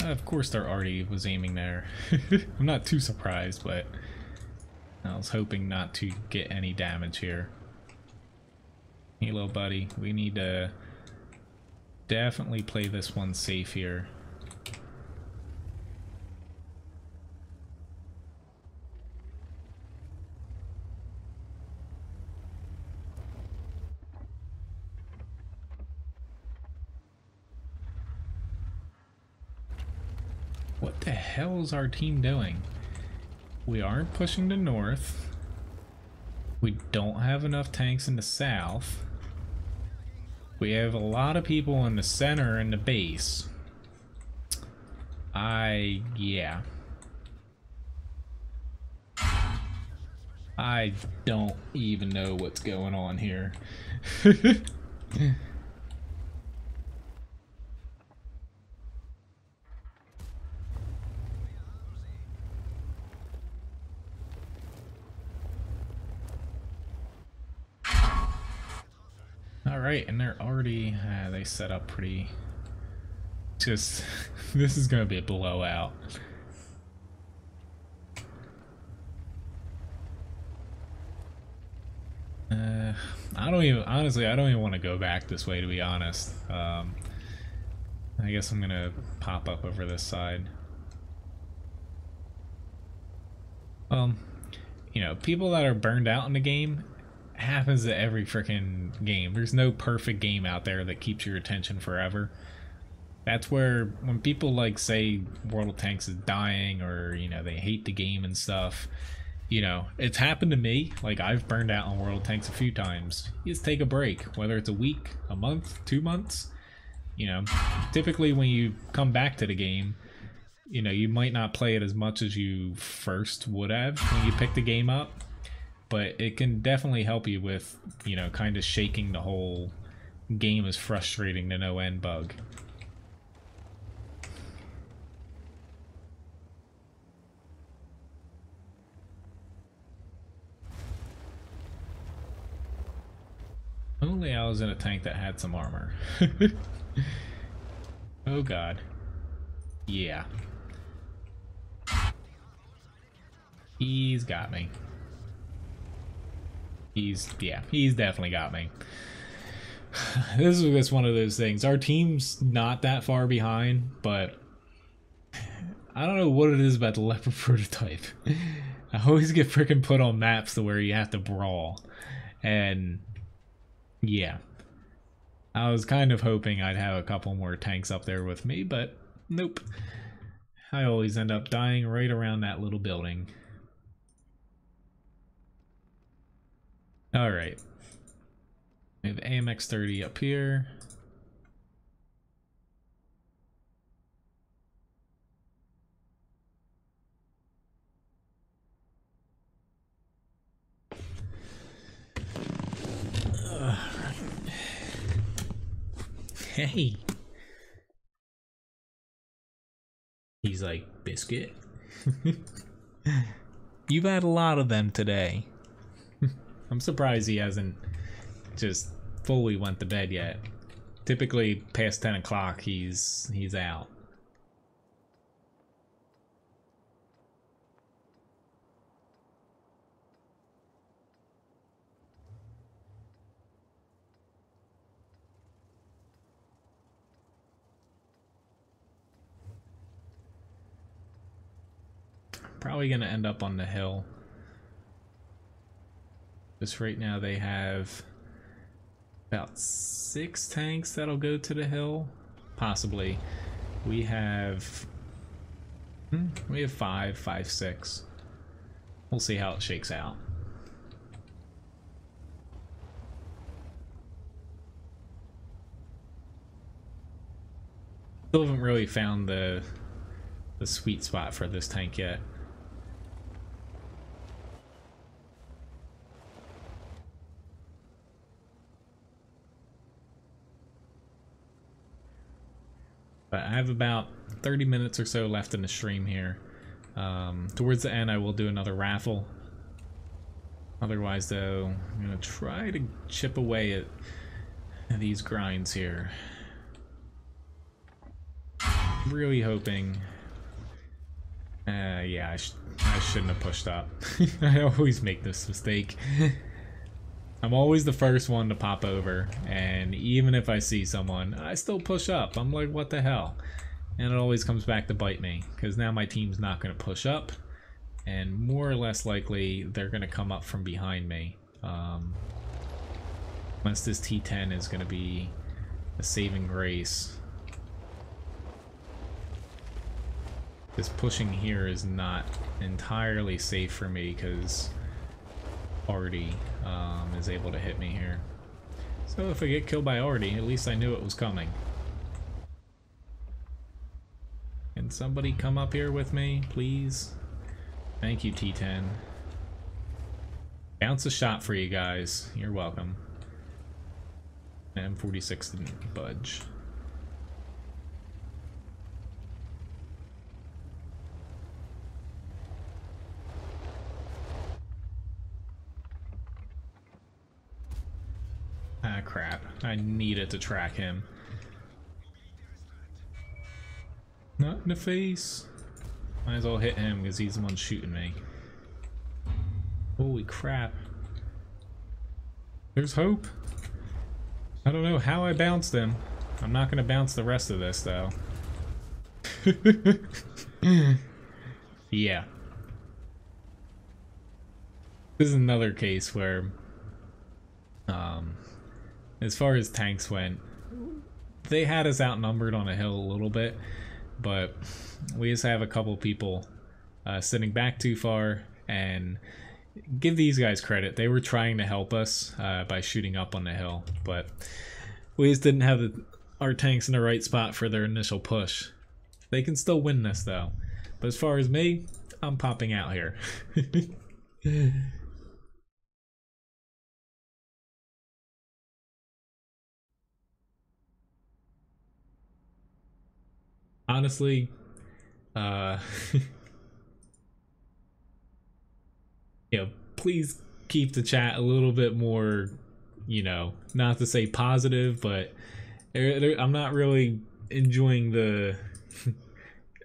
Of course there already was aiming there. I'm not too surprised, but I was hoping not to get any damage here. Hey, little buddy, we need to definitely play this one safe here. the hell is our team doing? We aren't pushing the north. We don't have enough tanks in the south. We have a lot of people in the center and the base. Yeah. I don't even know what's going on here. Alright, and they're already, they set up pretty, just, this is gonna be a blowout. Honestly, I don't even want to go back this way, to be honest. I guess I'm gonna pop up over this side. You know, people that are burned out in the game, happens to every freaking game. There's no perfect game out there that keeps your attention forever. That's where, when people like say World of Tanks is dying, or, you know, they hate the game and stuff, you know, it's happened to me. Like, I've burned out on World of Tanks a few times. You just take a break, whether it's a week, a month, 2 months. You know, typically when you come back to the game, you know, you might not play it as much as you first would have when you pick the game up, but it can definitely help you with, you know, kind of shaking the whole game is frustrating to no end bug. Only I was in a tank that had some armor. Oh god. Yeah. He's got me. He's definitely got me. This is just one of those things. Our team's not that far behind, but I don't know what it is about the Leopard prototype. I always get freaking put on maps to where you have to brawl. And yeah. I was kind of hoping I'd have a couple more tanks up there with me, but nope. I always end up dying right around that little building. Alright. We have AMX 30 up here. Hey. He's like, biscuit. You've had a lot of them today. I'm surprised he hasn't just fully went to bed yet. Typically past 10 o'clock he's out. Probably gonna end up on the hill. Just right now they have about 6 tanks that'll go to the hill. Possibly. We have 5, 6. We'll see how it shakes out. Still haven't really found the sweet spot for this tank yet. But I have about 30 minutes or so left in the stream here. Towards the end I will do another raffle. Otherwise though, I'm going to try to chip away at these grinds here. I'm really hoping... yeah, I shouldn't have pushed up. I always make this mistake. I'm always the first one to pop over, and even if I see someone, I still push up. I'm like, what the hell? And it always comes back to bite me, because now my team's not going to push up, and more or less likely they're going to come up from behind me. Unless this T10 is going to be a saving grace. This pushing here is not entirely safe for me because Artie is able to hit me here. So if I get killed by Artie, at least I knew it was coming. Can somebody come up here with me, please? Thank you, T10. Bounce a shot for you guys. You're welcome. M46 didn't budge. Ah, crap. I needed to track him. Not in the face. Might as well hit him because he's the one shooting me. Holy crap. There's hope. I don't know how I bounced him. I'm not gonna bounce the rest of this though. Yeah. This is another case where as far as tanks went, they had us outnumbered on a hill a little bit, but we just have a couple people sitting back too far, and give these guys credit. They were trying to help us by shooting up on the hill, but we just didn't have our tanks in the right spot for their initial push. They can still win this though, but as far as me, I'm popping out here. Honestly, you know, please keep the chat a little bit more, you know, not to say positive, but I'm not really enjoying the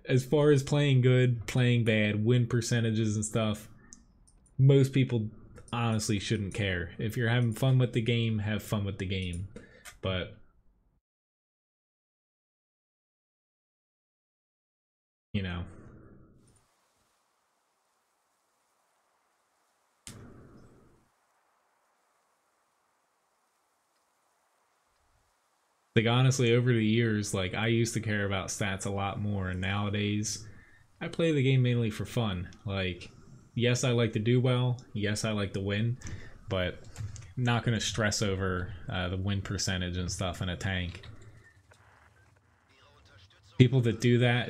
as far as playing good, playing bad, win percentages and stuff. Most people honestly shouldn't care. If you're having fun with the game, have fun with the game. But you know, like honestly, over the years, like I used to care about stats a lot more, and nowadays I play the game mainly for fun. Like, yes, I like to do well, yes, I like to win, but I'm not gonna stress over the win percentage and stuff in a tank. People that do that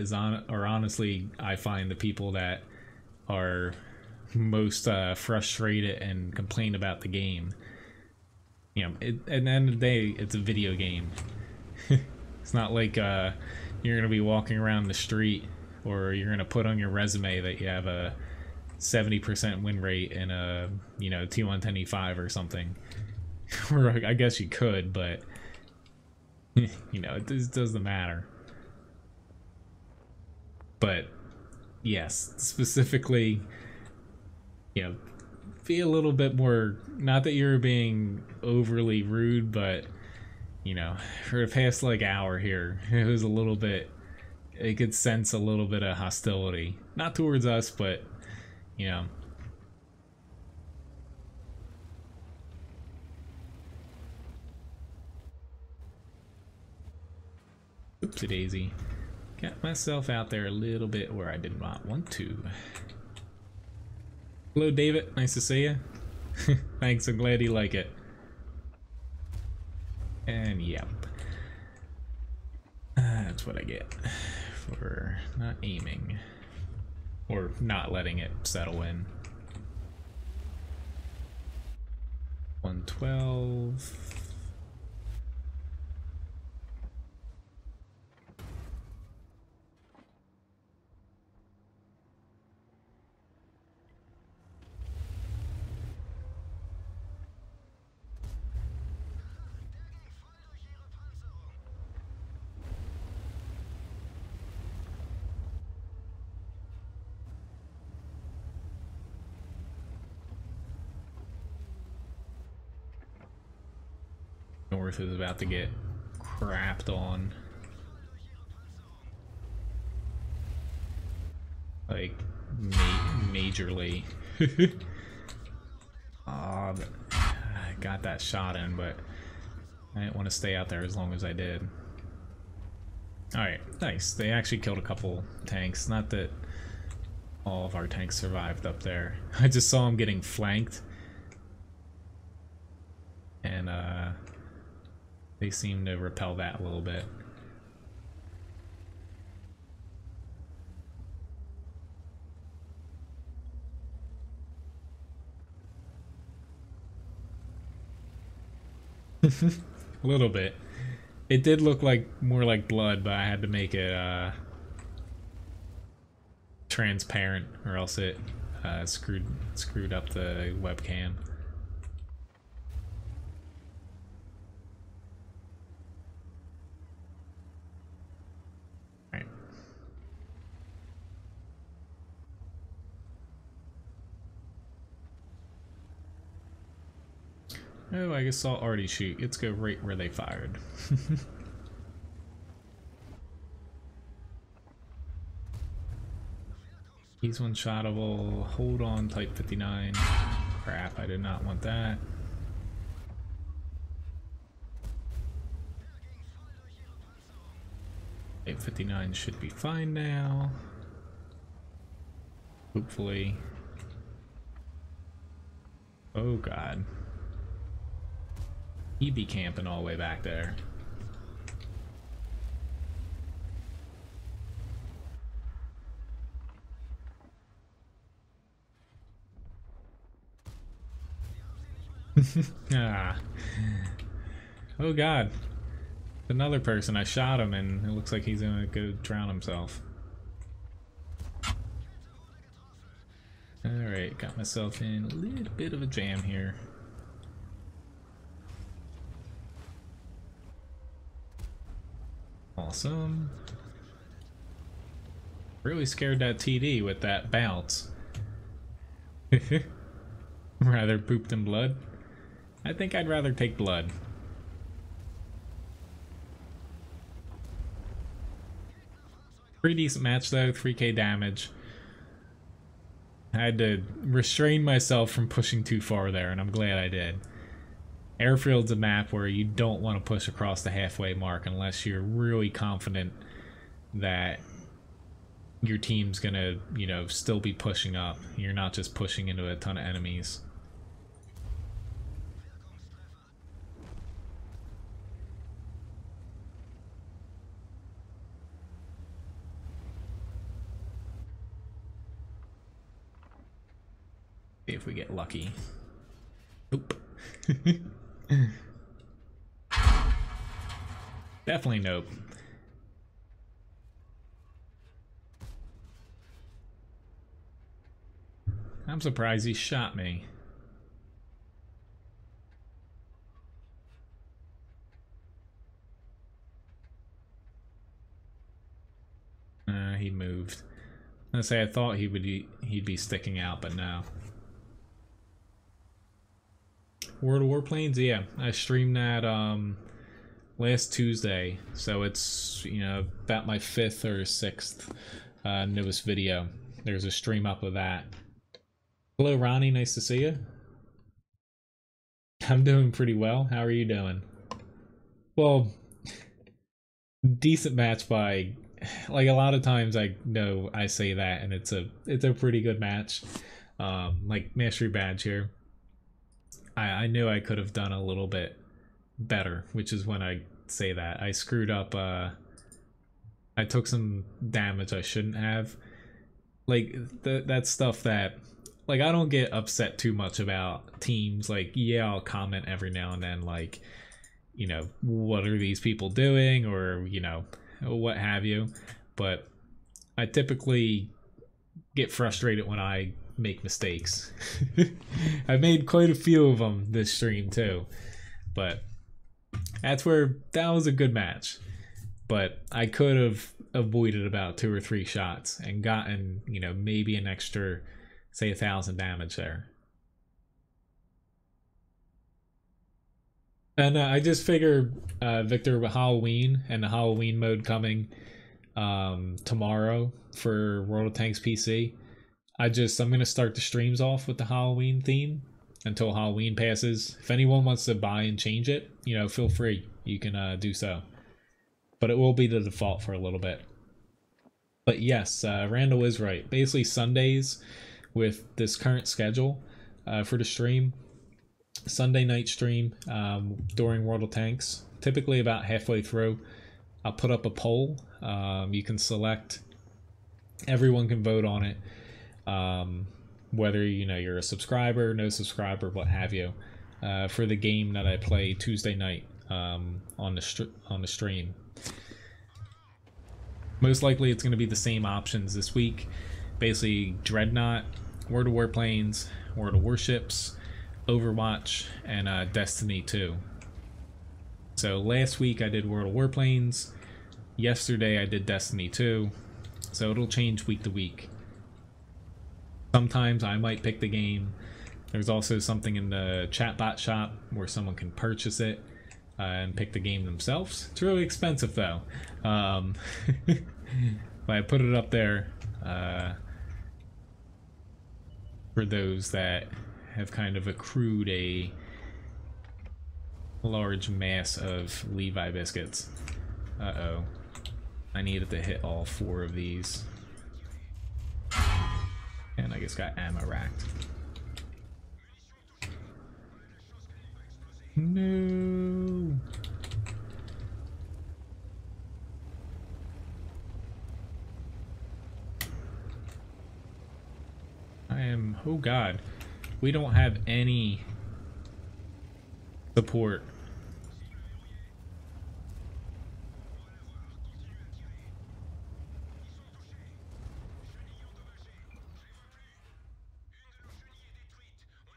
are honestly, I find, the people that are most frustrated and complain about the game. You know, at the end of the day, it's a video game. It's not like you're gonna be walking around the street, or you're gonna put on your resume that you have a 70% win rate in a, you know, T110E5 or something. Or I guess you could, but you know, it just doesn't matter. But yes, specifically, you know, be a little bit more, not that you're being overly rude, but you know, for the past like hour here, it was a little bit, it could sense a little bit of hostility, not towards us, but you know. Oopsie daisy. Got myself out there a little bit where I did not want to. Hello, David. Nice to see you. Thanks. I'm glad you like it. And yep. That's what I get for not aiming. Or not letting it settle in. 112. North is about to get crapped on. Like, majorly. I got that shot in, but I didn't want to stay out there as long as I did. Alright, nice. They actually killed a couple tanks. Not that all of our tanks survived up there. I just saw them getting flanked. And they seem to repel that a little bit. A little bit. It did look like more like blood, but I had to make it transparent, or else it screwed up the webcam. All right. Oh, I guess I'll already shoot. Let's go right where they fired. He's one-shotable. Hold on, Type 59. Crap, I did not want that. Type 59 should be fine now. Hopefully. Oh god. He'd be camping all the way back there. Ah. Oh god. Another person. I shot him and it looks like he's gonna go drown himself. Alright, got myself in a little bit of a jam here. Awesome. Really scared that TD with that bounce. Rather poop than blood. I think I'd rather take blood. Pretty decent match though, 3k damage. I had to restrain myself from pushing too far there, and I'm glad I did. Airfield's a map where you don't want to push across the halfway mark unless you're really confident that your team's gonna, you know, still be pushing up. You're not just pushing into a ton of enemies. See if we get lucky. Nope. Definitely nope. I'm surprised he shot me. He moved. I was gonna say I thought he'd be sticking out, but no. World of Warplanes, yeah, I streamed that last Tuesday, so it's, you know, about my 5th or 6th newest video. There's a stream up of that. Hello Ronnie, nice to see you. I'm doing pretty well. How are you doing? Well, decent match by, like, a lot of times I know I say that and it's a pretty good match. Like Mastery Badge here. I knew I could have done a little bit better, which is when I say that. I screwed up, I took some damage I shouldn't have. Like, that stuff that, like, I don't get upset too much about teams. Like, yeah, I'll comment every now and then, like, you know, what are these people doing, or, you know, what have you. But I typically get frustrated when I make mistakes. I made quite a few of them this stream too, but that was a good match. But I could have avoided about 2 or 3 shots and gotten, you know, maybe an extra, say, 1,000 damage there. And I just figure, Victor, with Halloween and the Halloween mode coming tomorrow for World of Tanks PC, I'm gonna start the streams off with the Halloween theme until Halloween passes. If anyone wants to buy and change it, you know, feel free. You can do so. but it will be the default for a little bit. But yes, Randall is right. Basically Sundays with this current schedule for the stream, Sunday night stream during World of Tanks, typically about halfway through, I'll put up a poll. You can select, everyone can vote on it, whether you're a subscriber, no subscriber, what have you, for the game that I play Tuesday night on the stream. Most likely it's going to be the same options this week. Basically Dreadnought, World of Warplanes, World of Warships, Overwatch, and Destiny 2. So last week I did World of Warplanes, yesterday I did Destiny 2, so it'll change week to week. Sometimes I might pick the game. There's also something in the chatbot shop where someone can purchase it and pick the game themselves. It's really expensive though. But I put it up there for those that have kind of accrued a large mass of Levi biscuits. Uh-oh. I needed to hit all 4 of these. And I just got ammo racked. No. Oh god. We don't have any support.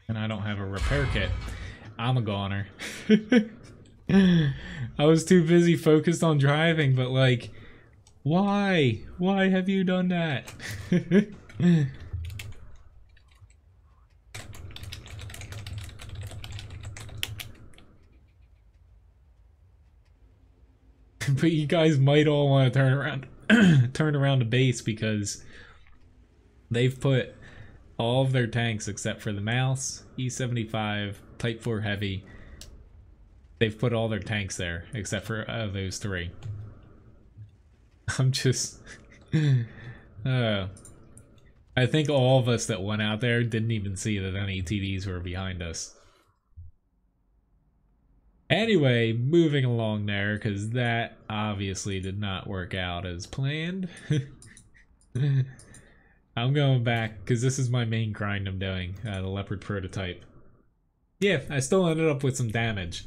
And I don't have a repair kit. I'm a goner. I was too busy focused on driving, but like, why? Why have you done that? But you guys might all want to turn around to base because they've put all of their tanks except for the Mouse, E75, Type 4 Heavy. They've put all their tanks there except for those 3. I'm just... I think all of us that went out there didn't even see that any TDs were behind us. Anyway, moving along there, because that obviously did not work out as planned. I'm going back, because this is my main grind I'm doing, the Leopard prototype. Yeah, I still ended up with some damage.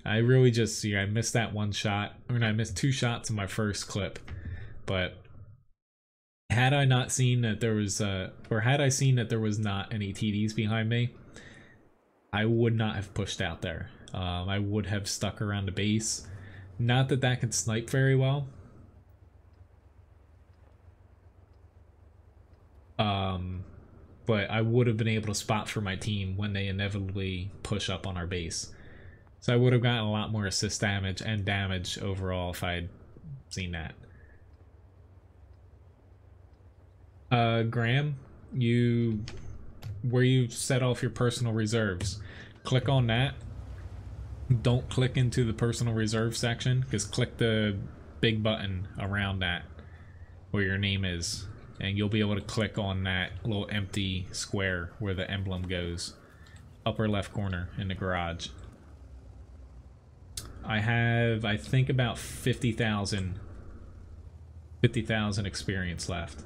I really just, I missed that one shot, or I missed 2 shots in my first clip. But had I not seen that there was, or had I seen that there was not any TDs behind me, I would not have pushed out there. I would have stuck around the base. Not that that can snipe very well. But I would have been able to spot for my team when they inevitably push up on our base. So I would have gotten a lot more assist damage and damage overall if I'd seen that. Graham, where you set off your personal reserves, click on that. Don't click into the personal reserve section, just click the big button around that where your name is, and you'll be able to click on that little empty square where the emblem goes, upper left corner in the garage. I have, I think, about 50,000 experience left.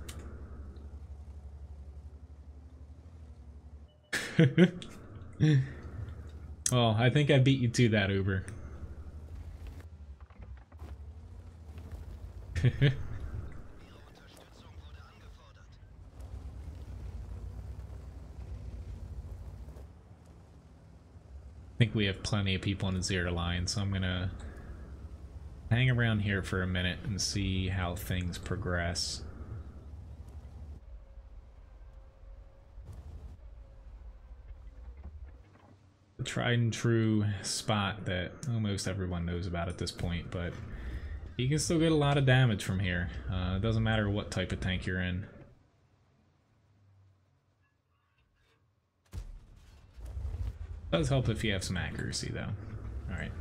Well, I think I beat you to that, Uber. I think we have plenty of people on the zero line, so I'm gonna hang around here for a minute and see how things progress. The tried and true spot that almost everyone knows about at this point, but you can still get a lot of damage from here. It doesn't matter what type of tank you're in. It does help if you have some accuracy though. Alright.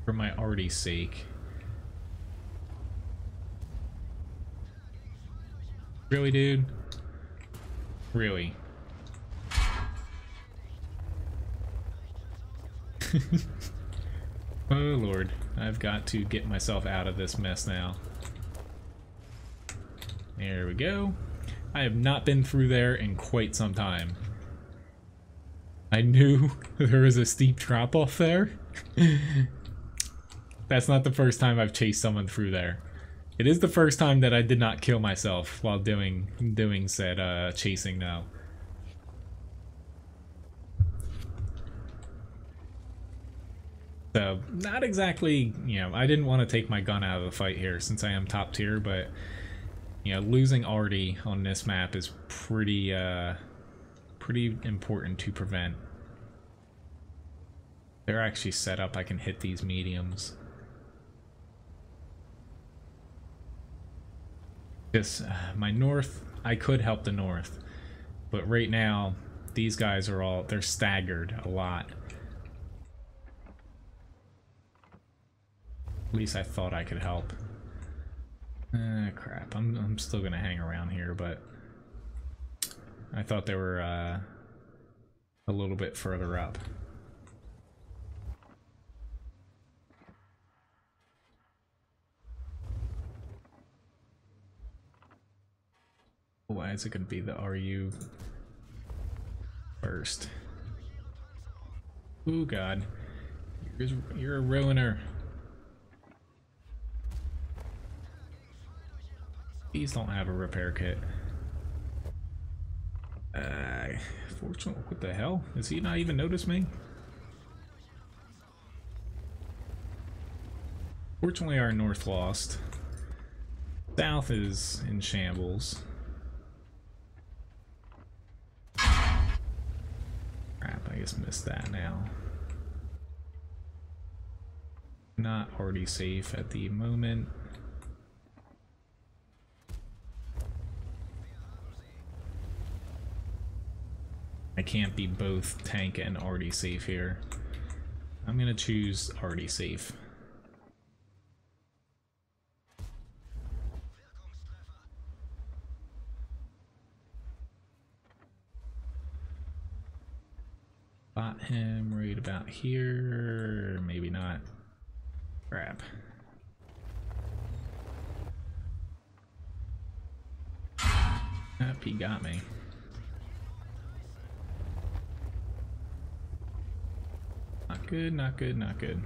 For my arty's sake, Really, dude? Really? Oh lord, I've got to get myself out of this mess now. There we go. I have not been through there in quite some time. I knew there was a steep drop off there. That's not the first time I've chased someone through there. It is the first time that I did not kill myself while doing said chasing now. So, not exactly, you know, I didn't want to take my gun out of the fight here since I am top tier, but, you know, losing Artie on this map is pretty important to prevent. They're actually set up, I can hit these mediums. Just, my north, I could help the north, but right now, these guys are all, they're staggered a lot. At least I thought I could help. Crap. I'm still gonna hang around here, but I thought they were a little bit further up. Why is it gonna be the RU first? Ooh, God. You're a ruiner. These don't have a repair kit. Fortunately, what the hell? Does he not even notice me? Fortunately, our north lost. South is in shambles. Crap, I just missed that now. Not already safe at the moment. I can't be both tank and already safe here. I'm gonna choose already safe. Spot him right about here. Maybe not. Crap. Yep, he got me. Not good, not good, not good.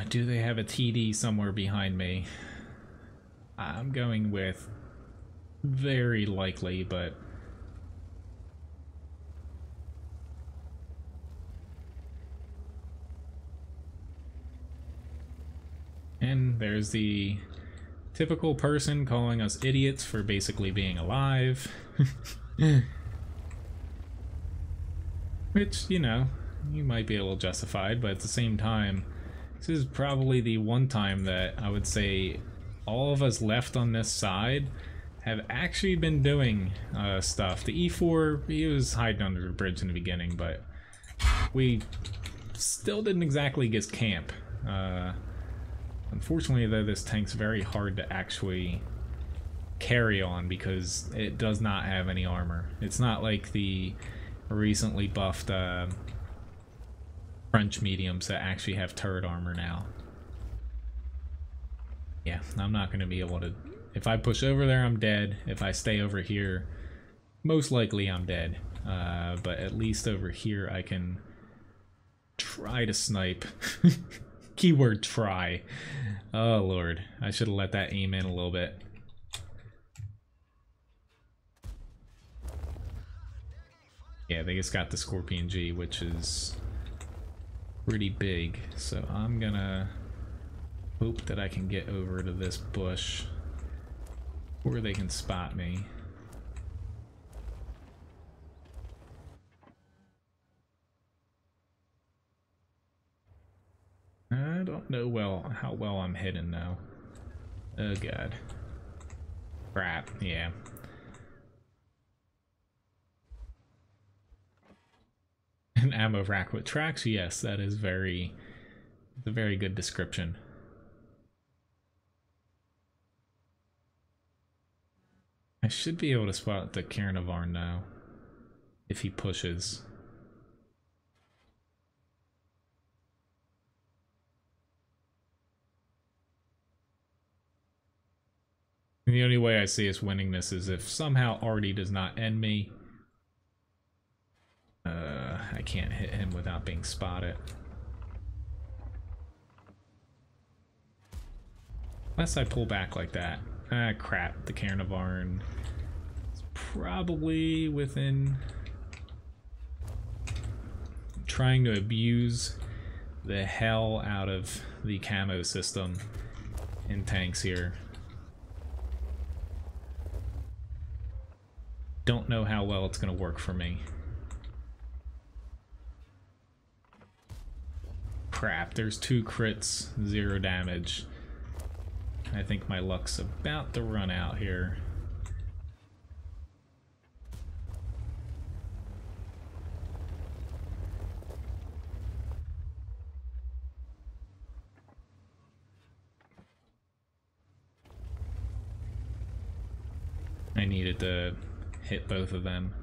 Do they have a TD somewhere behind me? I'm going with very likely, but and there's the typical person calling us idiots for basically being alive. Which, you know, you might be a little justified, but at the same time, this is probably the one time that I would say all of us left on this side have actually been doing stuff. The E4, he was hiding under the bridge in the beginning, but we still didn't exactly get camp. Unfortunately, though, this tank's very hard to actually carry on because it does not have any armor. It's not like the recently buffed French mediums that actually have turret armor now. Yeah, I'm not going to be able to... If I push over there, I'm dead. If I stay over here, most likely I'm dead. But at least over here, I can try to snipe. Keyword try. Oh lord, I should have let that aim in a little bit. Yeah, they just got the Scorpion G, which is pretty big, so I'm gonna hope that I can get over to this bush before they can spot me. I don't know how well I'm hidden though. Oh god. Crap, yeah. And ammo rack with tracks, yes, that is a very good description. I should be able to spot the Carnivore now, if he pushes. And the only way I see us winning this is if somehow Artie does not end me. I can't hit him without being spotted. Unless I pull back like that. Ah, crap. The Carnivore is probably within... trying to abuse the hell out of the camo system in tanks here. Don't know how well it's going to work for me. Crap, there's 2 crits, 0 damage. I think my luck's about to run out here. I needed to hit both of them.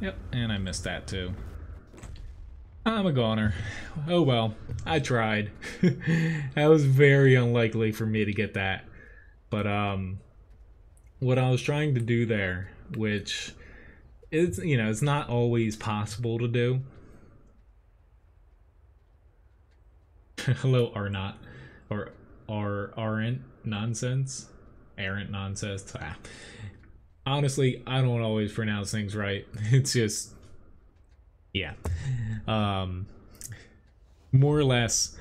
Yep, and I missed that too. I'm a goner. Oh well, I tried. That was very unlikely for me to get that. But what I was trying to do there, which is, you know, it's not always possible to do. Hello, Arnott. Or Aren't nonsense. Errant nonsense. Ah. Honestly, I don't always pronounce things right. It's just, yeah. More or less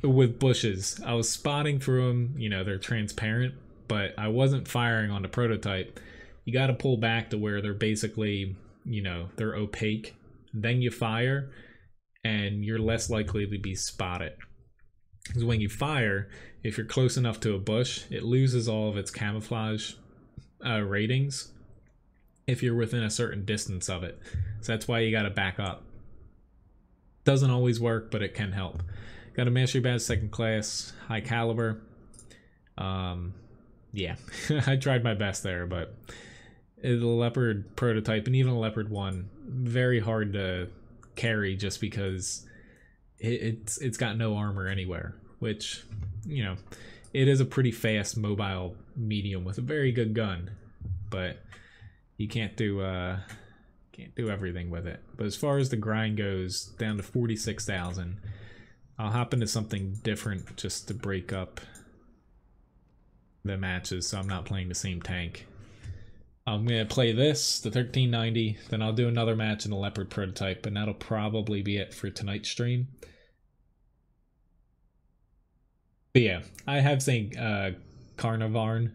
with bushes, I was spotting through them. You know, they're transparent, but I wasn't firing on the prototype. You got to pull back to where they're basically, you know, they're opaque. Then you fire, and you're less likely to be spotted. Because when you fire, if you're close enough to a bush, it loses all of its camouflage ratings if you're within a certain distance of it. So that's why you got to back up. Doesn't always work, but it can help. Got a mastery badge, 2nd class, high caliber. Yeah, I tried my best there, but the Leopard prototype and even a Leopard 1, very hard to carry just because it's got no armor anywhere, which, you know, it is a pretty fast mobile medium with a very good gun, but you can't do everything with it. But as far as the grind goes, down to 46,000. I'll hop into something different just to break up the matches so I'm not playing the same tank. I'm gonna play this, the 1390, then I'll do another match in the Leopard prototype, and that'll probably be it for tonight's stream. But yeah, I have seen Carnivore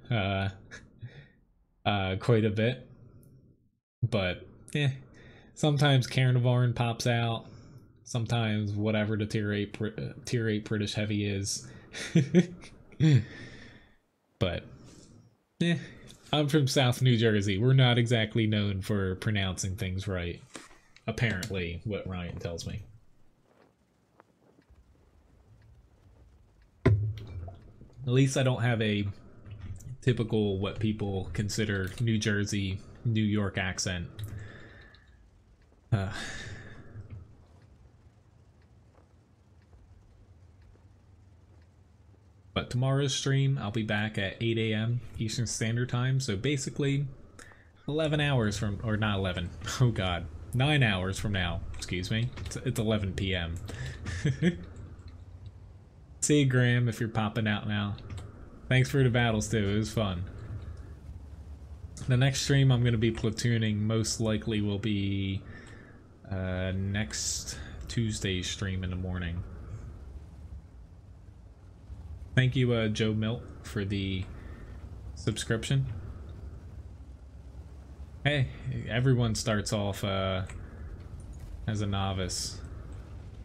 quite a bit, but sometimes Carnivore pops out, sometimes whatever the tier 8 British heavy is. But I'm from South New Jersey. We're not exactly known for pronouncing things right, apparently, what Ryan tells me. At least I don't have a typical what people consider New Jersey, New York accent. But tomorrow's stream, I'll be back at 8 a.m. Eastern Standard Time, so basically 11 hours from, or not 11, oh god, 9 hours from now, excuse me. It's 11 p.m. See you, Graham, if you're popping out now. Thanks for the battles too, it was fun. The next stream I'm going to be platooning most likely will be next Tuesday's stream in the morning. Thank you, Joe Milt, for the subscription. Hey, everyone starts off as a novice.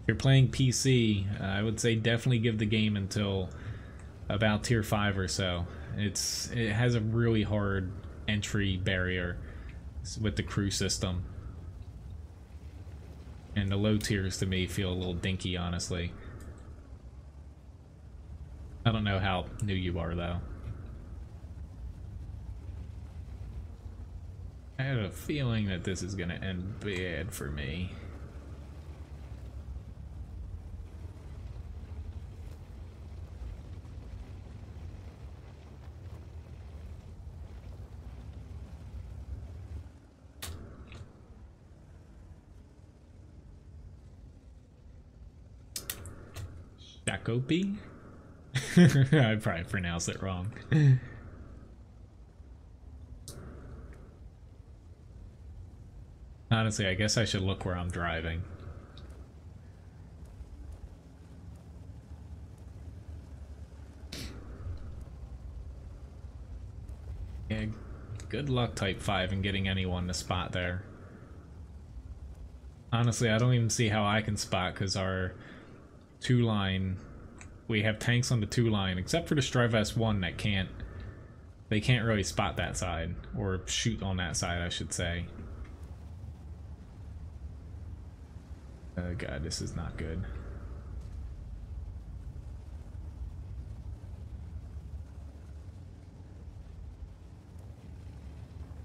If you're playing PC, I would say definitely give the game until about tier 5 or so. It has a really hard entry barrier. with the crew system. And the low tiers to me feel a little dinky, honestly. I don't know how new you are, though. I have a feeling that this is gonna end bad for me. Jacoby? I probably pronounced it wrong. Honestly, I guess I should look where I'm driving. Yeah, good luck Type 5 in getting anyone to spot there. Honestly, I don't even see how I can spot because our 2-line, we have tanks on the 2-line, except for the Strive S1 that they can't really spot that side, or shoot on that side, I should say. Oh god, this is not good.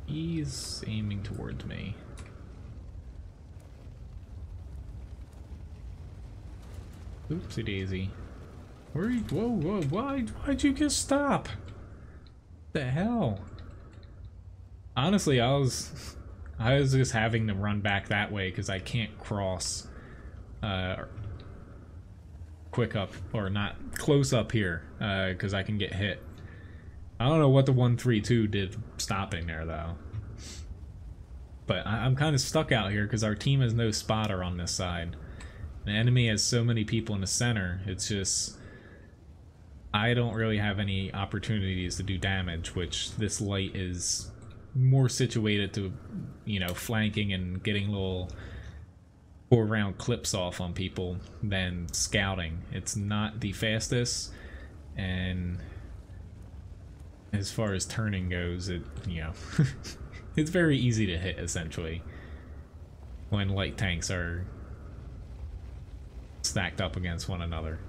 He's aiming towards me. Oopsie daisy. Where are you? Whoa, why'd you just stop? What the hell? Honestly, I was just having to run back that way because I can't cross quick up, or not close up here, because I can get hit. I don't know what the 132 did stopping there though. But I'm kind of stuck out here because our team has no spotter on this side. The enemy has so many people in the center, it's just I don't really have any opportunities to do damage, which this light is more situated to, you know, flanking and getting little 4-round clips off on people than scouting. It's not the fastest, and as far as turning goes, it, you know, it's very easy to hit essentially when light tanks are stacked up against one another.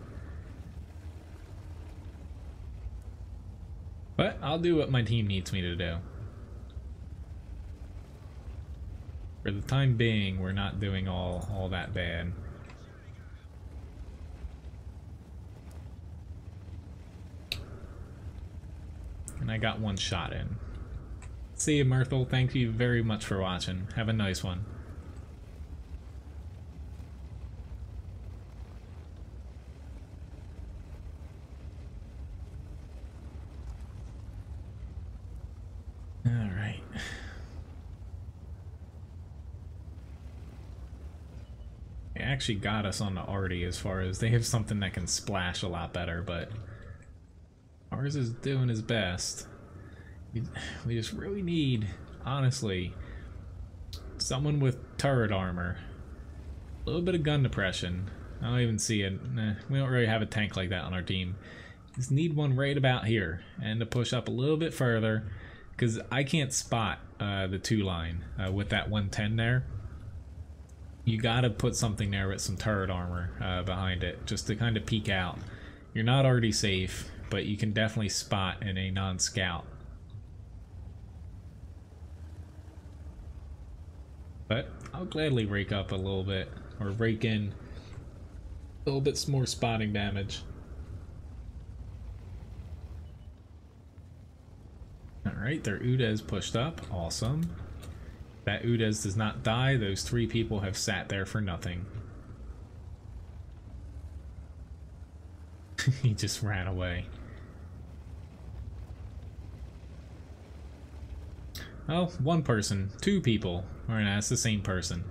But I'll do what my team needs me to do. For the time being, we're not doing all that bad. And I got one shot in. See you, Myrtle. Thank you very much for watching. Have a nice one. Alright. They actually got us on the arty as far as they have something that can splash a lot better, but ours is doing his best. We just really need, honestly, someone with turret armor. A little bit of gun depression. I don't even see it. We don't really have a tank like that on our team. Just need one right about here, and to push up a little bit further, because I can't spot the 2-line with that 110 there. You gotta put something there with some turret armor behind it, just to kind of peek out. You're not already safe, but you can definitely spot in a non-scout. But I'll gladly rake up a little bit, or rake in a little bit more spotting damage. Alright, their Udez pushed up. Awesome. That Udez does not die. Those 3 people have sat there for nothing. He just ran away. Oh, 1 person. 2 people. Alright, that's the same person.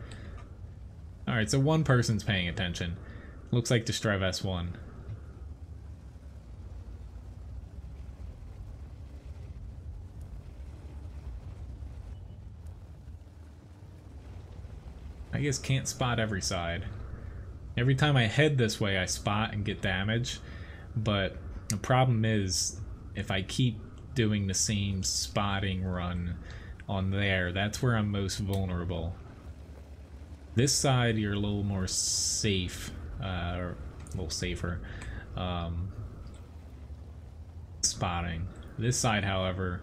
Alright, so 1 person's paying attention. Looks like the Strive S1. I guess can't spot every side. Every time I head this way I spot and get damage, but the problem is if I keep doing the same spotting run on there. That's where I'm most vulnerable. This side, you're a little more safe, or a little safer spotting. This side, however,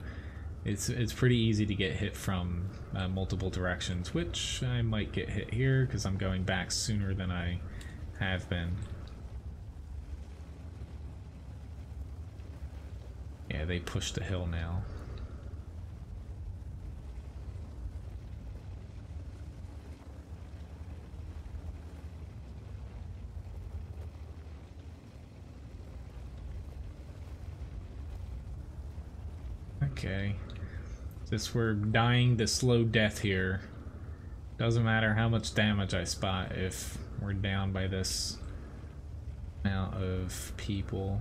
it's pretty easy to get hit from multiple directions, which I might get hit here because I'm going back sooner than I have been. Yeah, they pushed the hill now. Okay. Since we're dying to slow death here, doesn't matter how much damage I spot if we're down by this amount of people.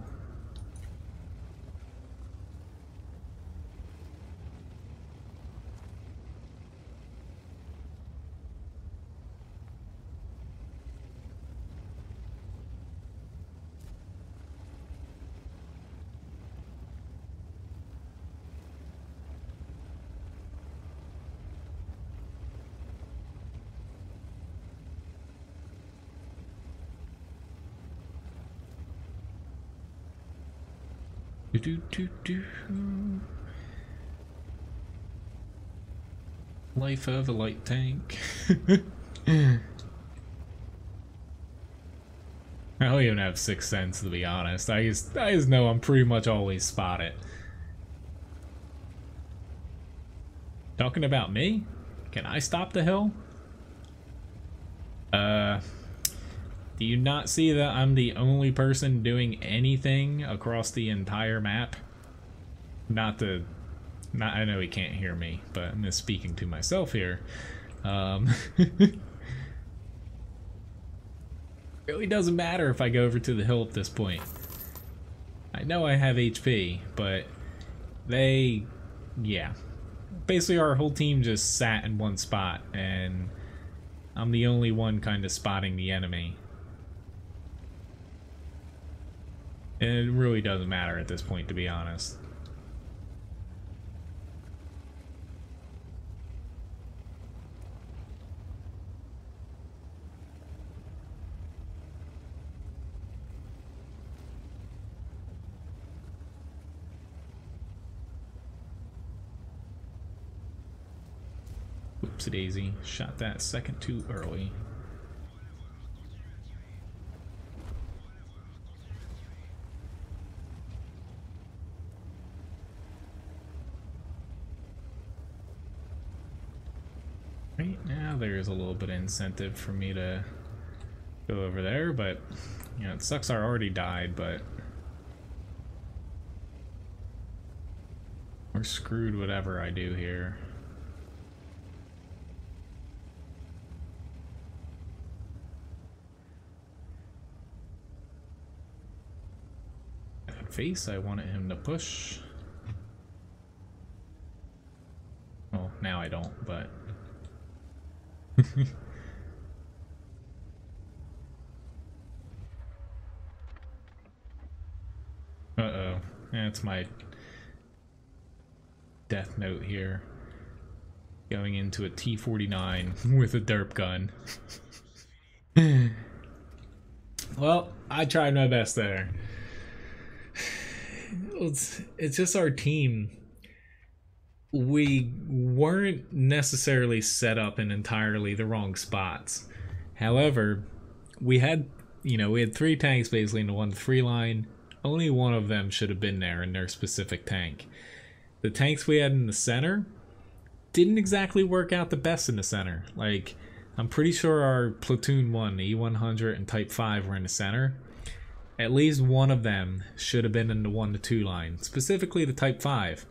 Life of a light tank. I don't even have Sixth Sense, to be honest. I just know I'm pretty much always spotted. Talking about me? Can I stop the hill? Do you not see that I'm the only person doing anything across the entire map? I know he can't hear me, but I'm just speaking to myself here. Really doesn't matter if I go over to the hill at this point. I know I have HP, but yeah. Basically our whole team just sat in one spot, and I'm the only one kind of spotting the enemy. And it really doesn't matter at this point, to be honest. Oopsie daisy, shot that second too early. Right now there's a little bit of incentive for me to go over there, but you know, it sucks I already died, but we're screwed whatever I do here. Face, I wanted him to push. Well, now I don't, but uh-oh. That's my death note here. Going into a T-49 with a derp gun. Well, I tried my best there. It's just our team. We weren't necessarily set up in entirely the wrong spots. However, we had three tanks basically in the 1-3 line. Only one of them should have been there in their specific tank. The tanks we had in the center didn't exactly work out the best in the center. Like, I'm pretty sure our platoon 1, the E100 and Type 5 were in the center. At least one of them should have been in the 1-2 line, specifically the Type 5.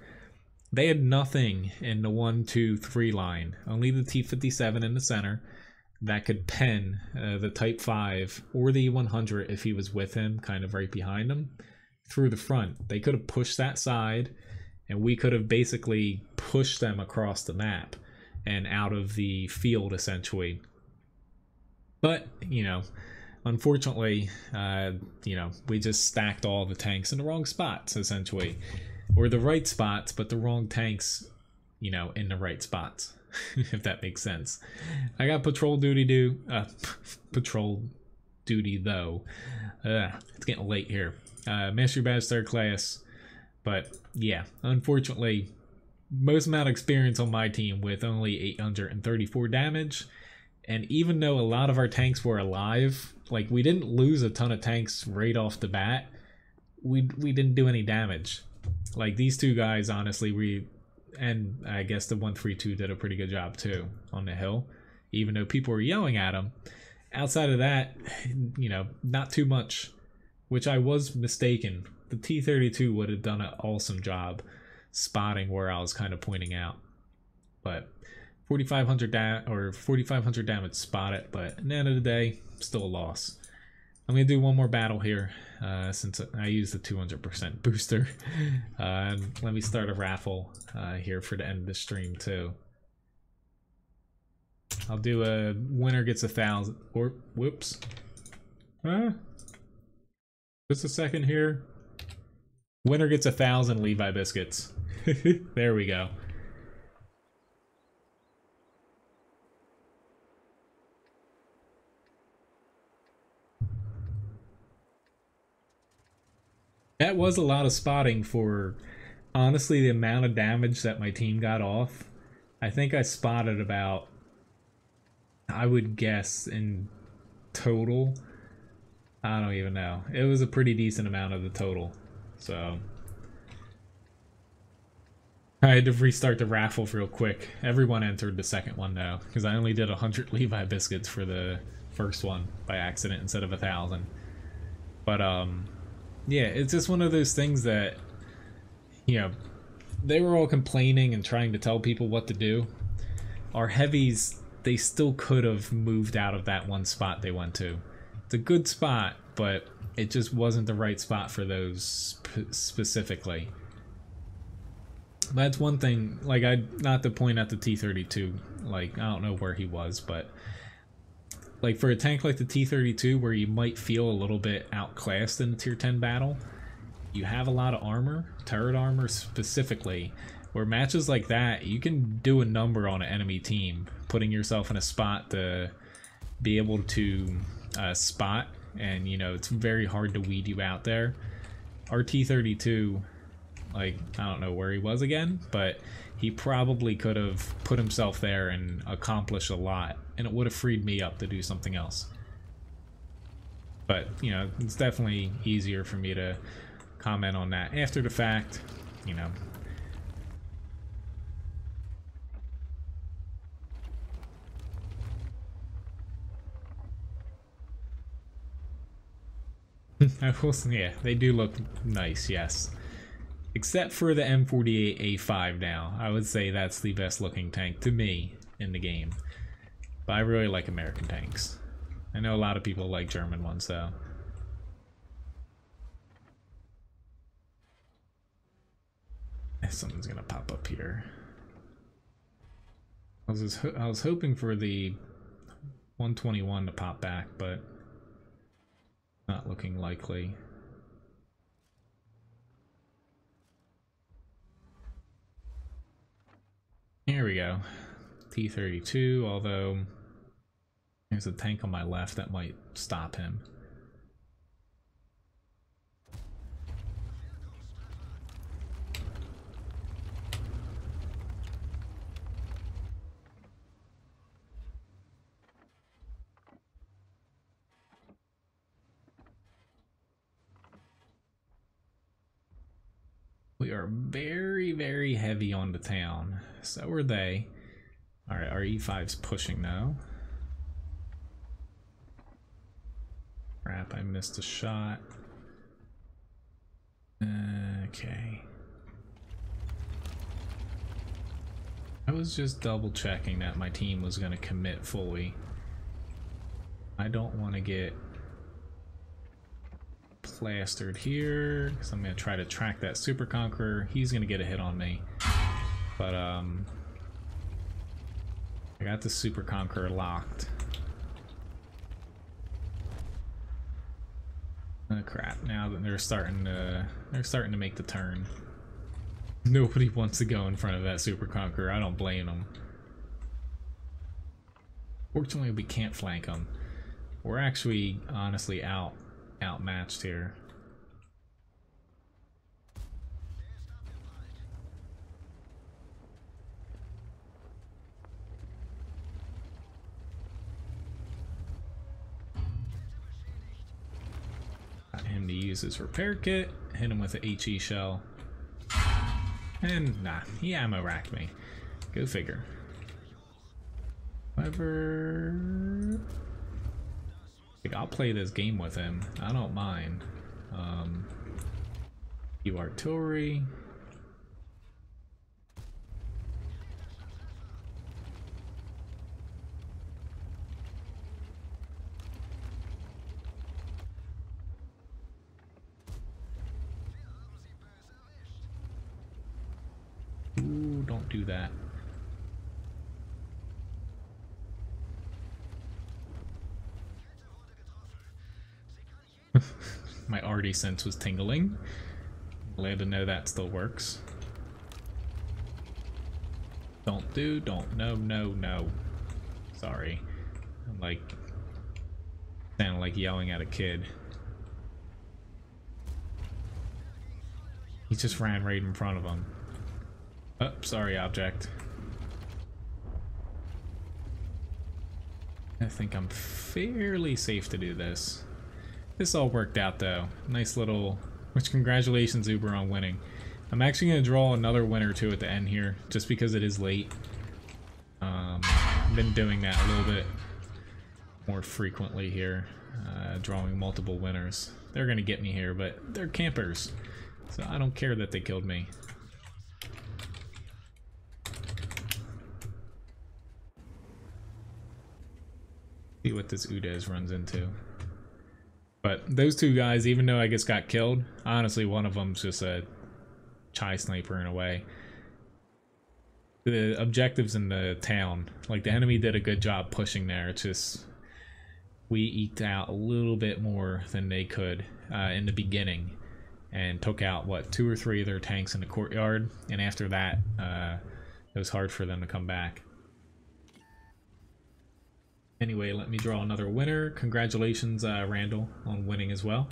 They had nothing in the 1-2-3 line, only the T-57 in the center that could pen the Type 5 or the E100 if he was with him, kind of right behind him, through the front. They could have pushed that side, and we could have basically pushed them across the map and out of the field, essentially. But, unfortunately, we just stacked all the tanks in the wrong spots, essentially. Or the right spots, but the wrong tanks you know, in the right spots, if that makes sense. I got patrol duty patrol duty though. It's getting late here. Mastery badge 3rd class, but yeah, unfortunately, most amount of experience on my team with only 834 damage. And even though a lot of our tanks were alive, like we didn't lose a ton of tanks right off the bat, we didn't do any damage. Like these two guys, honestly, and I guess the 132 did a pretty good job too on the hill, even though people were yelling at them. Outside of that, you know, not too much, which I was mistaken. The T-32 would have done an awesome job spotting where I was kind of pointing out, but 4,500 damage spotted, but at the end of the day, still a loss. I'm gonna do one more battle here, since I used the 200% booster. Let me start a raffle here for the end of the stream too. I'll do a winner gets 1,000. Or whoops. Just a second here. Winner gets 1,000 Levi biscuits. There we go. That was a lot of spotting for, honestly, the amount of damage that my team got off. I think I spotted about, I would guess in total, I don't even know. It was a pretty decent amount of the total. So I had to restart the raffle real quick. Everyone entered the second one though, because I only did 100 Levi biscuits for the first one by accident instead of 1,000. But yeah, it's just one of those things that, you know, they were all complaining and trying to tell people what to do. Our heavies, they still could have moved out of that one spot they went to. It's a good spot, but it just wasn't the right spot for those specifically. That's one thing, like, not to point at the T-32, like, I don't know where he was, but like for a tank like the T-32 where you might feel a little bit outclassed in the tier 10 battle, you have a lot of armor, turret armor specifically, where matches like that, you can do a number on an enemy team, putting yourself in a spot to be able to spot, and you know, it's very hard to weed you out there. Our T-32, like, I don't know where he was again, but he probably could have put himself there and accomplished a lot, and it would have freed me up to do something else. But, you know, it's definitely easier for me to comment on that after the fact, you know. Yeah, they do look nice, yes. Except for the M48A5 now. I would say that's the best looking tank to me in the game. But I really like American tanks. I know a lot of people like German ones though. Something's gonna pop up here. I was hoping for the 121 to pop back, but not looking likely. Here we go. T-32, although there's a tank on my left that might stop him. We are very, very heavy on the town. So are they. Alright, our E5's pushing now. Crap, I missed a shot. Okay. I was just double checking that my team was going to commit fully. I don't want to get plastered here, because I'm going to try to track that Super Conqueror. He's going to get a hit on me. But, I got the Super Conqueror locked. Oh crap, now that they're starting to make the turn. Nobody wants to go in front of that Super Conqueror. I don't blame them. Fortunately, we can't flank them. We're actually, honestly, outmatched here. Got him to use his repair kit. Hit him with an HE shell. And nah, he ammo racked me. Go figure. However, like, I'll play this game with him. I don't mind. You artillery. Ooh, don't do that. My arty sense was tingling. Glad to know that still works. Don't, no. Sorry. I'm like, sounding like yelling at a kid. He just ran right in front of him. Oh, sorry, object. I think I'm fairly safe to do this. This all worked out though. Nice little, which congratulations Uber on winning. I'm actually going to draw another win or two at the end here, just because it is late. I've been doing that a little bit more frequently here, drawing multiple winners. They're going to get me here, but they're campers, so I don't care that they killed me. See what this Udez runs into. But those two guys, even though I just got killed, honestly, one of them's just a chai sniper in a way. The objectives in the town, like the enemy did a good job pushing there. It's just we eked out a little bit more than they could in the beginning, and took out what 2 or 3 of their tanks in the courtyard. And after that, it was hard for them to come back. Anyway, let me draw another winner. Congratulations, Randall, on winning as well.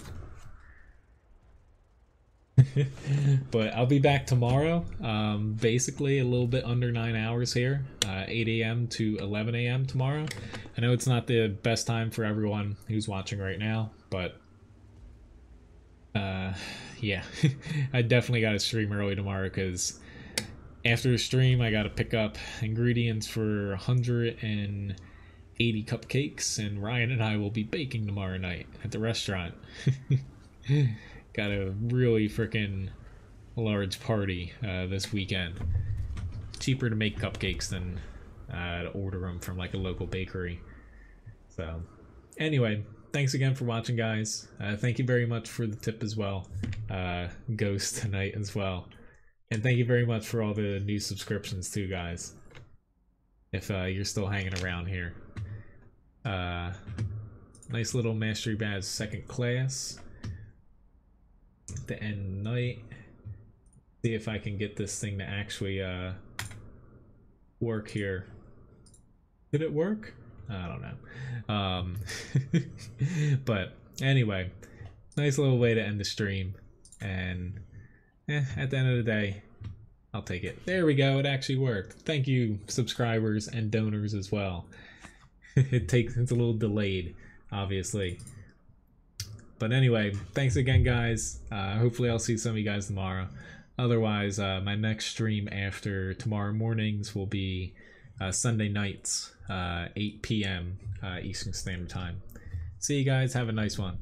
But I'll be back tomorrow, basically a little bit under 9 hours here, 8 a.m. to 11 a.m. tomorrow. I know it's not the best time for everyone who's watching right now, but yeah, I definitely got to stream early tomorrow, because after the stream I got to pick up ingredients for 180 cupcakes, and Ryan and I will be baking tomorrow night at the restaurant. Got a really freaking large party this weekend. Cheaper to make cupcakes than to order them from like a local bakery. So anyway, thanks again for watching, guys. Thank you very much for the tip as well, Ghost tonight as well. And thank you very much for all the new subscriptions too, guys, if you're still hanging around here. Nice little mastery badge, 2nd class. The end night. See if I can get this thing to actually work here. Did it work? I don't know. But anyway, nice little way to end the stream. And at the end of the day, I'll take it. There we go, it actually worked. Thank you, subscribers and donors as well. It's a little delayed, obviously. But anyway, thanks again, guys. Hopefully I'll see some of you guys tomorrow. Otherwise, my next stream after tomorrow mornings will be Sunday nights, 8 p.m. Eastern Standard Time. See you guys. Have a nice one.